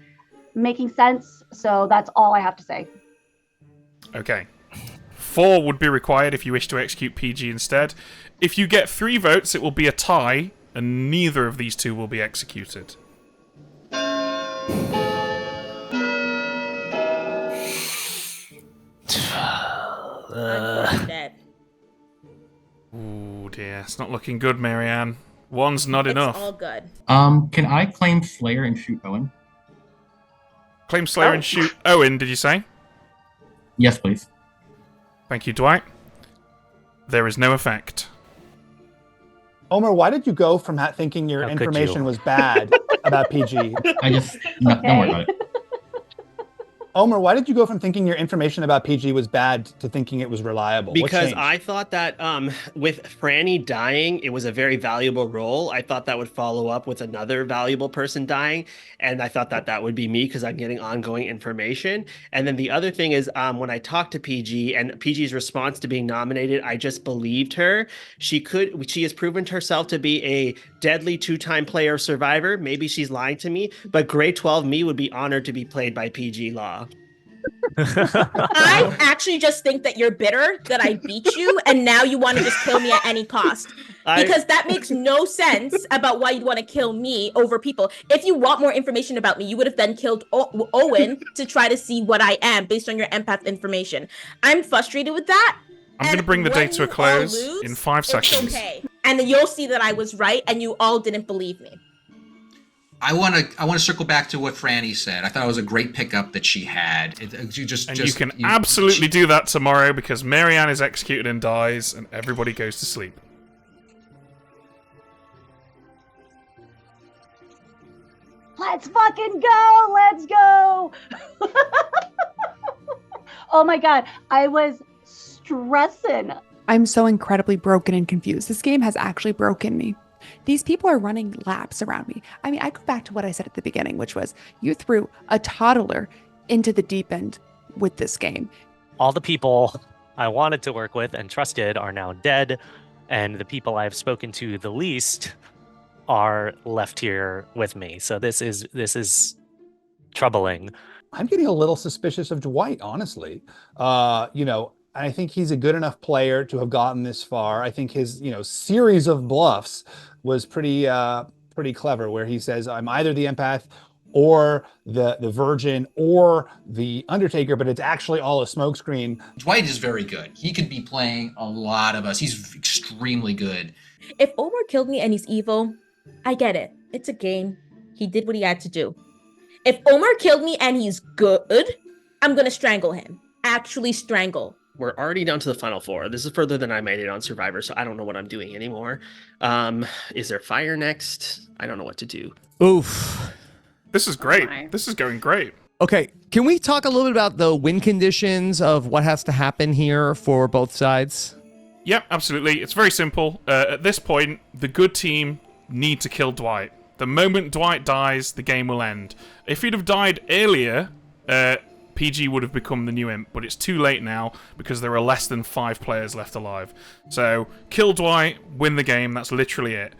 making sense. So that's all I have to say. Okay. 4 would be required if you wish to execute Peih-Gee instead. If you get 3 votes, it will be a tie, and neither of these 2 will be executed. Ooh dear, it's not looking good, Marianne. 1's not enough. It's all good. Can I claim Slayer and shoot Owen? Claim Slayer and shoot Owen, did you say? Yes, please. Thank you, Dwight. There is no effect. Omer, why did you go from thinking your information was bad about Peih-Gee? Don't worry about it. Omer, why did you go from thinking your information about Peih-Gee was bad to thinking it was reliable? What Because changed? I thought that with Franny dying, it was a very valuable role. I thought that would follow up with another valuable person dying, and I thought that would be me because I'm getting ongoing information. And then the other thing is when I talked to Peih-Gee and Peih-Gee's response to being nominated, I just believed her. She has proven herself to be a deadly 2-time player survivor. Maybe she's lying to me, but grade 12 me would be honored to be played by Peih-Gee Law. I actually just think that you're bitter that I beat you, and now you want to just kill me at any cost. Because that makes no sense about why you'd want to kill me over people. If you want more information about me, you would have then killed Owen to try to see what I am based on your empath information. I'm frustrated with that. I'm going to bring the day to a close in 5 seconds. It's okay. And then you'll see that I was right, and you all didn't believe me. I want to circle back to what Franny said. I thought it was a great pickup that she had. You can absolutely do that tomorrow because Marianne is executed and dies, and everybody goes to sleep. Let's fucking go! Let's go! Oh my god, I was stressing. I'm so incredibly broken and confused. This game has actually broken me. These people are running laps around me. I mean, I go back to what I said at the beginning, which was you threw a toddler into the deep end with this game. All the people I wanted to work with and trusted are now dead, and the people I've spoken to the least are left here with me. So this is troubling. I'm getting a little suspicious of Dwight, honestly. I think he's a good enough player to have gotten this far. I think his, series of bluffs was pretty clever, where he says, I'm either the empath or the virgin or the undertaker, but it's actually all a smokescreen. Dwight is very good. He could be playing a lot of us. He's extremely good. If Omar killed me and he's evil, I get it. It's a game. He did what he had to do. If Omar killed me and he's good, I'm going to strangle him. Actually strangle. We're already down to the final 4. This is further than I made it on Survivor, so I don't know what I'm doing anymore. Is there fire next? I don't know what to do. Oof. This is great. This is going great. Okay, can we talk a little bit about the win conditions of what has to happen here for both sides? Yep, absolutely. It's very simple. At this point, the good team need to kill Dwight. The moment Dwight dies, the game will end. If he'd have died earlier, Peih-Gee would have become the new imp, but it's too late now because there are less than 5 players left alive. So, kill Dwight, win the game, that's literally it.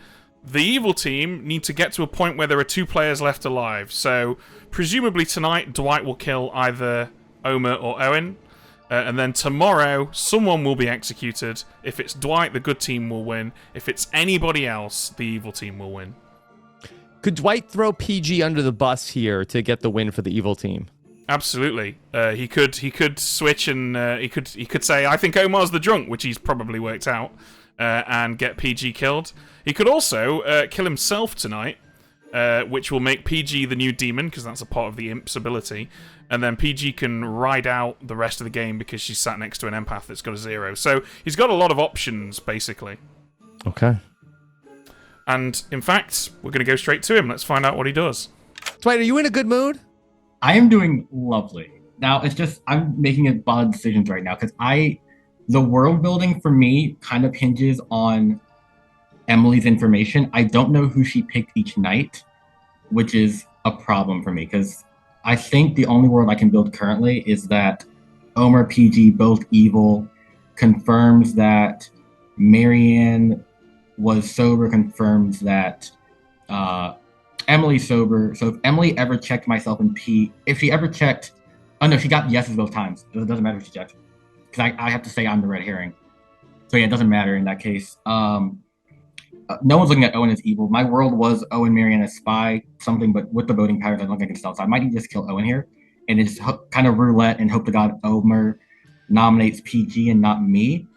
The evil team need to get to a point where there are 2 players left alive, so presumably tonight Dwight will kill either Omer or Owen, and then tomorrow someone will be executed. If it's Dwight, the good team will win. If it's anybody else, the evil team will win. Could Dwight throw Peih-Gee under the bus here to get the win for the evil team? Absolutely. He could switch and he could say, I think Omar's the drunk, which he's probably worked out, and get Peih-Gee killed. He could also kill himself tonight, which will make Peih-Gee the new demon, because that's a part of the imp's ability. And then Peih-Gee can ride out the rest of the game because she's sat next to an empath that's got a 0. So he's got a lot of options, basically. Okay. And in fact, we're going to go straight to him. Let's find out what he does. Dwight, are you in a good mood? I am doing lovely. Now, it's just, I'm making a lot of decisions right now because the world building for me kind of hinges on Emily's information. I don't know who she picked each night, which is a problem for me because I think the only world I can build currently is that Omer, Peih-Gee, both evil, confirms that Marianne was sober, confirms that Emily's sober. So if Emily ever checked myself and if she ever checked, oh no, she got yeses both times. It doesn't matter if she checked, because I have to say I'm the red herring. So yeah, it doesn't matter in that case. No one's looking at Owen as evil. My world was Owen, Marianne as spy, something, but with the voting patterns, I don't think I can tell. So I might just kill Owen here and just kind of roulette and hope to God Omer nominates Peih-Gee and not me.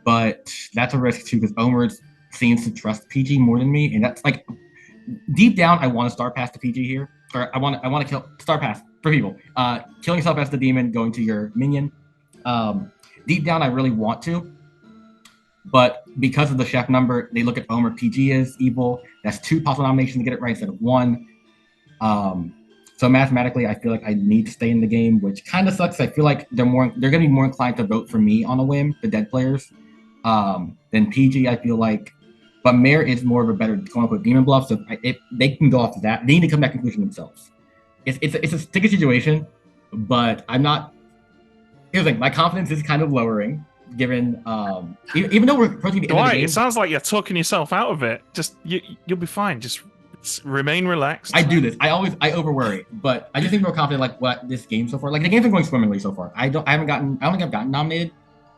But that's a risk too, because Omer seems to trust Peih-Gee more than me, and that's like deep down I want to star pass to Peih-Gee here. sorry, I want to kill Star Pass for people. Killing yourself as the demon, going to your minion. Deep down, I really want to, but because of the chef number, they look at Omer. Peih-Gee is evil. That's 2 possible nominations to get it right instead of 1. So mathematically, I feel like I need to stay in the game, which kind of sucks. I feel like they're going to be more inclined to vote for me on a whim, the dead players, than Peih-Gee. I feel like, but Mayor is more of a better quote-unquote demon bluff. So if they can go off of that, they need to come to that conclusion themselves. It's a sticky situation, but I'm not. Here's the thing: my confidence is kind of lowering, given even though we're approaching the end of the game. It sounds like you're talking yourself out of it. Just you'll be fine. Just remain relaxed. I do this. I over worry, but I just think more confident like what this game so far. Like the game's been going swimmingly so far. I don't think I've gotten nominated.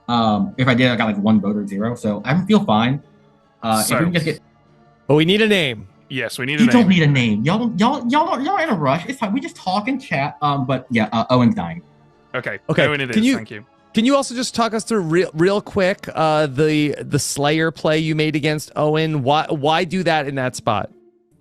If I did, I got like 1 vote or 0, so I feel fine. If we can just get. But we need a name. Yes, we need a name. You don't need a name. Y'all are in a rush. It's fine. We just talk and chat. But yeah, Owen's dying. Okay. Owen it is. Thank you. Can you also just talk us through real quick the Slayer play you made against Owen? Why do that in that spot?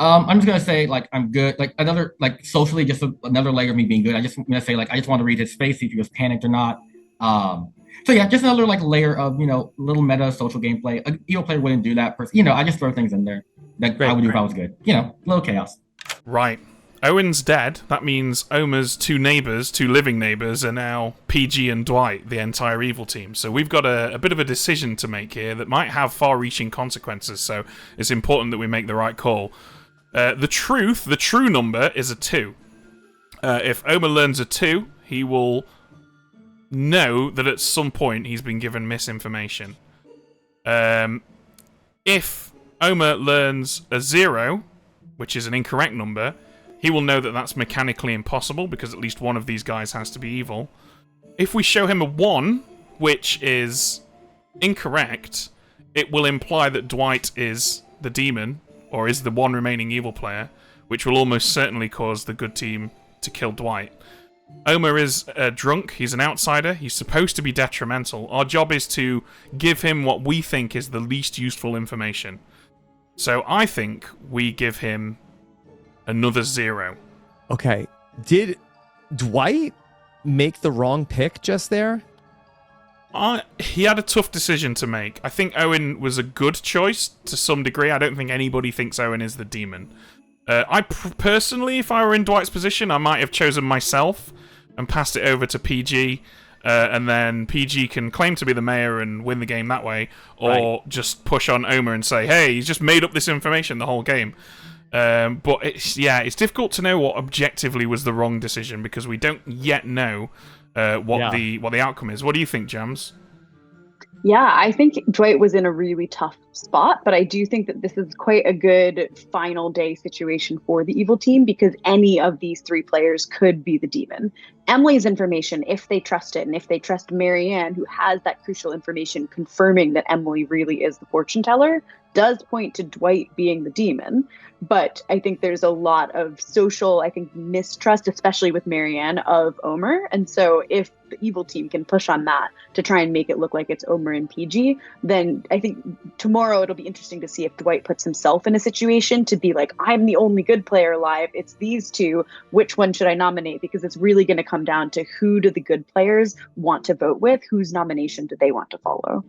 I'm just gonna say like I'm good. Like another like socially, just another layer of me being good. I just gonna say like I just want to read his face, see if he was panicked or not. So yeah, just another like layer of little meta social gameplay. An evil player wouldn't do that. I just throw things in there that I would do if I was good. Little chaos. Right. Owen's dead. That means Omer's 2 living neighbors, are now Peih-Gee and Dwight, the entire evil team. So we've got a bit of a decision to make here that might have far-reaching consequences. So it's important that we make the right call. The true number is a 2. If Omer learns a 2, he will know that at some point he's been given misinformation. If Omer learns a 0, which is an incorrect number, he will know that that's mechanically impossible because at least one of these guys has to be evil. If we show him a 1, which is incorrect, it will imply that Dwight is the demon, or is the one remaining evil player, which will almost certainly cause the good team to kill Dwight. Omer is drunk, he's an outsider, he's supposed to be detrimental. Our job is to give him what we think is the least useful information. So I think we give him another 0. Okay. Did Dwight make the wrong pick just there? He had a tough decision to make. I think Owen was a good choice to some degree. I don't think anybody thinks Owen is the demon. Personally, if I were in Dwight's position, I might have chosen myself and passed it over to Peih-Gee, and then Peih-Gee can claim to be the mayor and win the game that way, or just push on Omer and say, hey, he's just made up this information the whole game. But it's difficult to know what objectively was the wrong decision because we don't yet know what the outcome is. What do you think, Jams? Yeah, I think Dwight was in a really tough spot, but I do think that this is quite a good final day situation for the evil team because any of these 3 players could be the demon. Emily's information, if they trust it, and if they trust Marianne, who has that crucial information confirming that Emily really is the fortune teller, does point to Dwight being the demon. But I think there's a lot of social, mistrust, especially with Marianne, of Omer. And so if the evil team can push on that to try and make it look like it's Omer and Peih-Gee, then I think tomorrow it'll be interesting to see if Dwight puts himself in a situation to be like, I'm the only good player alive. It's these 2. Which one should I nominate? Because it's really going to come down to who do the good players want to vote with? Whose nomination do they want to follow?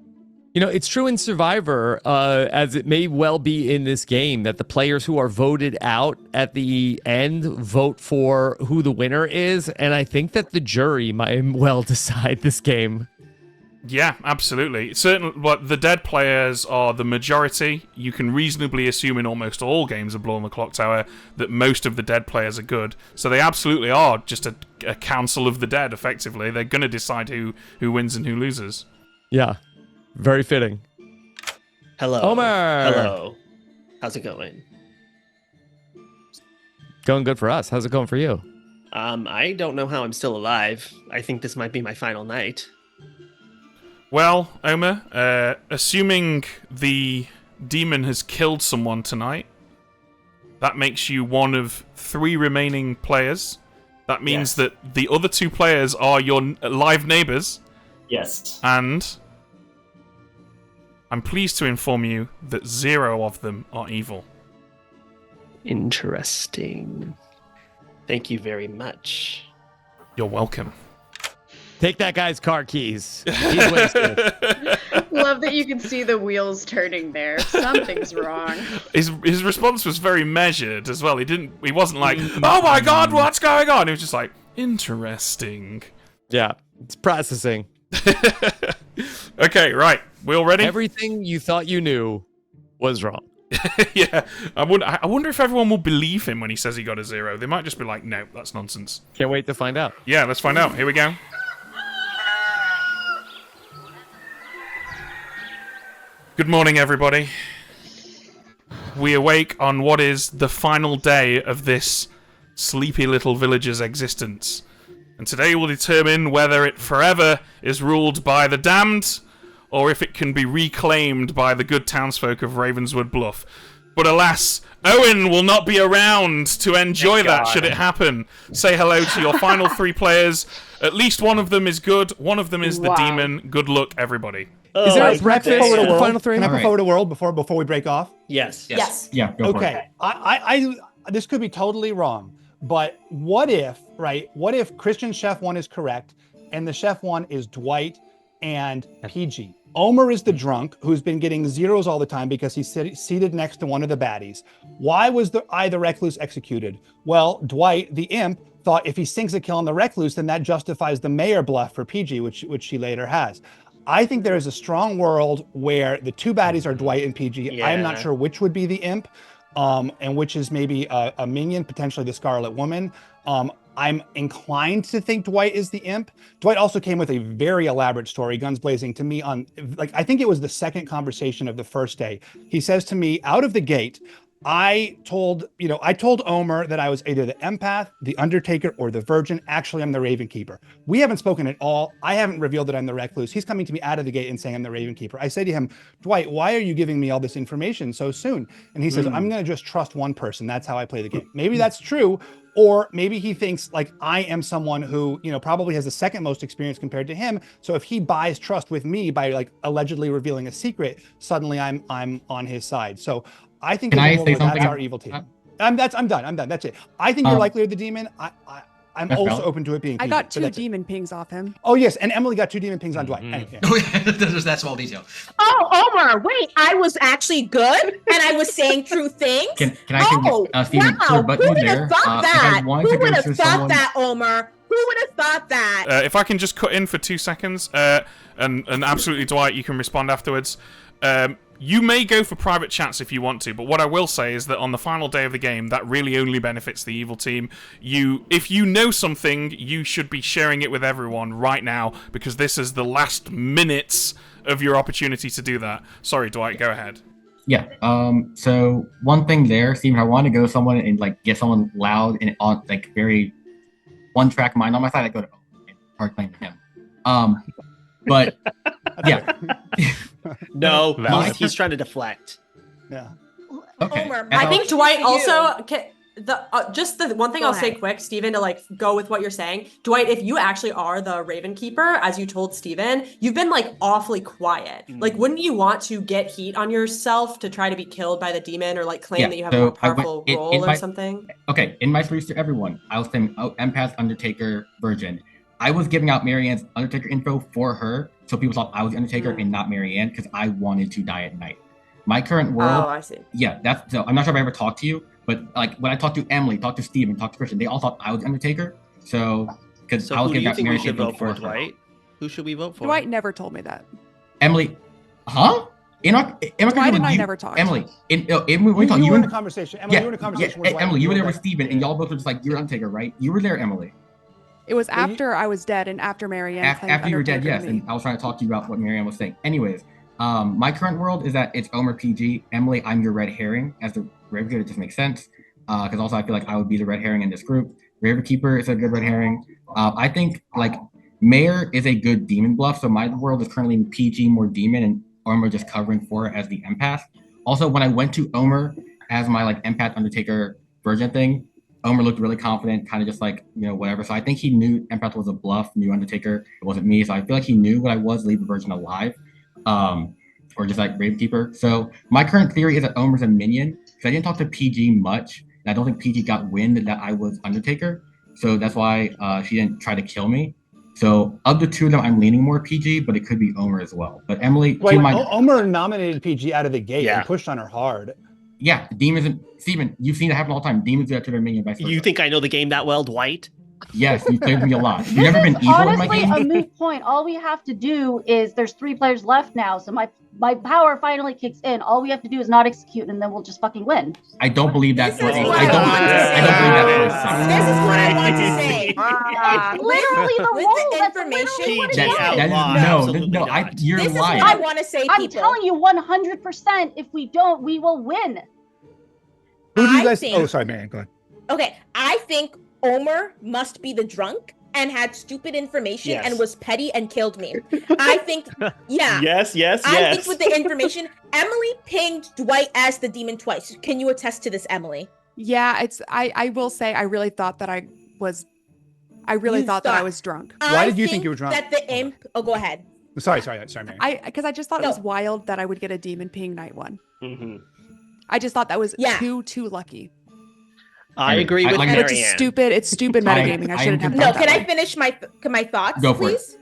It's true in Survivor, as it may well be in this game, that the players who are voted out at the end vote for who the winner is. And I think that the jury might well decide this game. Yeah, absolutely. Certainly, but the dead players are the majority. You can reasonably assume in almost all games of Blood on the Clocktower that most of the dead players are good. So they absolutely are just a council of the dead, effectively. They're going to decide who wins and who loses. Yeah. Very fitting. Hello. Omer. Hello. How's it going? Going good for us. How's it going for you? I don't know how I'm still alive. I think this might be my final night. Well, Omer, assuming the demon has killed someone tonight, that makes you one of 3 remaining players. That means that the other 2 players are your live neighbors. Yes. And I'm pleased to inform you that 0 of them are evil. Interesting. Thank you very much. You're welcome. Take that guy's car keys. He's wasted. Love that you can see the wheels turning there. Something's wrong. His response was very measured as well. He wasn't like, "Oh my god, what's going on?" He was just like, "Interesting." Yeah, it's processing. Okay, right. We all ready? Everything you thought you knew was wrong. Yeah. I wonder if everyone will believe him when he says he got a 0. They might just be like, "No, that's nonsense." Can't wait to find out. Yeah, let's find out. Here we go. Good morning, everybody. We awake on what is the final day of this sleepy little village's existence. And today will determine whether it forever is ruled by the damned, or if it can be reclaimed by the good townsfolk of Ravenswood Bluff. But alas, Owen will not be around to enjoy that should it happen. Say hello to your final 3 players. At least one of them is good, one of them is the demon. Good luck, everybody. Is there a breakfast for the final 3? Can I put forward a world before we break off? Yes. Yeah, go for it. Okay. I this could be totally wrong, but what if Christian Chef 1 is correct and the Chef 1 is Dwight and Peih-Gee? Omer is the drunk who's been getting zeros all the time because he's seated next to one of the baddies. Why was the recluse executed? Well, Dwight, the imp, thought if he sinks a kill on the recluse, then that justifies the mayor bluff for Peih-Gee, which she later has. I think there is a strong world where the 2 baddies are Dwight and Peih-Gee. Yeah. I am not sure which would be the imp, and which is maybe a minion, potentially the Scarlet Woman. I'm inclined to think Dwight is the imp. Dwight also came with a very elaborate story, guns blazing, to me on, I think it was the second conversation of the first day. He says to me out of the gate, I told Omer that I was either the empath, the Undertaker, or the Virgin. Actually, I'm the Raven Keeper. We haven't spoken at all. I haven't revealed that I'm the Recluse. He's coming to me out of the gate and saying I'm the Raven Keeper. I say to him, Dwight, why are you giving me all this information so soon? And he says, I'm going to just trust one person. That's how I play the game. Maybe that's true. Or maybe he thinks like I am someone who, probably has the second most experience compared to him. So if he buys trust with me by like allegedly revealing a secret, suddenly I'm on his side. So I think that's our evil team. I'm done. That's it. I think you're likelier the demon. I'm also open to it being. I got 2 demon pings off him. Oh yes, and Emily got 2 demon pings on Dwight. Anyway. There's that small detail. Oh, Omer, wait, I was actually good and I was saying true things? Can I say, Steven, wow, who would have thought that? Who would have thought that, Omer? Who would have thought that? If I can just cut in for 2 seconds, and absolutely, Dwight, you can respond afterwards. You may go for private chats if you want to, but what I will say is that on the final day of the game, that really only benefits the evil team. If you know something, you should be sharing it with everyone right now, because this is the last minutes of your opportunity to do that. Sorry, Dwight, go ahead. Yeah. So one thing there, Steven, I want to go someone and like get someone loud and on like very one-track mind on my side. I go to hard claim to him. But yeah. No, he's trying to deflect. Yeah. Okay. Omer, I think Dwight also Just the one thing I'll say quick, Steven, to like go with what you're saying. Dwight, if you actually are the Raven Keeper, as you told Steven, you've been like awfully quiet. Like, wouldn't you want to get heat on yourself to try to be killed by the demon or like claim that you have a more powerful role or something? Okay, in my speech to everyone, I was saying empath, Undertaker, Virgin. I was giving out Marianne's Undertaker info for her, so people thought I was the Undertaker and not Marianne, because I wanted to die at night. My current world. Oh, I see. Yeah, that's so. I'm not sure if I ever talked to you, but like when I talked to Emily, talked to Steven, talked to Christian, they all thought I was the Undertaker. So because I was who do giving you out think we Marianne's should info vote for, her. Dwight? Who should we vote for? Dwight never told me that. Emily, huh? Dwight and I never talked. Emily, you were in a conversation. Emily, you were in a conversation with Dwight. Emily, you were there with Steven, and y'all both were just like, you're Undertaker, right? You were there, Emily. It was after I was dead and after Marianne. After you were dead, yes. And I was trying to talk to you about what Marianne was saying. Anyways, my current world is that it's Omer Peih-Gee. Emily, I'm your red herring. As the Raven Keeper, it just makes sense. Because also I feel like I would be the red herring in this group. Raven Keeper is a good red herring. I think like Mayor is a good demon bluff. So my world is currently Peih-Gee more demon and Omer just covering for it as the empath. Also, when I went to Omer as my like empath Undertaker Virgin thing, Omer looked really confident, kind of just like, whatever. So I think he knew empath was a bluff, knew Undertaker, it wasn't me. So I feel like he knew what I was, leave the Virgin alive. Or just like Raven Keeper. So my current theory is that Omer's a minion, because I didn't talk to Peih-Gee much. I don't think Peih-Gee got wind that I was Undertaker. So that's why she didn't try to kill me. So of the two of them, I'm leaning more Peih-Gee, but it could be Omer as well. But Emily, Omer nominated Peih-Gee out of the gate and pushed on her hard. Yeah, demons and Steven, you've seen it happen all the time. Demons do that to their minion. You think I know the game that well, Dwight? Yes, you've played with me a lot. You've never been evil honestly in my game? a moot point. All we have to do is there's 3 players left now, so my power finally kicks in. All we have to do is not execute, and then we'll just fucking win. I don't believe that. This is what I want to say. It's literally the With rule. the That's information. literally what it is. You're This is lying. what I want to say, I'm people. telling you 100%. If we don't, we will win. Who do you I guys? think- Oh, sorry, Marianne. Go ahead. Okay, I think Omer must be the drunk and had stupid information Yes. and was petty and killed me. I think, yeah. Yes. I think with the information, Emily pinged Dwight as the demon twice. Can you attest to this, Emily? Yeah, I will say I really thought that I was drunk. Why did you think you were drunk? That the imp. Oh, go ahead. Sorry, Marianne. Because I just thought it was wild that I would get a demon ping night one. Mm-hmm. I just thought that was too lucky. I agree with And Marianne. it's stupid metagaming. I shouldn't have No, done can that I finish my thoughts, Go for it. please?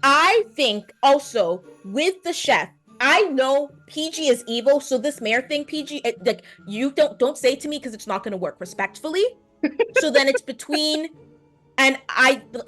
I think also with the chef, I know Peih-Gee is evil, so this mayor thing, Peih-Gee, like you don't say it to me because it's not going to work respectfully. So then it's between,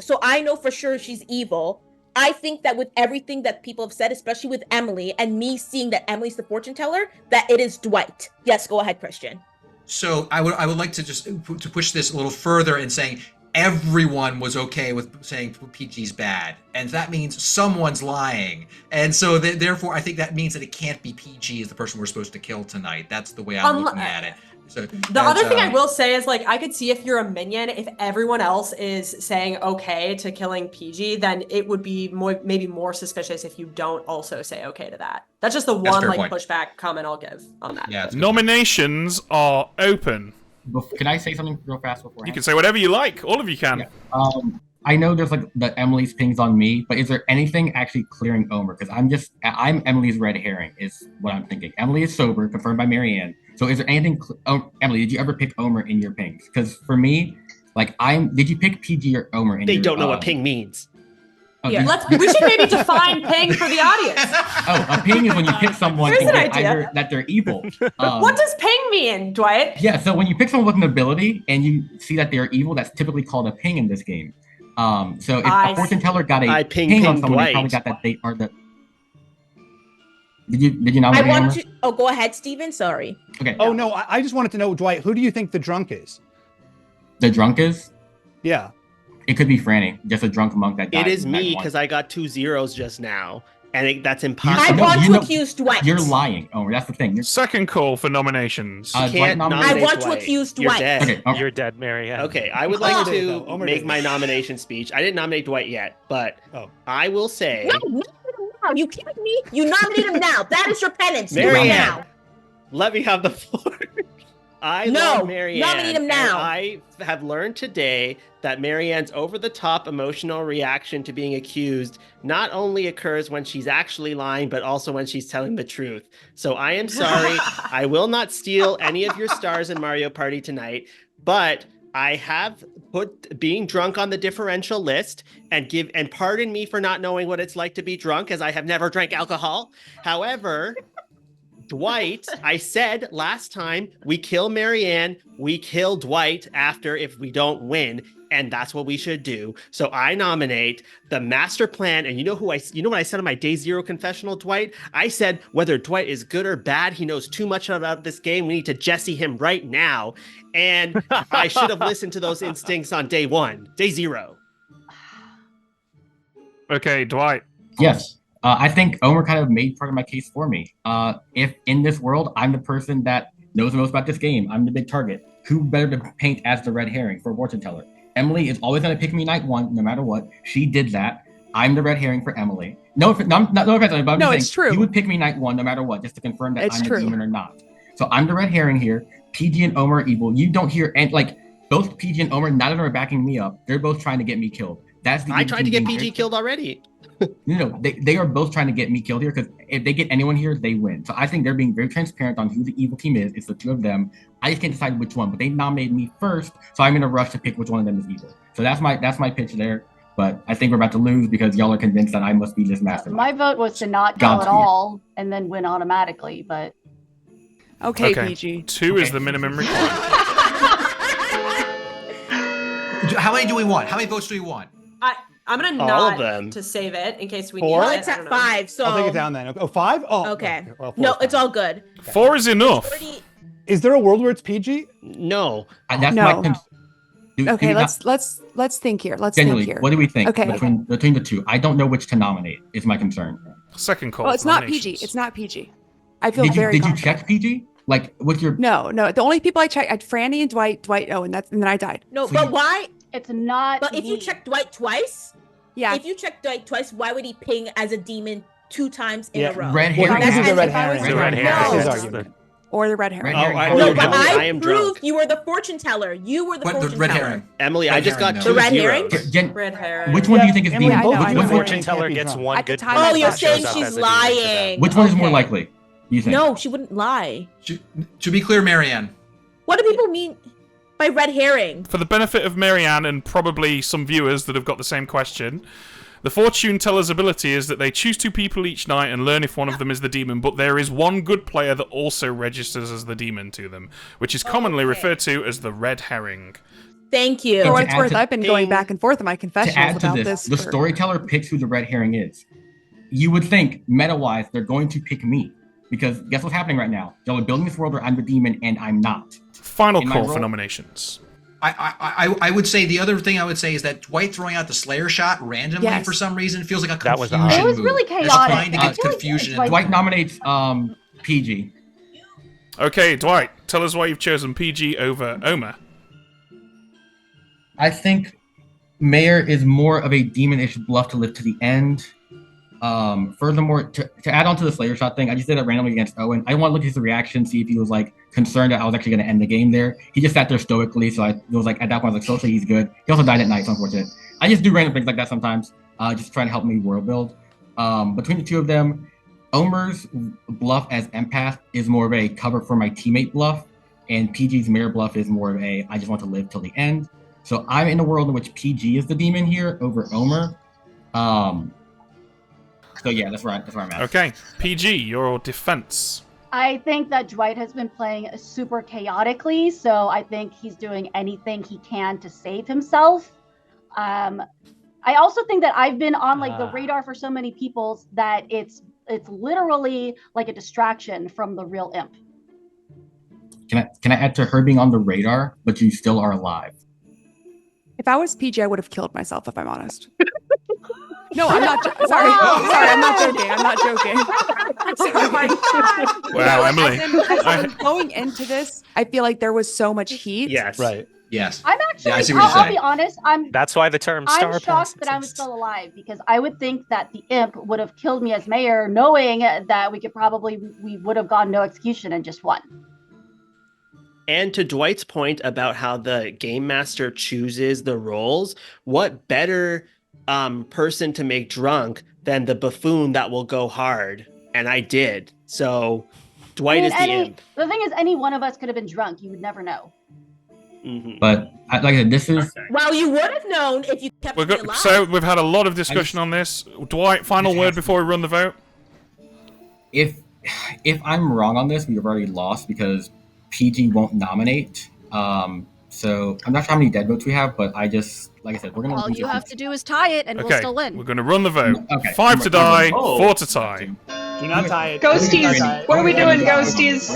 so I know for sure she's evil. I think that with everything that people have said, especially with Emily, and me seeing that Emily's the fortune teller, that it is Dwight. Yes, go ahead, Christian. So I would like to just to push this a little further and saying everyone was okay with saying Peih-Gee's bad, and that means someone's lying, and so therefore I think that means that it can't be Peih-Gee as the person we're supposed to kill tonight. That's the way I'm looking at it. So the other thing I will say is, like, I could see if you're a minion, if everyone else is saying okay to killing Peih-Gee, then it would be maybe more suspicious if you don't also say okay to that. That's just the one like pushback comment I'll give on that. Yeah, nominations are open. Can I say something real fast before? You can say whatever you like. All of you can. Yeah. I know there's like the Emily's pings on me, but is there anything actually clearing Omer? Because I'm Emily's red herring is what I'm thinking. Emily is sober, confirmed by Marianne. So is there anything? Emily, did you ever pick Omer in your pings? Because for me, like did you pick Peih-Gee or Omer in They your? don't know what ping means. Oh, Yeah, we should maybe define ping for the audience. Oh, a ping is when you pick someone Here's and an get idea. either that they're evil. What does ping mean, Dwight? Yeah, so when you pick someone with an ability and you see that they're evil, that's typically called a ping in this game. So if a fortune teller got a ping on someone, they probably got that they are the. Did you nominate I want Omer? to. Oh, go ahead, Steven. Sorry. Okay. Oh no, I just wanted to know, Dwight, who do you think the drunk is? The drunk is? Yeah. It could be Franny, just a drunk monk that died. It is in me Act 1. because I got 2 zeros just now, and that's I impossible. want to accuse Dwight. You're lying, Omer. That's the thing. Second call for nominations. Dwight nominated I want to accuse You're Dwight. dead. Okay, You're dead, Marianne. Okay, I would like to make my nomination speech. I didn't nominate Dwight yet, but I will say. No, you kidding me? You nominate him now. That is your penance. Do it Marianne, now. let me have the floor. I No, love Marianne. nominate him and now. I have learned today that Marianne's over-the-top emotional reaction to being accused not only occurs when she's actually lying, but also when she's telling the truth. So I am sorry. I will not steal any of your stars in Mario Party tonight, but I have put being drunk on the differential list and pardon me for not knowing what it's like to be drunk, as I have never drank alcohol. However, Dwight, I said last time, we kill Marianne, we kill Dwight after if we don't win, and that's what we should do. So I nominate the master plan, and you know what I said on my day 0 confessional, Dwight? I said whether Dwight is good or bad, he knows too much about this game. We need to Jesse him right now. And I should have listened to those instincts on day 1, day 0. Okay, Dwight. Yes. I think Omer kind of made part of my case for me. If in this world, I'm the person that knows the most about this game, I'm the big target. Who better to paint as the red herring for fortune teller? Emily is always going to pick me night 1, no matter what. She did that. I'm the red herring for Emily. No offense, but I'm just it's saying, true. You would pick me night 1, no matter what, just to confirm that It's I'm true. a demon or not. So I'm the red herring here. Peih-Gee and Omer are evil. You don't hear, and like both Peih-Gee and Omer, neither of them are backing me up. They're both trying to get me killed. That's the. I tried to get Peih-Gee killed already. They are both trying to get me killed here because if they get anyone here, they win. So I think they're being very transparent on who the evil team is. It's the two of them. I just can't decide which one, but they nominated me first, so I'm in a rush to pick which one of them is evil. So that's my pitch there. But I think we're about to lose because y'all are convinced that I must be this mastermind. My vote was to not kill at all and then win automatically, but Okay, Peih-Gee. 2 is the minimum requirement. How many do we want? How many votes do we want? I'm gonna All of nod them. to save it in case we Four? need Well, it. it's I at don't know. 5, so I'll take it down then. Oh, 5? Oh, Okay. Well, 4 No, is it's fine. all good. 4 is enough. Is there a world where it's Peih-Gee? No. That's No. Do Okay, we let's think here. Let's Genuinely, think here. what do we think Okay. between the two? I don't know which to nominate. Is my concern. Second call. Well, it's not nominations. Peih-Gee. It's not Peih-Gee. I feel Did you very confident. check Peih-Gee? Like, what's your? No. The only people I checked, I had Franny and Dwight, and then I died. No, but why? it's not. But if you me. check Dwight twice, Yeah. if you check Dwight twice, why would he ping as a demon 2 times in a row? Red Well, herring. this is the That's- red herring. The red herring. No. His That's argument. Or the red herring. Red herring. I No, you're but drunk. I am drunk. proved you were the fortune teller. You were the What, fortune the red teller. herring? Emily, Red I just herring, got no. 2 The red zeros. herring? Red herring. Which one do you think is Emily, being? I know, Which I one- know. The fortune Can't teller be gets wrong. one At the good time, point. I Oh, you're thought saying shows up she's as a demon to them. lying. Which one is more Okay. likely? You think? No, she wouldn't lie. To be clear, Marianne. What do people mean by red herring? For the benefit of Marianne and probably some viewers that have got the same question, the fortune teller's ability is that they choose 2 people each night and learn if one of them is the demon, but there is one good player that also registers as the demon to them, which is commonly referred to as the red herring. Thank you. For what to it's add worth, to- I've been going back and forth in my To confessionals add to about this, this. the for- storyteller picks who the red herring is. You would think, meta-wise, they're going to pick me. Because guess what's happening right now? Y'all are building this world where I'm the demon and I'm not. Final In my call for role- nominations. I would say the other thing I would say is that Dwight throwing out the Slayer shot randomly Yes. for some reason feels like a That was confusion odd. It was move. really They're chaotic. trying to I get feel like confusion. Dwight- Dwight nominates Peih-Gee. Okay, Dwight, tell us why you've chosen Peih-Gee over Omer. I think Mayor is more of a demonish bluff to live to the end. Furthermore, to add on to the Slayer shot thing, I just did it randomly against Owen. I want to look at his reaction, see if he was like concerned that I was actually going to end the game there. He just sat there stoically, so I was like, at that point, I was like, socially, he's good. He also died at night, so unfortunate. I just do random things like that sometimes, just trying to help me world build. Between the two of them, Omer's bluff as empath is more of a cover for my teammate bluff, and Peih-Gee's mirror bluff is more of a I just want to live till the end. So I'm in a world in which Peih-Gee is the demon here over Omer. So yeah, that's where I'm at. Okay, Peih-Gee, your defense. I think that Dwight has been playing super chaotically, so I think he's doing anything he can to save himself. I also think that I've been on like the radar for so many people that it's literally like a distraction from the real imp. Can I add to her being on the radar, but you still are alive? If I was Peih-Gee, I would have killed myself, if I'm honest. No, I'm not. Sorry, I'm not joking. I'm not joking. Wow, Emily. As in going into this, I feel like there was so much heat. Yes. Right. Yes. I'm actually. Yeah, I see what you're I'll saying. be honest. That's why the term I'm star shocked pass that I was exists. still alive because I would think that the imp would have killed me as mayor, knowing that we would have gotten no execution and just won. And to Dwight's point about how the game master chooses the roles, what better person to make drunk than the buffoon that will go hard? And I did. So Dwight is the imp. The thing is, any one of us could have been drunk. You would never know. Mm-hmm. But like I said, this is Well, you would have known if you kept me alive. So we've had a lot of discussion on this. Dwight, final word before we run the vote. if I'm wrong on this, we've already lost because Peih-Gee won't nominate. So I'm not sure how many dead votes we have, but I just like I said, we're gonna. All you have to do is tie it, and we'll Okay, still win. we're going to run the vote. Okay. 5 to die, Oh. 4 to tie. Do not tie it. Ghosties, what are we doing, ghosties?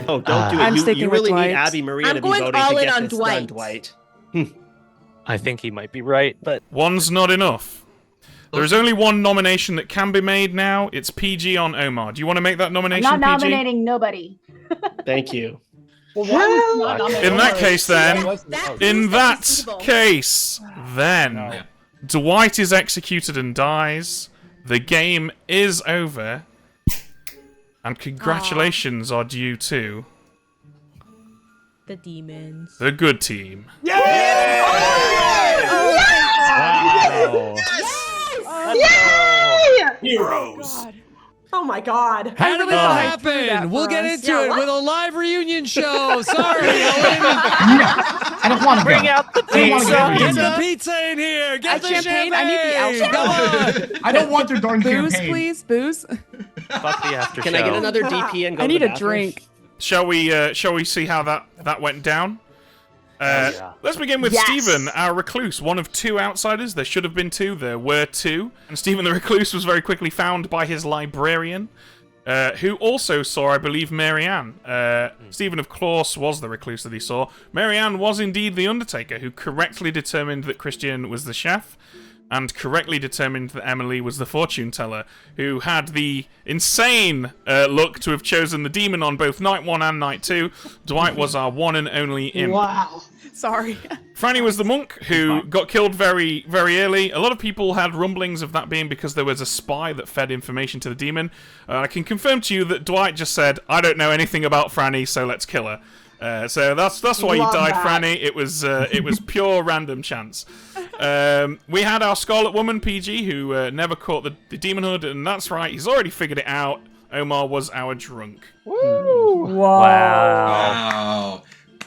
Oh, don't do it. I'm You sticking really with need Dwight. Abby Maria I'm to be going voting all to in get on this Dwight. done, Dwight. I think he might be right, but One's not enough. There is only one nomination that can be made now. It's Peih-Gee on Omar. Do you want to make that I'm nomination, not Peih-Gee? nominating nobody. Thank you. Well, why was not nominated? In that case, then, That in proves that he's evil. case, then, No. Dwight is executed and dies. The game is over. And congratulations are due to The demons. the good team. Wow. Yes! heroes. Oh my God. How did that happen? We'll get into it with a live reunion show. Sorry, Owen. I don't want to bring out the pizza. Get the pizza in here. Get the champagne. I need the alcohol. Come on. I don't want your darn Booze, champagne. please. Booze. Fuck the after Can show. I get another DP and go I to need the a bathroom? drink. Shall we see how that went down? Let's begin with Steven, our recluse, one of 2 outsiders. There should have been 2. There were 2. And Steven the recluse was very quickly found by his librarian, who also saw, I believe, Marianne. Steven, of course, was the recluse that he saw. Marianne was indeed the Undertaker, who correctly determined that Christian was the chef, and correctly determined that Emily was the fortune teller, who had the insane luck to have chosen the demon on both night 1 and night 2. Dwight was our one and only imp. Wow. Sorry. Franny was the monk who got killed very, very early. A lot of people had rumblings of that being because there was a spy that fed information to the demon. I can confirm to you that Dwight just said, I don't know anything about Franny, so let's kill her. So that's why you died, Franny. It was pure random chance. We had our Scarlet Woman, Peih-Gee, who never caught the demon hood, and that's right, he's already figured it out. Omar was our drunk. Woo! Wow.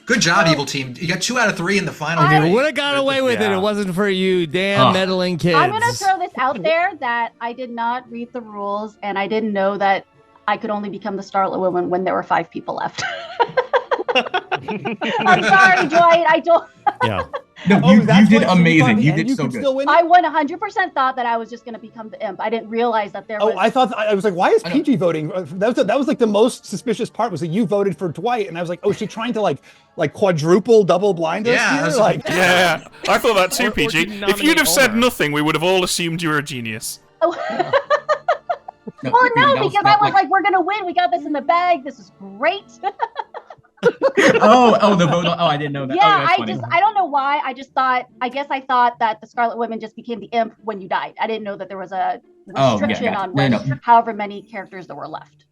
Good job, Evil Team. You got 2 out of 3 in the final. You would have got away with it. It wasn't for you, damn meddling kids. I'm gonna throw this out there that I did not read the rules, and I didn't know that I could only become the Scarlet Woman when there were 5 people left. I'm sorry, Dwight. I don't. Yeah. No, you did amazing. You did so good. I 100% thought that I was just going to become the imp. I didn't realize that there was. I thought I was like, why is Peih-Gee voting? That was like the most suspicious part, was that you voted for Dwight, and I was like, oh, is she trying to like quadruple double blind us? Yeah, here? yeah. I thought that too, Peih-Gee. If you'd have said Omar. nothing, we would have all assumed you were a genius. Well, no, because I was like, we're going to win. We got this in the bag. This is great. the vote. Oh, I didn't know that. Yeah, Oh, I don't know why. I guess I thought that the Scarlet Woman just became the imp when you died. I didn't know that there was a restriction on however many characters there were left.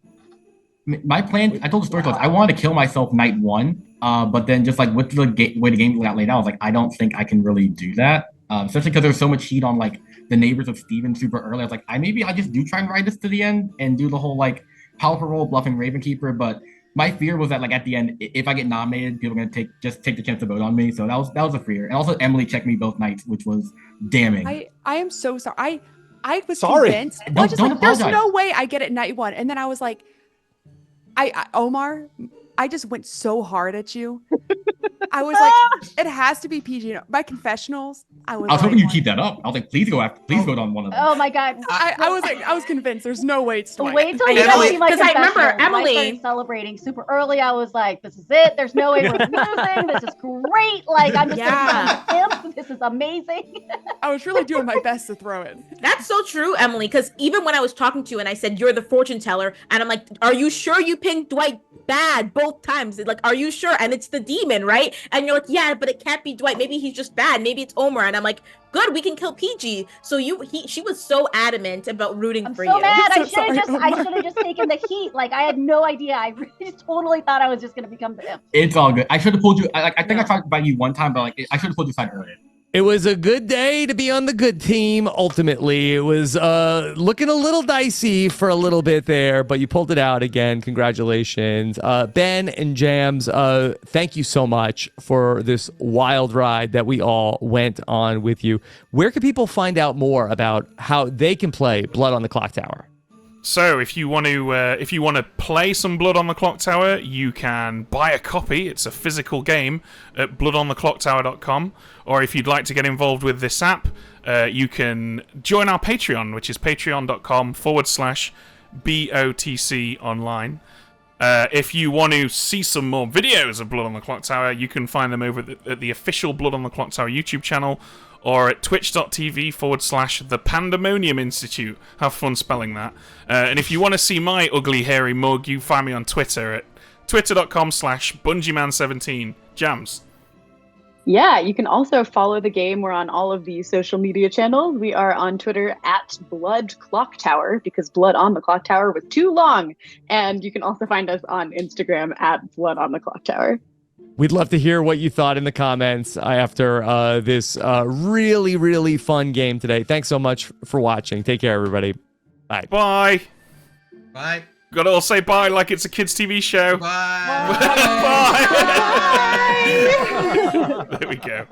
My plan, I told the story, was I wanted to kill myself night 1, but then just like with the way the game got laid out, I was like, I don't think I can really do that, especially because there's so much heat on like the neighbors of Steven super early. I was like, I just do try and ride this to the end and do the whole like powerful role bluffing Ravenkeeper, but my fear was that like at the end, if I get nominated, people are gonna take the chance to vote on me. So that was a fear. And also Emily checked me both nights, which was damning. I am so sorry. I was Sorry. convinced. Don't- I was just don't like, there's apologize. no way I get it night 1. And then I was like, Omar, I just went so hard at you. I was like, it has to be Peih-Gee. My confessionals, I was hoping you'd keep that up. I was like, please vote on one of them. Oh my God. I was convinced there's no way it's Dwight. Wait till you guys see my Because I remember confessional. When I Emily- started celebrating super early. I was like, this is it. There's no way we're losing. This is great. Like, I'm just gonna become an imp. This is amazing. I was really doing my best to throw it. That's so true, Emily, because even when I was talking to you and I said, you're the fortune teller, and I'm like, are you sure you picked Dwight bad both times? Like, are you sure? And it's the demon, right? And you're like, yeah, but it can't be Dwight. Maybe he's just bad. Maybe it's Omar. And I'm like, good, we can kill Peih-Gee. So she was so adamant about rooting for So you. mad. I should have just taken the heat. Like, I had no idea. I really totally thought I was just gonna become the imp. It's all good. I should have pulled you. I think I tried to buy you one time, but like I should have pulled you aside earlier. It was a good day to be on the good team. Ultimately, it was looking a little dicey for a little bit there, but you pulled it out again. Congratulations. Ben and Jams, thank you so much for this wild ride that we all went on with you. Where can people find out more about how they can play Blood on the Clocktower? So, if you want to play some Blood on the Clocktower, you can buy a copy. It's a physical game at bloodontheclocktower.com. Or if you'd like to get involved with this app, you can join our Patreon, which is patreon.com/BOTC online. If you want to see some more videos of Blood on the Clocktower, you can find them over at the official Blood on the Clocktower YouTube channel, or at twitch.tv/the Pandemonium Institute. Have fun spelling that. And if you want to see my ugly, hairy mug, you find me on Twitter at twitter.com/bungieman17. Jams. Yeah, you can also follow the game. We're on all of the social media channels. We are on Twitter at Blood Clocktower, because Blood on the Clocktower was too long. And you can also find us on Instagram at Blood on the Clocktower. We'd love to hear what you thought in the comments after this really, really fun game today. Thanks so much for watching. Take care, everybody. Bye. Bye. Bye. Gotta all say bye like it's a kids' TV show. Bye. Bye. There we go.